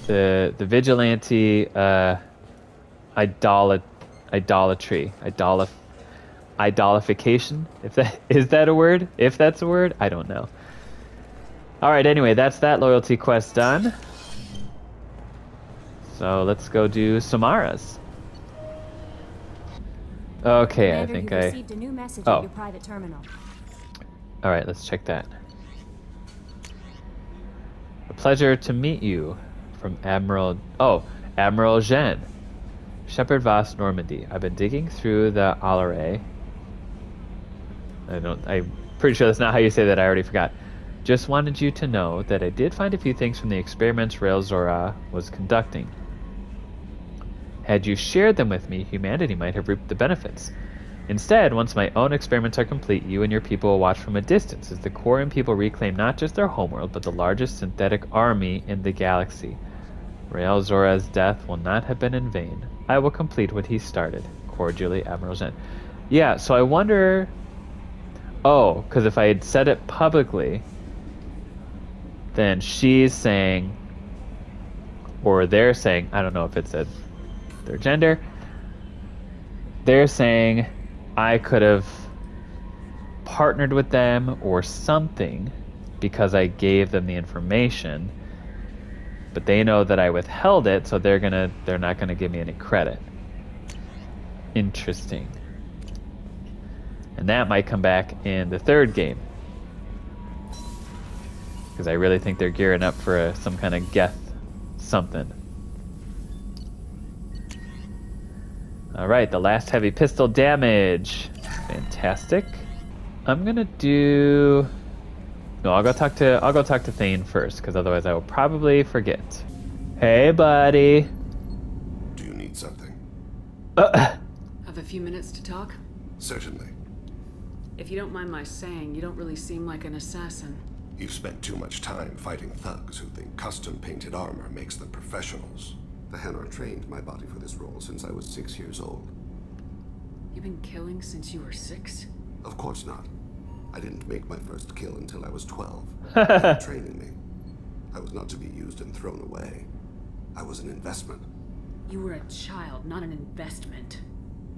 The vigilante, idolatry. Idolification? Is that a word? If that's a word? I don't know. Alright, anyway, that's that loyalty quest done. So let's go do Samara's. Okay, Commander, I think you've received a new message at your private terminal. Alright, let's check that. A pleasure to meet you from Admiral Jean. Shepard Voss, Normandy. I've been digging through the Alaray. I'm pretty sure that's not how you say that, I already forgot. Just wanted you to know that I did find a few things from the experiments Rael'Zorah was conducting. Had you shared them with me, humanity might have reaped the benefits. Instead, once my own experiments are complete, you and your people will watch from a distance as the Quarian people reclaim not just their homeworld, but the largest synthetic army in the galaxy. Rael'Zorah's death will not have been in vain. I will complete what he started. Cordially, Admiral Zen. Yeah, so I wonder... Oh, because if I had said it publicly, then she's saying, or they're saying, I don't know if it said their gender, they're saying I could have partnered with them or something because I gave them the information, but they know that I withheld it, so they're not gonna give me any credit. Interesting. And that might come back in the third game, because I really think they're gearing up for some kind of Geth something. Alright, the last heavy pistol damage. Fantastic. I'm gonna do... No, I'll go talk to Thane first, because otherwise I will probably forget. Hey, buddy. Do you need something? Have a few minutes to talk? Certainly. If you don't mind my saying, you don't really seem like an assassin. You've spent too much time fighting thugs who think custom-painted armor makes them professionals. The Hanar trained my body for this role since I was 6 years old. You've been killing since you were 6? Of course not. I didn't make my first kill until I was 12. They were training me. I was not to be used and thrown away. I was an investment. You were a child, not an investment.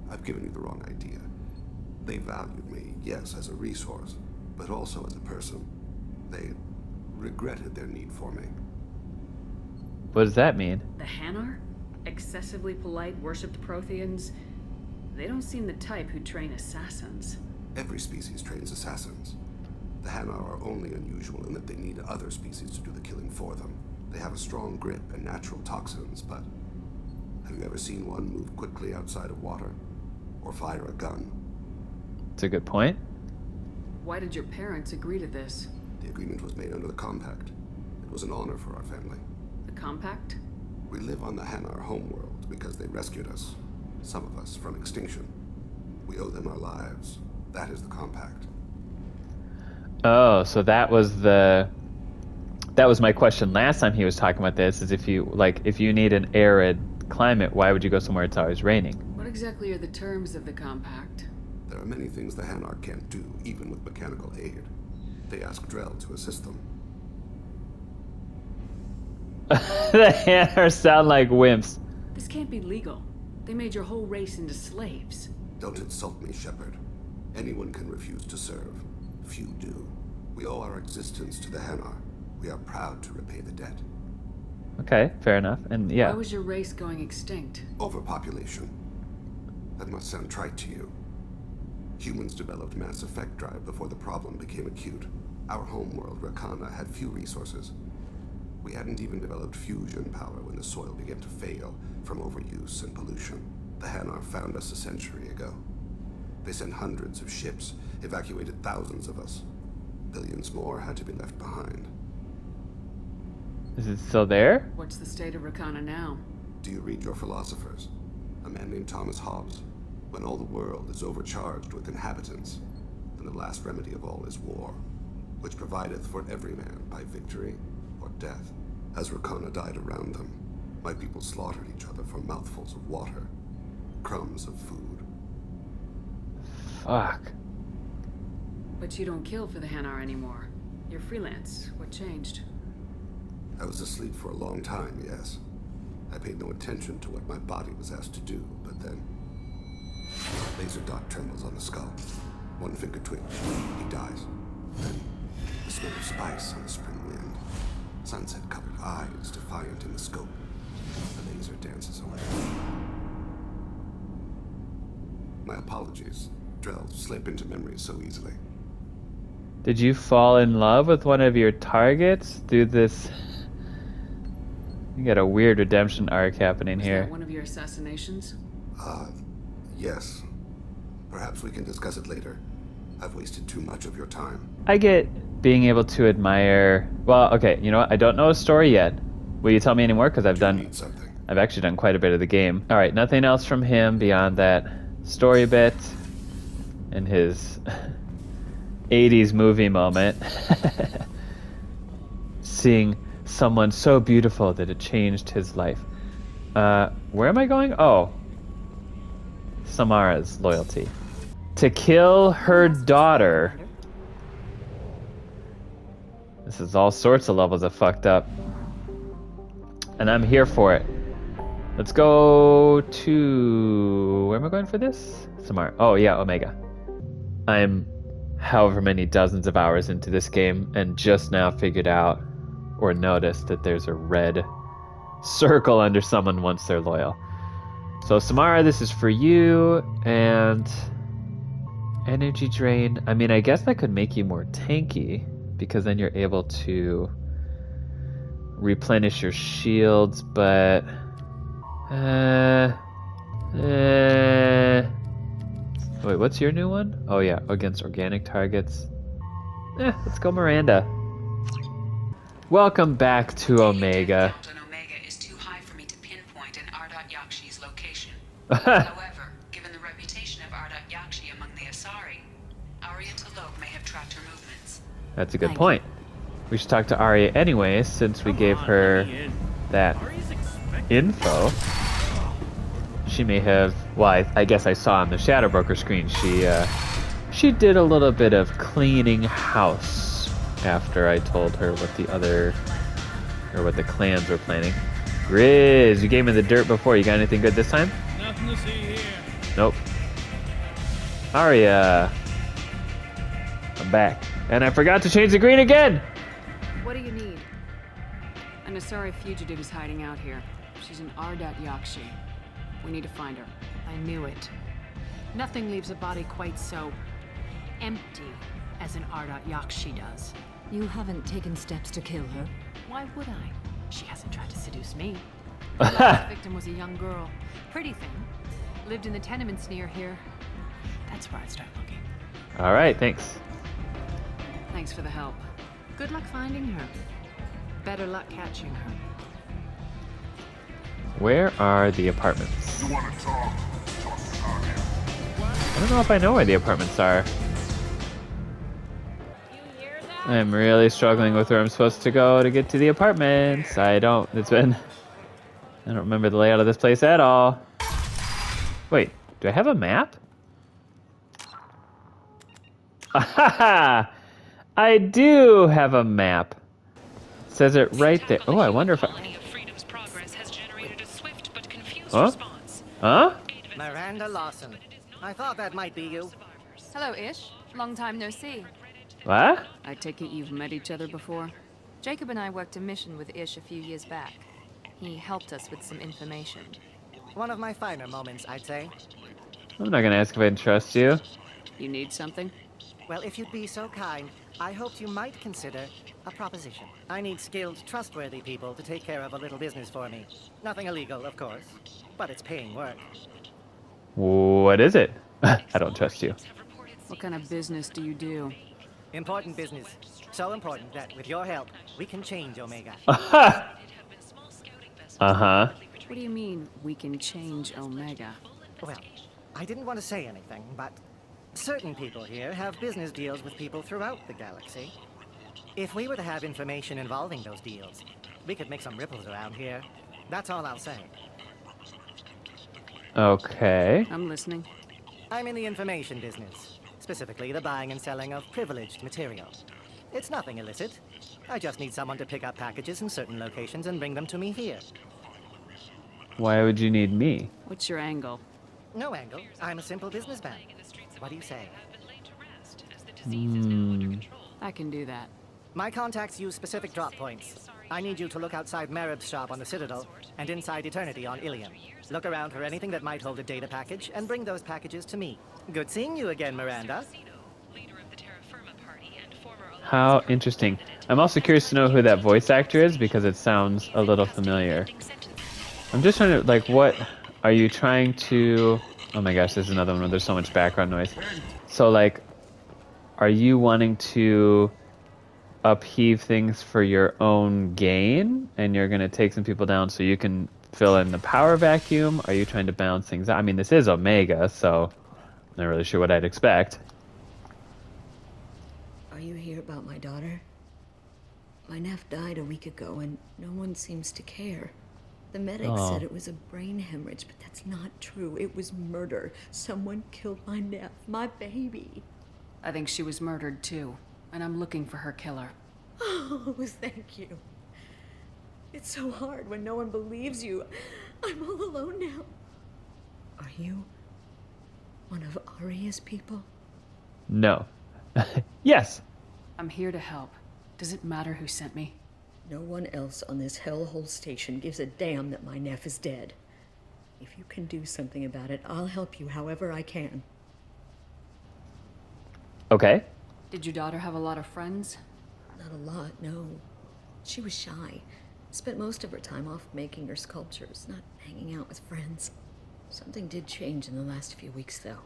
I've given you the wrong idea. They valued me, yes, as a resource, but also as a person. They regretted their need for me. What does that mean? The Hanar? Excessively polite, worshipped Protheans? They don't seem the type who train assassins. Every species trains assassins. The Hanar are only unusual in that they need other species to do the killing for them. They have a strong grip and natural toxins, but have you ever seen one move quickly outside of water? Or fire a gun? That's a good point. Why did your parents agree to this? The agreement was made under the Compact. It was an honor for our family. The Compact? We live on the Hanar homeworld because they rescued us, some of us, from extinction. We owe them our lives. That is the Compact. Oh, so that was my question last time he was talking about this, is if you need an arid climate, why would you go somewhere it's always raining? What exactly are the terms of the Compact? There are many things the Hanar can't do, even with mechanical aid. They ask Drell to assist them. The Hanar sound like wimps. This can't be legal. They made your whole race into slaves. Don't insult me, Shepard. Anyone can refuse to serve. Few do. We owe our existence to the Hanar. We are proud to repay the debt. Okay, fair enough. And yeah. Why was your race going extinct? Overpopulation. That must sound trite to you. Humans developed mass effect drive before the problem became acute. Our homeworld, Rakana, had few resources. We hadn't even developed fusion power when the soil began to fail from overuse and pollution. The Hanar found us a century ago. They sent hundreds of ships, evacuated thousands of us. Billions more had to be left behind. Is it still there? What's the state of Rakana now? Do you read your philosophers? A man named Thomas Hobbes. When all the world is overcharged with inhabitants, then the last remedy of all is war, which provideth for every man by victory or death. As Rakana died around them, my people slaughtered each other for mouthfuls of water, crumbs of food. Fuck. But you don't kill for the Hanar anymore. You're freelance. What changed? I was asleep for a long time, yes. I paid no attention to what my body was asked to do, but then... laser dot trembles on the skull. One finger twitch. He dies. Then the smell of spice on the spring wind. Sunset-colored eyes defiant in the scope. The laser dances away. My apologies. Drell slip into memory so easily. Did you fall in love with one of your targets through this? You got a weird redemption arc happening Was here. that one of your assassinations? Yes. Perhaps we can discuss it later. I've wasted too much of your time. I get being able to admire... Well, okay, you know what? I don't know a story yet. Will you tell me any more? Because I've actually done quite a bit of the game. All right, nothing else from him beyond that story bit and his 80s movie moment. Seeing someone so beautiful that it changed his life. Where am I going? Oh. Samara's loyalty. To kill her daughter. This is all sorts of levels of fucked up. And I'm here for it. Let's go to... Where am I going for this? Samara. Oh yeah, Omega. I'm however many dozens of hours into this game and just now figured out or noticed that there's a red circle under someone once they're loyal. So Samara, this is for you. And energy drain. I mean, I guess that could make you more tanky because then you're able to replenish your shields, but wait, what's your new one? Oh yeah, against organic targets. Let's go Miranda. Welcome back to Omega. Omega is too high for me to pinpoint an Ardat Yakshi's location. However, given the reputation of Ardat Yakshi among the Asari, Arya T'Loak may have tracked her movements. That's a good point. We should talk to Arya anyway, since we gave her that info. She may have... Well, I guess I saw on the Shadow Broker screen, she did a little bit of cleaning house after I told her what the other... or what the clans were planning. Grizz, you gave me the dirt before. You got anything good this time? Nothing to see here. Nope. Arya. I'm back. And I forgot to change the green again! What do you need? An Asari fugitive is hiding out here. She's an Ardat Yakshi. We need to find her. I knew it. Nothing leaves a body quite so empty as an Ardat Yakshi does. You haven't taken steps to kill her? Why would I? She hasn't tried to seduce me. The last victim was a young girl. Pretty thing. Lived in the tenements near here. That's where I'd start looking. Alright, thanks. Thanks for the help. Good luck finding her. Better luck catching her. Where are the apartments? You want to talk? Talk to Arya. I don't know if I know where the apartments are. I'm really struggling with where I'm supposed to go to get to the apartments. I don't remember the layout of this place at all. Wait, do I have a map? Ahaha! I do have a map. It says it right there. Oh, I wonder if I... Huh? Huh? Miranda Lawson. I thought that might be you. Hello, Ish. Long time no see. What? I take it you've met each other before? Jacob and I worked a mission with Ish a few years back. He helped us with some information. One of my finer moments, I'd say. I'm not gonna ask if I can trust you. You need something? Well, if you'd be so kind, I hoped you might consider a proposition. I need skilled, trustworthy people to take care of a little business for me. Nothing illegal, of course, but it's paying work. What is it? I don't trust you. What kind of business do you do? Important business. So important that, with your help, we can change Omega. Uh-huh. What do you mean, we can change Omega? Well, I didn't want to say anything, but certain people here have business deals with people throughout the galaxy. If we were to have information involving those deals, we could make some ripples around here. That's all I'll say. Okay. I'm listening. I'm in the information business. Specifically, the buying and selling of privileged material. It's nothing illicit. I just need someone to pick up packages in certain locations and bring them to me here. Why would you need me? What's your angle? No angle. I'm a simple businessman. What do you say? I can do that. My contacts use specific drop points. I need you to look outside Merib's shop on the Citadel and inside Eternity on Ilium. Look around for anything that might hold a data package and bring those packages to me. Good seeing you again, Miranda. How interesting. I'm also curious to know who that voice actor is because it sounds a little familiar. I'm just trying to, like, what are you trying to... Oh my gosh, this is another one where there's so much background noise. So, like, are you wanting to upheave things for your own gain, and you're going to take some people down so you can fill in the power vacuum? Are you trying to balance things out? I mean, this is Omega, so I'm not really sure what I'd expect. Are you here about my daughter? My nephew died a week ago, and no one seems to care. The medic said it was a brain hemorrhage, but that's not true. It was murder. Someone killed my nephew, my baby. I think she was murdered too, and I'm looking for her killer. Oh, thank you. It's so hard when no one believes you. I'm all alone now. Are you one of Aria's people? No. Yes. I'm here to help. Does it matter who sent me? No one else on this hellhole station gives a damn that my nephew is dead. If you can do something about it, I'll help you however I can. Okay. Did your daughter have a lot of friends? Not a lot, no. She was shy. Spent most of her time off making her sculptures, not hanging out with friends. Something did change in the last few weeks, though.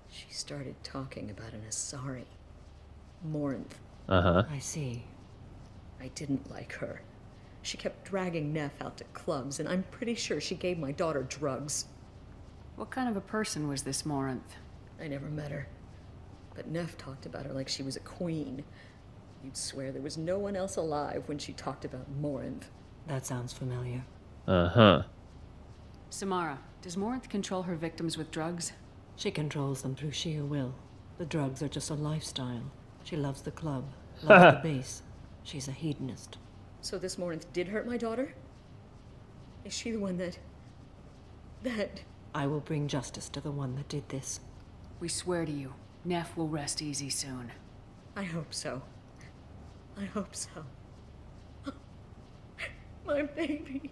She started talking about an Asari. Morinth. Uh-huh. I see. I didn't like her. She kept dragging Neff out to clubs, and I'm pretty sure she gave my daughter drugs. What kind of a person was this Morinth? I never met her. But Neff talked about her like she was a queen. You'd swear there was no one else alive when she talked about Morinth. That sounds familiar. Uh-huh. Samara, does Morinth control her victims with drugs? She controls them through sheer will. The drugs are just a lifestyle. She loves the club, loves the base. She's a hedonist. So this Morinth did hurt my daughter? Is she the one that... I will bring justice to the one that did this. We swear to you, Neff will rest easy soon. I hope so. I hope so. My baby.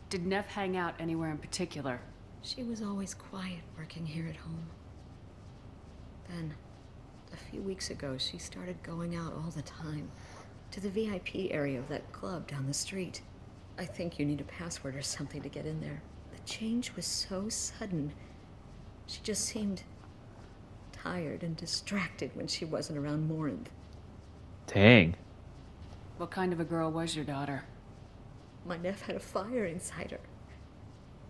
Did Neff hang out anywhere in particular? She was always quiet working here at home. Then, a few weeks ago, she started going out all the time. To the VIP area of that club down the street. I think you need a password or something to get in there. The change was so sudden. She just seemed tired and distracted when she wasn't around Morinth. Dang. What kind of a girl was your daughter? My nephew had a fire inside her.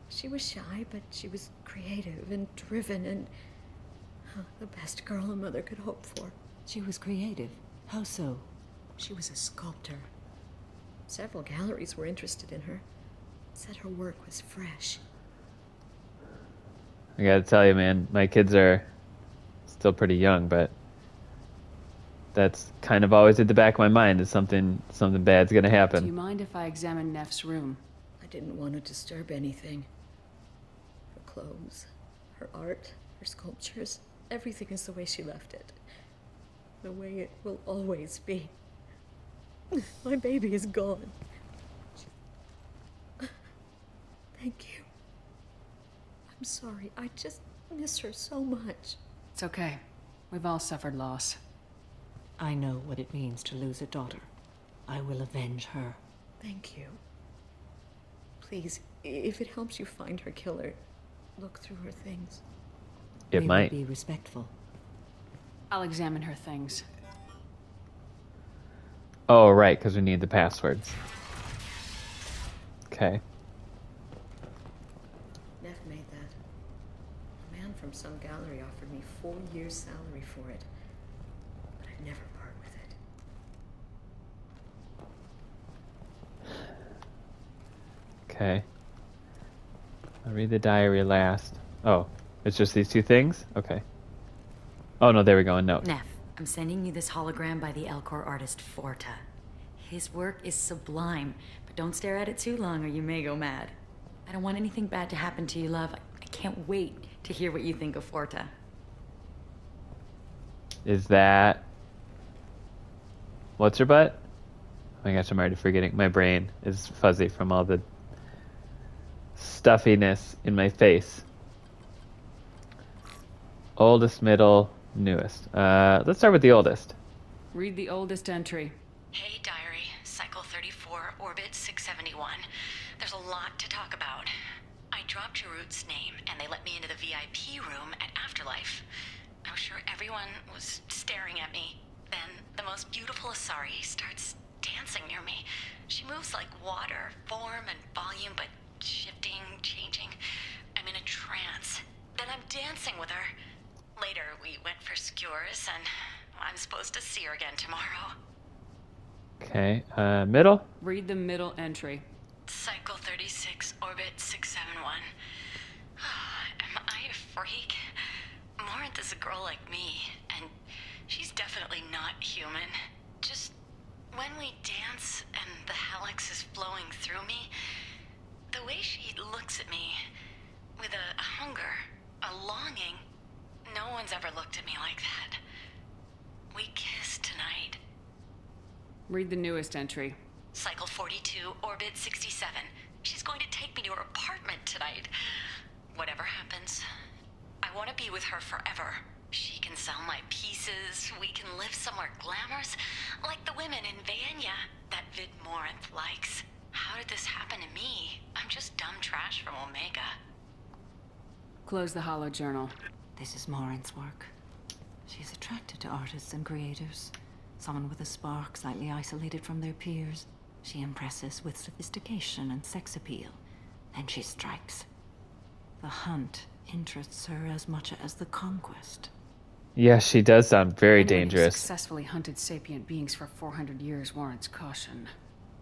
She was shy, but she was creative and driven and the best girl a mother could hope for. She was creative? How so? She was a sculptor. Several galleries were interested in her. Said her work was fresh. I gotta tell you, man, my kids are still pretty young, but that's kind of always at the back of my mind is something bad's gonna happen. Do you mind if I examine Neff's room? I didn't want to disturb anything. Her clothes, her art, her sculptures, everything is the way she left it. The way it will always be. My baby is gone. Thank you. I'm sorry. I just miss her so much. It's okay. We've all suffered loss. I know what it means to lose a daughter. I will avenge her. Thank you. Please, if it helps you find her killer, look through her things. It might. Be respectful. I'll examine her things. Oh, right, because we need the passwords. Okay. Neff made that. A man from some gallery offered me 4 years' salary for it. But I'd never part with it. Okay. I'll read the diary last. Oh, it's just these two things? Okay. Oh, no, there we go, a note. Neff, I'm sending you this hologram by the Elcor artist Forta. His work is sublime, but don't stare at it too long or you may go mad. I don't want anything bad to happen to you, love. I can't wait to hear what you think of Forta. Is that... What's her butt? Oh my gosh, I'm already forgetting. My brain is fuzzy from all the stuffiness in my face. Oldest, middle, newest. Let's start with the oldest. Read the oldest entry. Hey, diary. Cycle 34, orbit 671. There's a lot to talk about. I dropped your root's name, and they let me into the VIP room at Afterlife. I was sure everyone was staring at me. Then the most beautiful Asari starts dancing near me. She moves like water, form and volume, but shifting, changing. I'm in a trance. Then I'm dancing with her. Later, we went for skewers, and I'm supposed to see her again tomorrow. Okay, middle? Read the middle entry. Cycle 36, orbit 671. Am I a freak? Morinth is a girl like me, and she's definitely not human. Just when we dance and the helix is flowing through me, the way she looks at me with a hunger, a longing, no one's ever looked at me like that. We kissed tonight. Read the newest entry. Cycle 42, orbit 67. She's going to take me to her apartment tonight. Whatever happens, I want to be with her forever. She can sell my pieces. We can live somewhere glamorous, like the women in Vanya that Vid Morinth likes. How did this happen to me? I'm just dumb trash from Omega. Close the hollow journal. This is Morinth's work. She's attracted to artists and creators. Someone with a spark, slightly isolated from their peers. She impresses with sophistication and sex appeal. Then she strikes. The hunt interests her as much as the conquest. Yeah, she does sound very Anyone who dangerous. successfully hunted sapient beings for 400 years warrants caution.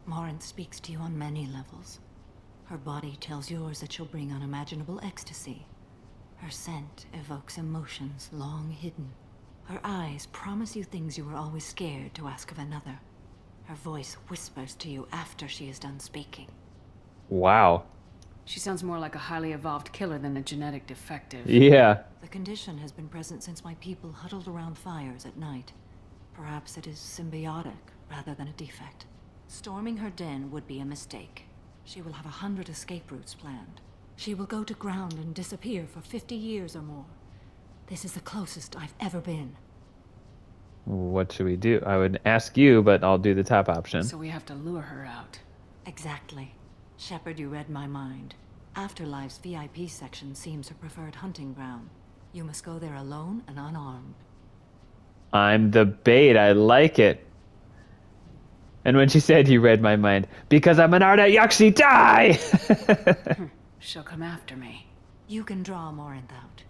Morinth speaks to you on many levels. Her body tells yours that she'll bring unimaginable ecstasy. Her scent evokes emotions long hidden. Her eyes promise you things you were always scared to ask of another. Her voice whispers to you after she is done speaking. Wow. She sounds more like a highly evolved killer than a genetic defective. Yeah. The condition has been present since my people huddled around fires at night. Perhaps it is symbiotic rather than a defect. Storming her den would be a mistake. She will have 100 escape routes planned. She will go to ground and disappear for 50 years or more. This is the closest I've ever been. What should we do? I would ask you, but I'll do the top option. So we have to lure her out. Exactly. Shepard, you read my mind. Afterlife's VIP section seems her preferred hunting ground. You must go there alone and unarmed. I'm the bait. I like it. And when she said you read my mind, because I'm an Arda Yakshi, die! She'll come after me. You can draw Morinth out.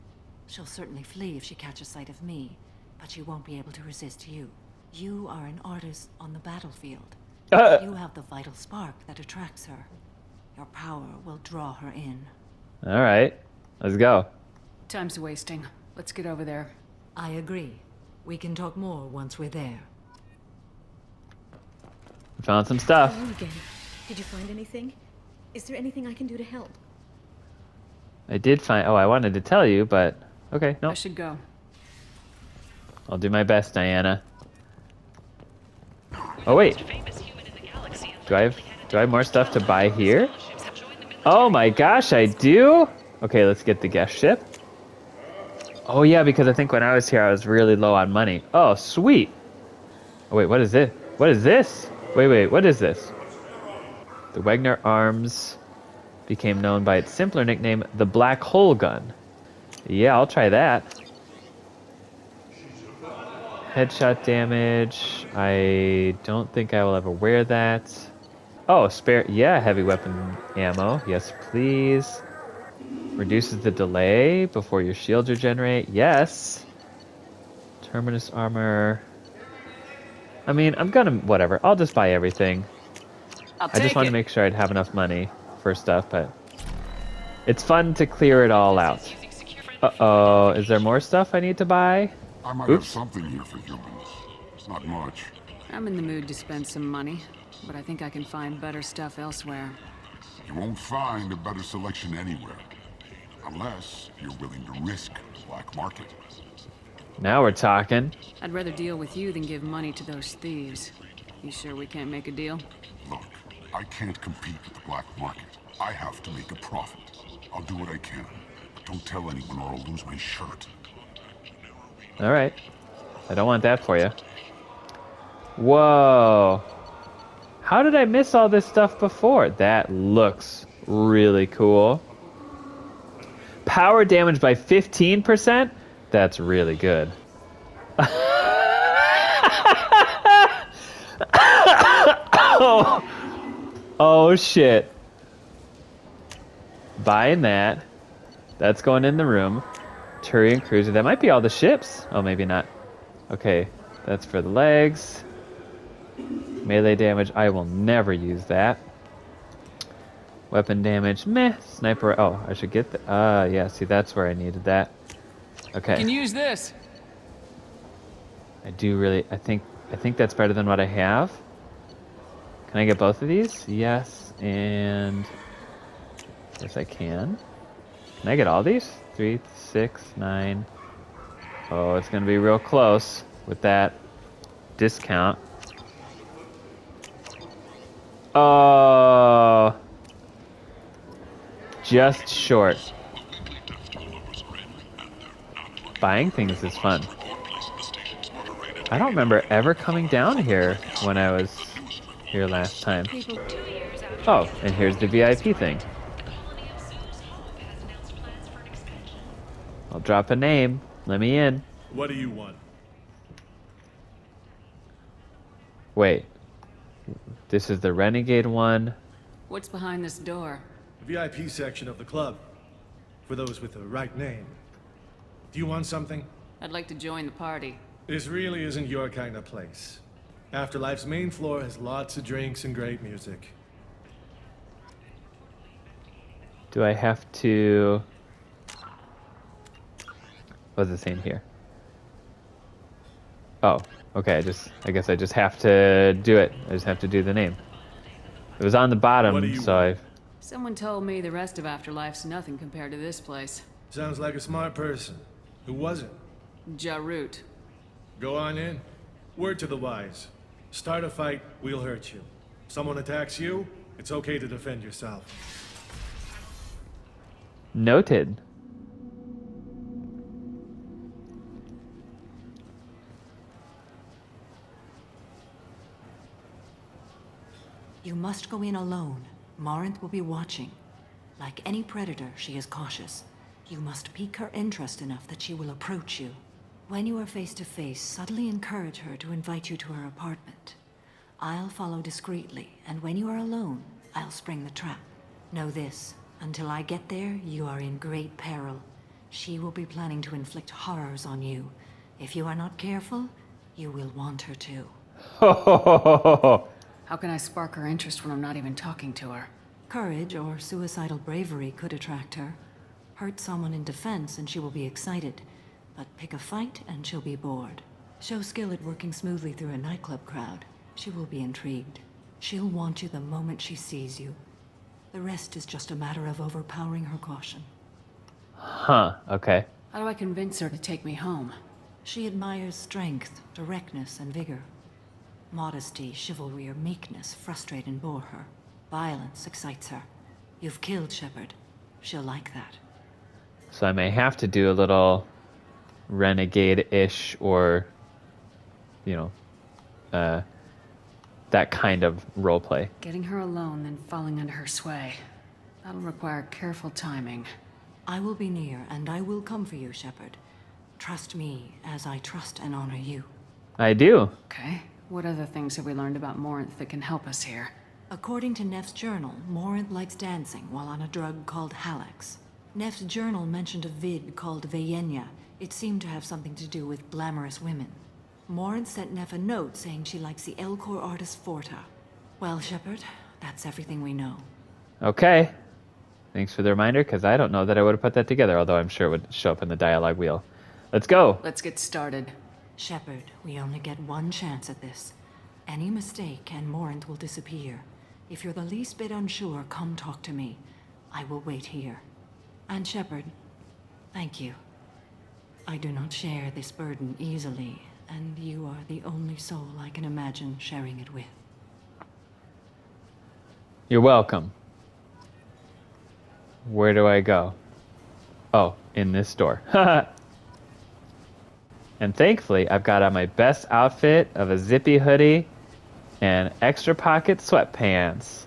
She'll certainly flee if she catches sight of me, but she won't be able to resist you. You are an artist on the battlefield. You have the vital spark that attracts her. Your power will draw her in. All right. Let's go. Time's wasting. Let's get over there. I agree. We can talk more once we're there. Found some stuff. Hello again. Did you find anything? Is there anything I can do to help? I did find... Oh, I wanted to tell you, but... Okay, no. I should go. I'll do my best, Diana. Oh, wait. Do I have more stuff to buy here? Oh my gosh, I do? Okay, let's get the guest ship. Oh yeah, because I think when I was here, I was really low on money. Oh, sweet. Oh, wait, what is it? What is this? Wait, what is this? The Wagner Arms became known by its simpler nickname, the Black Hole Gun. Yeah, I'll try that. Headshot damage. I don't think I will ever wear that. Oh, spare. Yeah, heavy weapon ammo. Yes, please. Reduces the delay before your shields regenerate. Yes. Terminus armor. I mean, I'm gonna... Whatever. I'll just buy everything. I just want to make sure I'd have enough money for stuff, but... It's fun to clear it all out. Uh-oh. Is there more stuff I need to buy? I might have something here for humans. Not much. I'm in the mood to spend some money, but I think I can find better stuff elsewhere. You won't find a better selection anywhere. Unless you're willing to risk the black market. Now we're talking. I'd rather deal with you than give money to those thieves. You sure we can't make a deal? Look, I can't compete with the black market. I have to make a profit. I'll do what I can. But don't tell anyone or I'll lose my shirt. All right. I don't want that for you. Whoa. How did I miss all this stuff before? That looks really cool. Power damage by 15%? That's really good. Oh! Oh, shit. Buying that. That's going in the room. Turian Cruiser. That might be all the ships. Oh, maybe not. Okay. That's for the legs. Melee damage. I will never use that. Weapon damage. Meh. Sniper. Oh, I should get the... yeah. See, that's where I needed that. Okay. You can use this. I do really... I think that's better than what I have. Can I get both of these? Yes. And... yes, I can. Can I get all these? 3, 6, 9. Oh, it's going to be real close with that discount. Oh, just short. Buying things is fun. I don't remember ever coming down here when I was here last time. Oh, and here's the VIP thing. I'll drop a name. Let me in. What do you want? Wait. This is the Renegade one. What's behind this door? The VIP section of the club. For those with the right name. Do you want something? I'd like to join the party. This really isn't your kind of place. Afterlife's main floor has lots of drinks and great music. Do I have to... what's it saying here? Oh, okay, I guess I just have to do it. I just have to do the name. It was on the bottom, so I... Someone told me the rest of Afterlife's nothing compared to this place. Sounds like a smart person. Who was it? Jarut. Go on in. Word to the wise. Start a fight, we'll hurt you. Someone attacks you, it's okay to defend yourself. Noted. You must go in alone. Morinth will be watching. Like any predator, she is cautious. You must pique her interest enough that she will approach you. When you are face to face, subtly encourage her to invite you to her apartment. I'll follow discreetly, and when you are alone, I'll spring the trap. Know this, until I get there, you are in great peril. She will be planning to inflict horrors on you. If you are not careful, you will want her to. How can I spark her interest when I'm not even talking to her? Courage or suicidal bravery could attract her. Hurt someone in defense and she will be excited. But pick a fight and she'll be bored. Show skill at working smoothly through a nightclub crowd. She will be intrigued. She'll want you the moment she sees you. The rest is just a matter of overpowering her caution. Huh, okay. How do I convince her to take me home? She admires strength, directness, and vigor. Modesty, chivalry, or meekness frustrate and bore her. Violence excites her. You've killed Shepard. She'll like that. So I may have to do a little renegade-ish or, you know, that kind of roleplay. Getting her alone, then falling under her sway. That'll require careful timing. I will be near, and I will come for you, Shepard. Trust me, as I trust and honor you. I do. Okay. What other things have we learned about Morinth that can help us here? According to Neff's journal, Morinth likes dancing while on a drug called Halax. Neff's journal mentioned a vid called Veyenya. It seemed to have something to do with glamorous women. Morinth sent Neff a note saying she likes the Elcor artist Forta. Well, Shepard, that's everything we know. Okay. Thanks for the reminder, because I don't know that I would have put that together, although I'm sure it would show up in the dialogue wheel. Let's go. Let's get started. Shepard, we only get one chance at this. Any mistake and Morinth will disappear. If you're the least bit unsure, come talk to me. I will wait here. And Shepard, thank you. I do not share this burden easily, and you are the only soul I can imagine sharing it with. You're welcome. Where do I go? Oh, in this door. And thankfully, I've got on my best outfit of a zippy hoodie and extra pocket sweatpants.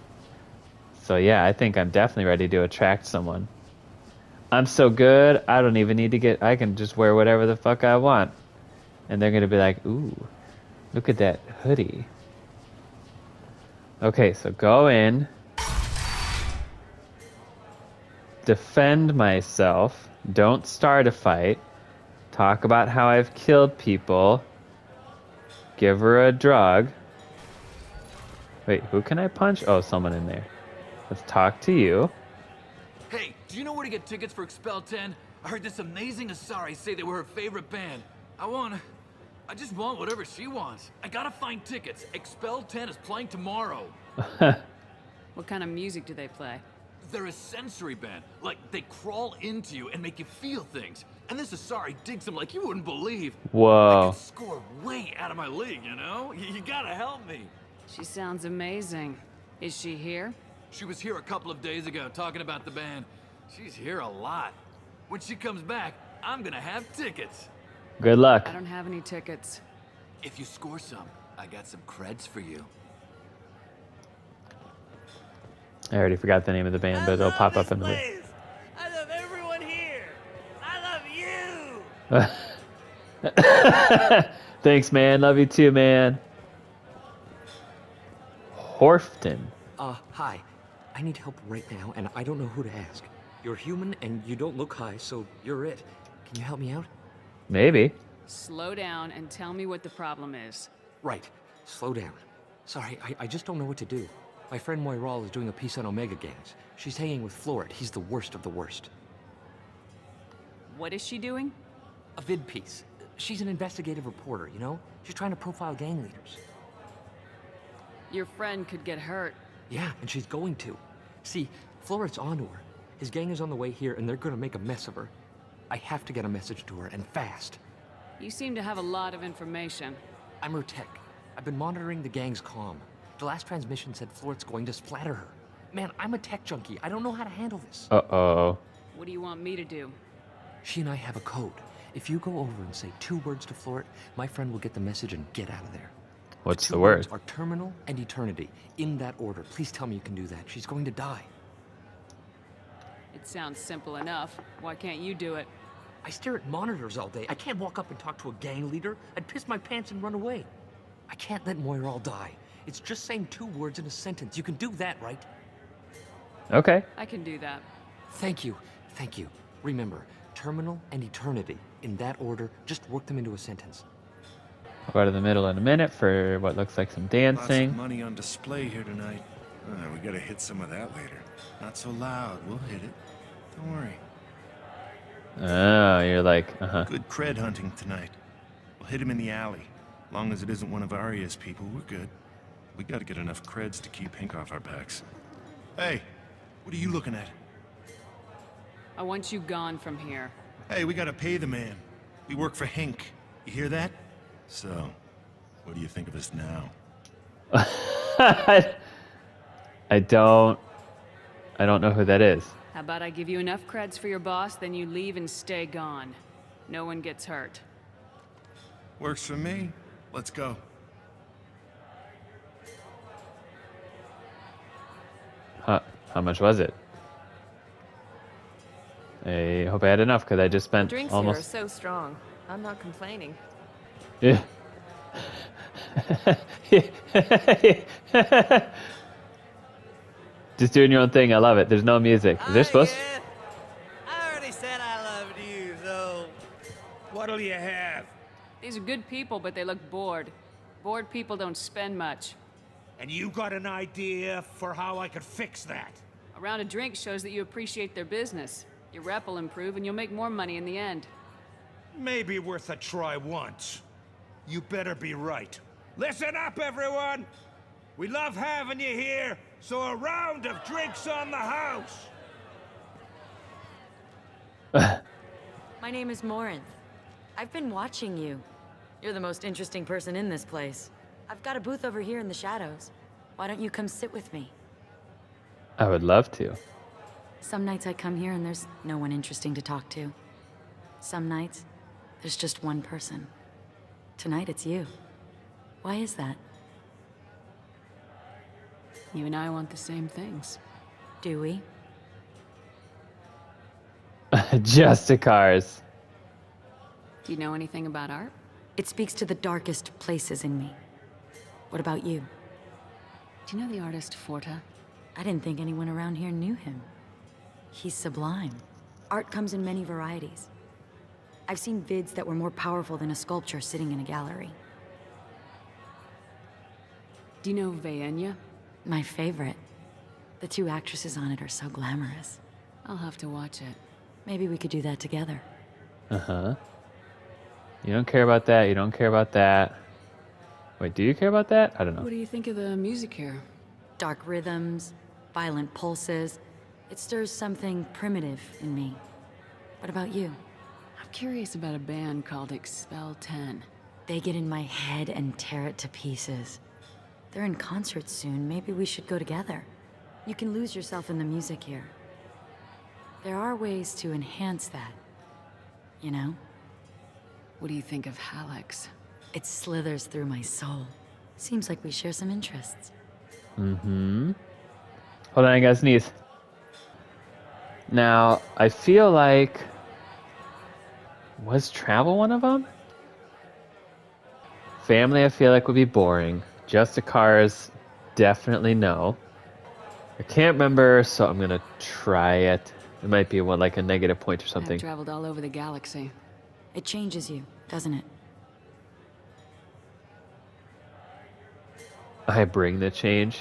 So yeah, I think I'm definitely ready to attract someone. I'm so good, I don't even need to get... I can just wear whatever the fuck I want. And they're gonna be like, ooh, look at that hoodie. Okay, so go in. Defend myself. Don't start a fight. Talk about how I've killed people. Give her a drug. Wait, who can I punch? Oh, someone in there. Let's talk to you. Hey, do you know where to get tickets for Expel 10? I heard this amazing Asari say they were her favorite band. I just want whatever she wants. I gotta find tickets. Expel 10 is playing tomorrow. What kind of music do they play? They're a sensory band. Like, they crawl into you and make you feel things. And this Asari digs them like you wouldn't believe. Whoa. I could score way out of my league, you know? You gotta help me. She sounds amazing. Is she here? She was here a couple of days ago talking about the band. She's here a lot. When she comes back, I'm gonna have tickets. Good luck. I don't have any tickets. If you score some, I got some creds for you. I already forgot the name of the band, but it'll pop up in the... I love everyone here. I love you. Thanks, man. Love you too, man. Horfton. Hi. I need help right now, and I don't know who to ask. You're human, and you don't look high, so you're it. Can you help me out? Maybe. Slow down and tell me what the problem is. Right. Slow down. Sorry, I just don't know what to do. My friend Moiral is doing a piece on Omega gangs. She's hanging with Florid. He's the worst of the worst. What is she doing? A vid piece. She's an investigative reporter, you know? She's trying to profile gang leaders. Your friend could get hurt. Yeah, and she's going to. See, Florid's onto her. His gang is on the way here, and they're gonna make a mess of her. I have to get a message to her, and fast. You seem to have a lot of information. I'm her tech. I've been monitoring the gang's comm. The last transmission said Florid's going to splatter her. Man, I'm a tech junkie. I don't know how to handle this. Uh-oh. What do you want me to do? She and I have a code. If you go over and say 2 words to Florid, my friend will get the message and get out of there. What's the 2 words? Are terminal and eternity. In that order. Please tell me you can do that. She's going to die. It sounds simple enough. Why can't you do it? I stare at monitors all day. I can't walk up and talk to a gang leader. I'd piss my pants and run away. I can't let Moiral die. It's just saying 2 words in a sentence. You can do that, right? Okay. I can do that. Thank you. Thank you. Remember, terminal and eternity. In that order, just work them into a sentence. I'll go to the middle in a minute for what looks like some dancing. Lots of money on display here tonight. We gotta hit some of that later. Not so loud. We'll hit it. Don't worry. Oh, you're like, Good cred hunting tonight. We'll hit him in the alley. Long as it isn't one of Arya's people, we're good. We gotta get enough creds to keep Hink off our backs. Hey, what are you looking at? I want you gone from here. Hey, we gotta pay the man. We work for Hink. You hear that? So, what do you think of us now? I don't know who that is. How about I give you enough creds for your boss, then you leave and stay gone. No one gets hurt. Works for me. Let's go. How much was it? I hope I had enough because I just spent Drinks almost... here are so strong. I'm not complaining. Yeah. Just doing your own thing. I love it. There's no music. Is there supposed to... I already said I loved you, so... What'll you have? These are good people, but they look bored. Bored people don't spend much. And you got an idea for how I could fix that? A round of drinks shows that you appreciate their business. Your rep will improve and you'll make more money in the end. Maybe worth a try once. You better be right. Listen up, everyone! We love having you here, so a round of drinks on the house! My name is Morinth. I've been watching you. You're the most interesting person in this place. I've got a booth over here in the shadows. Why don't you come sit with me? I would love to. Some nights I come here and there's no one interesting to talk to. Some nights, there's just one person. Tonight it's you. Why is that? You and I want the same things. Do we? Just to cars. Do you know anything about art? It speaks to the darkest places in me. What about you? Do you know the artist Forta? I didn't think anyone around here knew him. He's sublime. Art comes in many varieties. I've seen vids that were more powerful than a sculpture sitting in a gallery. Do you know Vayenya? My favorite. The two actresses on it are so glamorous. I'll have to watch it. Maybe we could do that together. Uh-huh. You don't care about that, you don't care about that. Wait, do you care about that? I don't know. What do you think of the music here? Dark rhythms, violent pulses. It stirs something primitive in me. What about you? I'm curious about a band called Expel 10. They get in my head and tear it to pieces. They're in concert soon. Maybe we should go together. You can lose yourself in the music here. There are ways to enhance that. You know? What do you think of Hallex? It slithers through my soul. Seems like we share some interests. Mm-hmm. Hold on, I gotta sneeze. Now, I feel like... Was travel one of them? Family, I feel like would be boring. Just the cars, definitely no. I can't remember, so I'm gonna try it. It might be one like a negative point or something. I've traveled all over the galaxy. It changes you, doesn't it? I bring the change.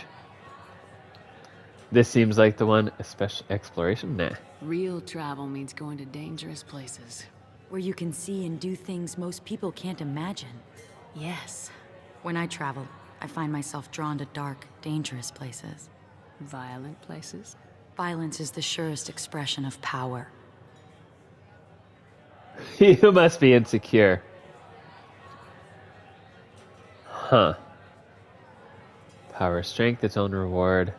This seems like the one, especially exploration. Nah. Real travel means going to dangerous places. Where you can see and do things most people can't imagine. Yes. When I travel, I find myself drawn to dark, dangerous places. Violent places? Violence is the surest expression of power. You must be insecure. Huh. Power, strength, its own reward.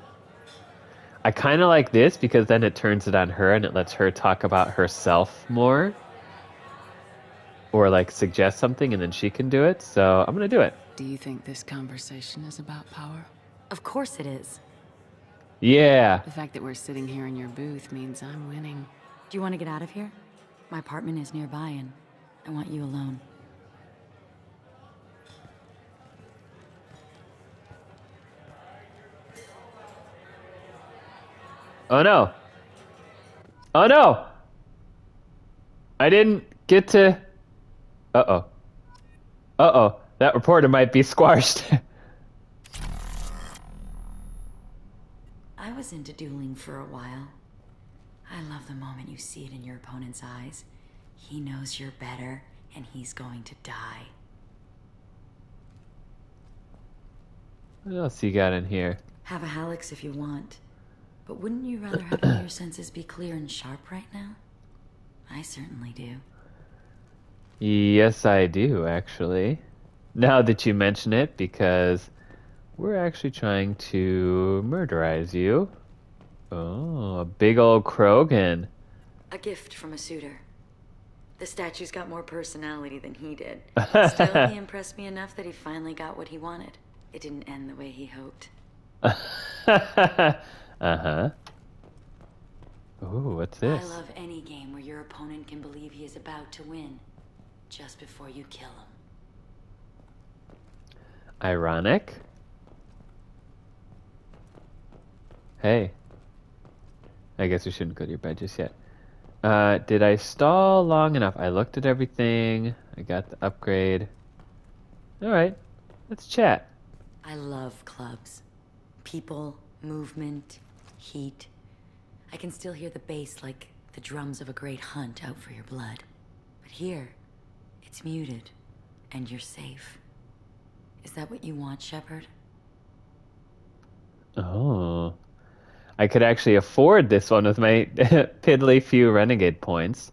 I kind of like this because then it turns it on her and it lets her talk about herself more. Or like suggest something and then she can do it. So I'm going to do it. Do you think this conversation is about power? Of course it is. Yeah. The fact that we're sitting here in your booth means I'm winning. Do you want to get out of here? My apartment is nearby and I want you alone. Oh no. Oh no. I didn't get to... Uh-oh. Uh-oh. That reporter might be squashed. I was into dueling for a while. I love the moment you see it in your opponent's eyes. He knows you're better, and he's going to die. What else you got in here? Have a Hallex if you want. But wouldn't you rather have all your senses be clear and sharp right now? I certainly do. Yes, I do, actually. Now that you mention it, because we're actually trying to murderize you. Oh, a big old Krogan. A gift from a suitor. The statue's got more personality than he did. Still, he impressed me enough that he finally got what he wanted. It didn't end the way he hoped. Uh-huh. Ooh, what's this? I love any game where your opponent can believe he is about to win, just before you kill him. Ironic. Hey. I guess we shouldn't go to your bed just yet. Did I stall long enough? I looked at everything. I got the upgrade. Alright, let's chat. I love clubs. People, movement, heat. I can still hear the bass like the drums of a great hunt out for your blood. But here, it's muted, and you're safe. Is that what you want, Shepard? Oh. I could actually afford this one with my piddly few renegade points.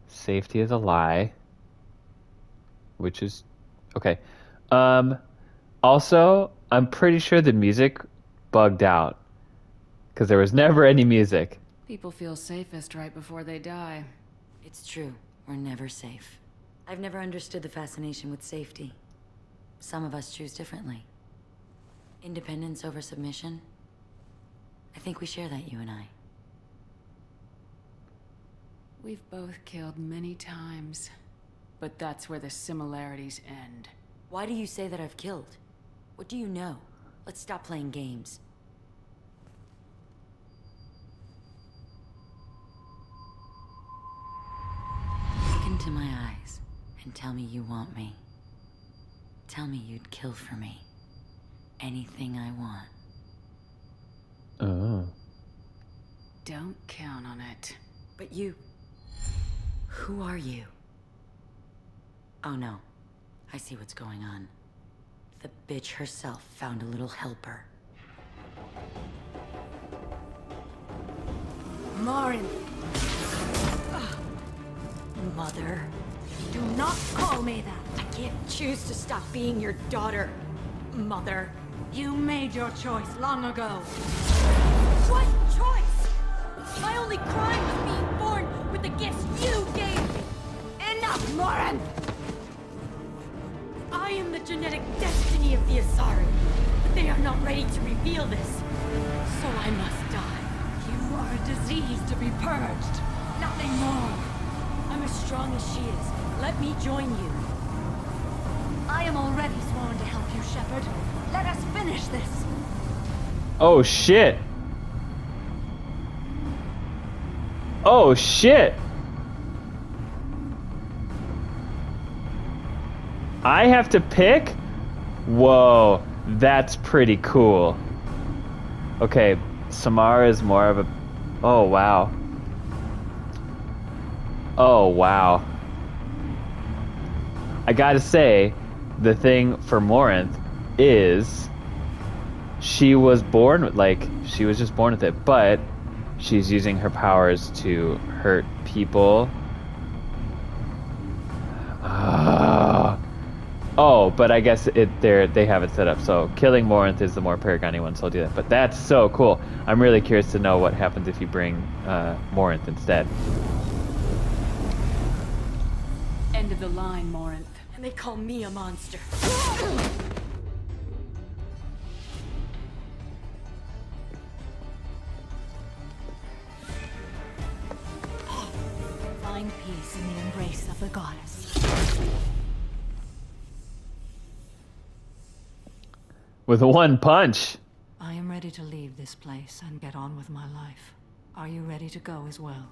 Safety is a lie. Which is... Okay. Also, I'm pretty sure the music bugged out. Because there was never any music. People feel safest right before they die. It's true. We're never safe. I've never understood the fascination with safety. Some of us choose differently. Independence over submission. I think we share that, you and I. We've both killed many times. But that's where the similarities end. Why do you say that I've killed? What do you know? Let's stop playing games. Look into my eyes and tell me you want me. Tell me you'd kill for me. Anything I want. Oh. Don't count on it. But you... Who are you? Oh no. I see what's going on. The bitch herself found a little helper. Morin! Mother. Do not call me that! I can't choose to stop being your daughter. Mother. You made your choice long ago. What choice? My only crime was being born with the gifts you gave me. Enough, Morin! I am the genetic destiny of the Asari. But they are not ready to reveal this. So I must die. You are a disease to be purged. Nothing more. I'm as strong as she is. Let me join you. I am already sworn to help you, Shepard. Let us finish this. Oh shit. Oh shit. I have to pick? Whoa, that's pretty cool. Okay, Samara is more of a... Oh, wow. Oh, wow. I gotta say, the thing for Morinth is... She was born with, like, she was just born with it, but she's using her powers to hurt people. Oh, but I guess they have it set up, so killing Morinth is the more Paragon-y one, so I'll do that. But that's so cool. I'm really curious to know what happens if you bring Morinth instead. End of the line, Morinth. And they call me a monster. Find peace in the embrace of the goddess. With one punch. I am ready to leave this place and get on with my life. Are you ready to go as well?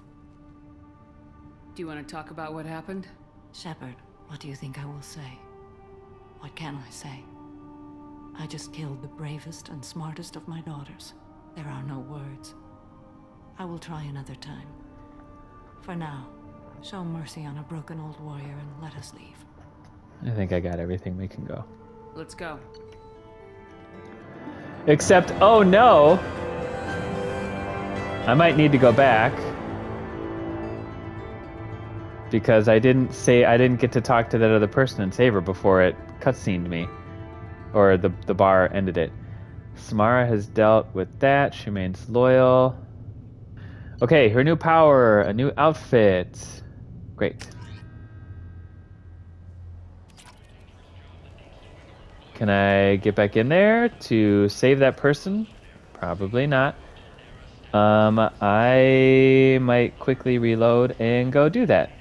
Do you want to talk about what happened? Shepard, what do you think I will say? What can I say? I just killed the bravest and smartest of my daughters. There are no words. I will try another time. For now, show mercy on a broken old warrior and let us leave. I think I got everything. We can go. Let's go. Except, oh no! I might need to go back. Because I didn't get to talk to that other person and save her before it cutscened me. Or the bar ended it. Samara has dealt with that. She remains loyal. Okay, her new power, a new outfit. Great. Can I get back in there to save that person? Probably not. I might quickly reload and go do that.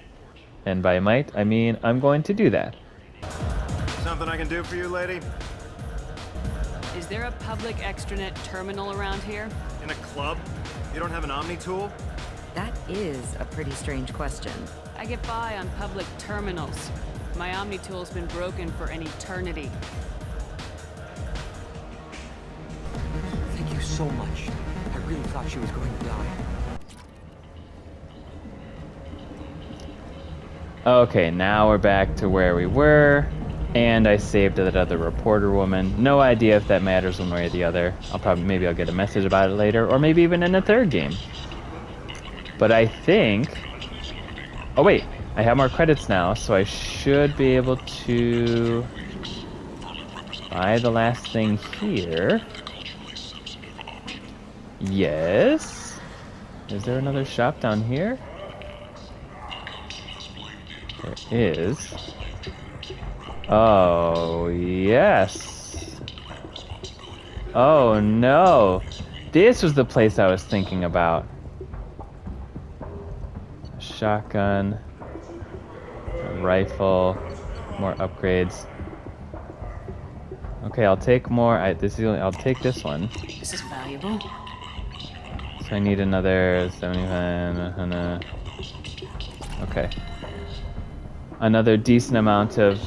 And by might, I mean I'm going to do that. Something I can do for you, lady? Is there a public extranet terminal around here? In a club? You don't have an Omni tool? That is a pretty strange question. I get by on public terminals. My Omni tool's been broken for an eternity. Thank you so much. I really thought she was going to die. Okay, now we're back to where we were. And I saved that other reporter woman. No idea if that matters one way or the other. Maybe I'll get a message about it later, or maybe even in a third game. But I think... Oh wait, I have more credits now, so I should be able to buy the last thing here. Yes. Is there another shop down here? There is. Oh, yes. Oh, no. This was the place I was thinking about. A shotgun. A rifle. More upgrades. Okay, I'll take more. I'll take this one. This is valuable. So I need another 75. Okay. Another decent amount of.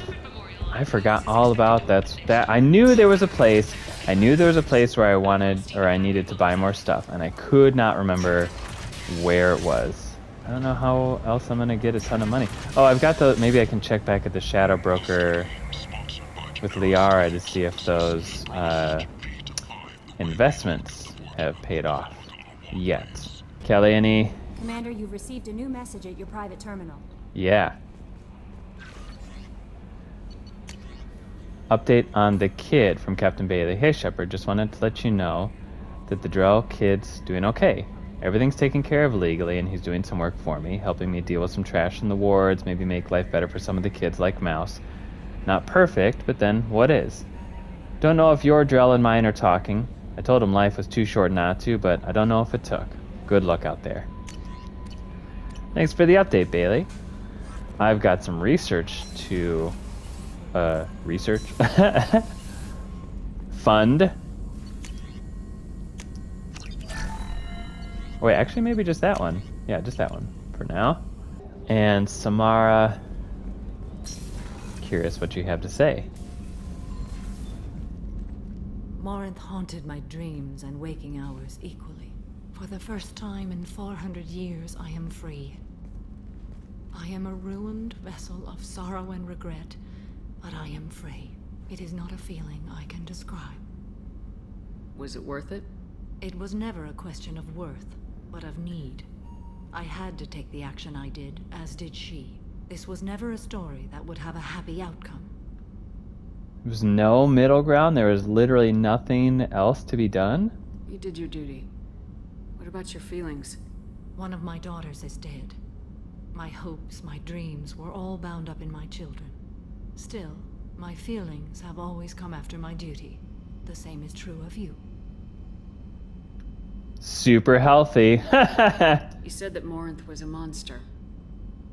I forgot all about that. I knew there was a place. I knew there was a place where I needed to buy more stuff, and I could not remember where it was. I don't know how else I'm gonna get a ton of money. Oh, I've got the. Maybe I can check back at the Shadow Broker with Liara to see if those investments have paid off yet. Kelly, any? Commander, you've received a new message at your private terminal. Yeah. Update on the kid from Captain Bailey. Hey, Shepard, just wanted to let you know that the Drell kid's doing okay. Everything's taken care of legally, and he's doing some work for me, helping me deal with some trash in the wards, maybe make life better for some of the kids like Mouse. Not perfect, but then what is? Don't know if your Drell and mine are talking. I told him life was too short not to, but I don't know if it took. Good luck out there. Thanks for the update, Bailey. I've got some research to... research? Fund. Wait, actually maybe just that one. Yeah, just that one for now. And Samara... Curious what you have to say. Morinth haunted my dreams and waking hours equally. For the first time in 400 years, I am free. I am a ruined vessel of sorrow and regret, but I am free. It is not a feeling I can describe. Was it worth it? It was never a question of worth, but of need. I had to take the action I did, as did she. This was never a story that would have a happy outcome. There was no middle ground? There was literally nothing else to be done? You did your duty. What about your feelings? One of my daughters is dead. My hopes, my dreams were all bound up in my children. Still, my feelings have always come after my duty. The same is true of you. Super healthy. You said that Morinth was a monster,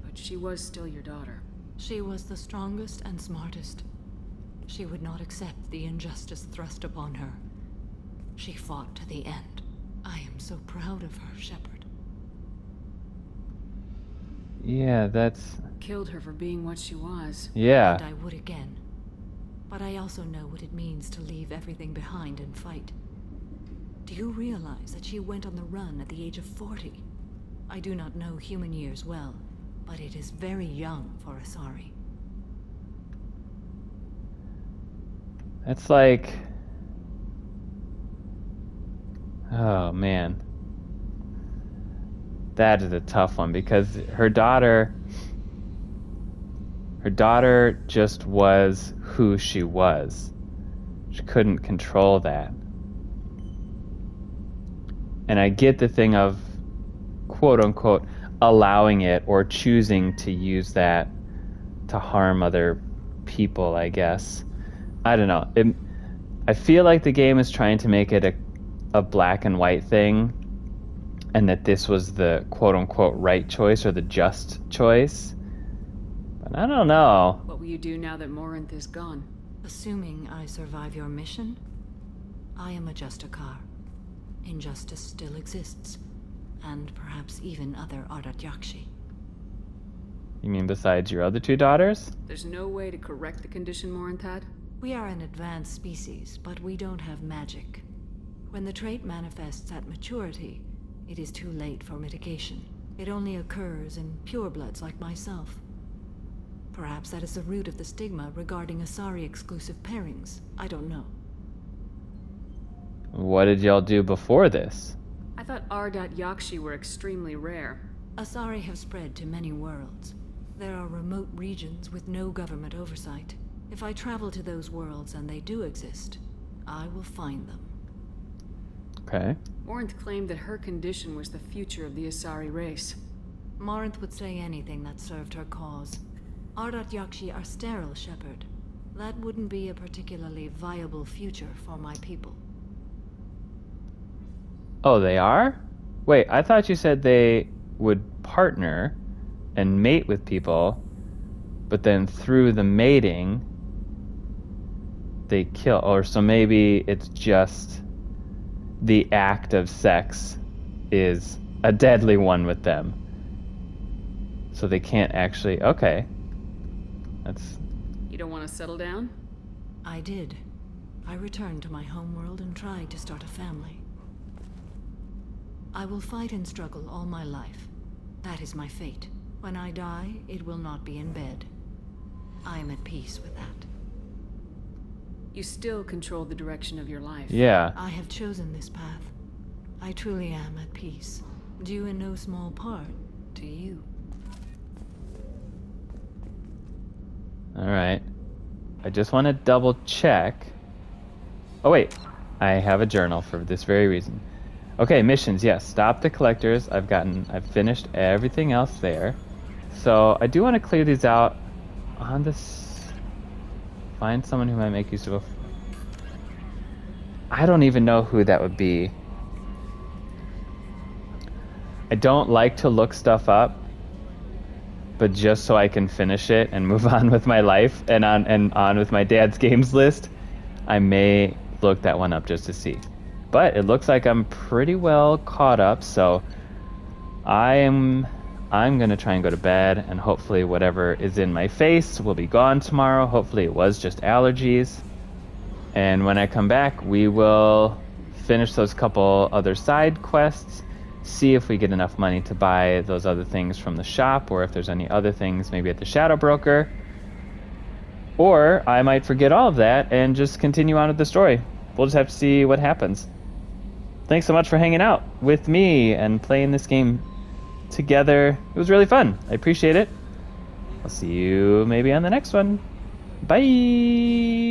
but she was still your daughter. She was the strongest and smartest. She would not accept the injustice thrust upon her. She fought to the end. I am so proud of her, Shepard. Yeah, that's... Killed her for being what she was. Yeah. And I would again. But I also know what it means to leave everything behind and fight. Do you realize that she went on the run at the age of 40? I do not know human years well, but it is very young for Asari. That's like... Oh, man. That is a tough one, because her daughter just was who she was. She couldn't control that. And I get the thing of, quote-unquote, allowing it or choosing to use that to harm other people, I guess. I don't know. I feel like the game is trying to make it a black and white thing, and that this was the quote-unquote right choice or the just choice. But I don't know. What will you do now that Morinth is gone? Assuming I survive your mission, I am a Justicar. Injustice still exists, and perhaps even other Ardat Yakshi. You mean besides your other two daughters? There's no way to correct the condition Morinth had? We are an advanced species, but we don't have magic. When the trait manifests at maturity, it is too late for mitigation. It only occurs in purebloods like myself. Perhaps that is the root of the stigma regarding Asari-exclusive pairings. I don't know. What did y'all do before this? I thought Ardat Yakshi were extremely rare. Asari have spread to many worlds. There are remote regions with no government oversight. If I travel to those worlds and they do exist, I will find them. Okay. Morinth claimed that her condition was the future of the Asari race. Morinth would say anything that served her cause. Ardat Yakshi are sterile, Shepard. That wouldn't be a particularly viable future for my people. Oh, they are? Wait, I thought you said they would partner and mate with people, but then through the mating, they kill, or so maybe it's just the act of sex is a deadly one with them. So they can't actually... Okay. That's... You don't want to settle down? I did. I returned to my homeworld and tried to start a family. I will fight and struggle all my life. That is my fate. When I die, it will not be in bed. I am at peace with that. You still control the direction of your life. Yeah. I have chosen this path. I truly am at peace. Due in no small part to you. Alright. I just want to double check. Oh wait, I have a journal for this very reason. Okay, missions, yes. Stop the collectors. I've finished everything else there. So I do want to clear these out on this. Find someone who might make use of a... I don't even know who that would be. I don't like to look stuff up, but just so I can finish it and move on with my life and on with my dad's games list, I may look that one up just to see. But it looks like I'm pretty well caught up, so I'm gonna try and go to bed, and hopefully whatever is in my face will be gone tomorrow. Hopefully it was just allergies. And when I come back, we will finish those couple other side quests, see if we get enough money to buy those other things from the shop, or if there's any other things maybe at the Shadow Broker. Or I might forget all of that and just continue on with the story. We'll just have to see what happens. Thanks so much for hanging out with me and playing this game together. It was really fun. I appreciate it. I'll see you maybe on the next one. Bye!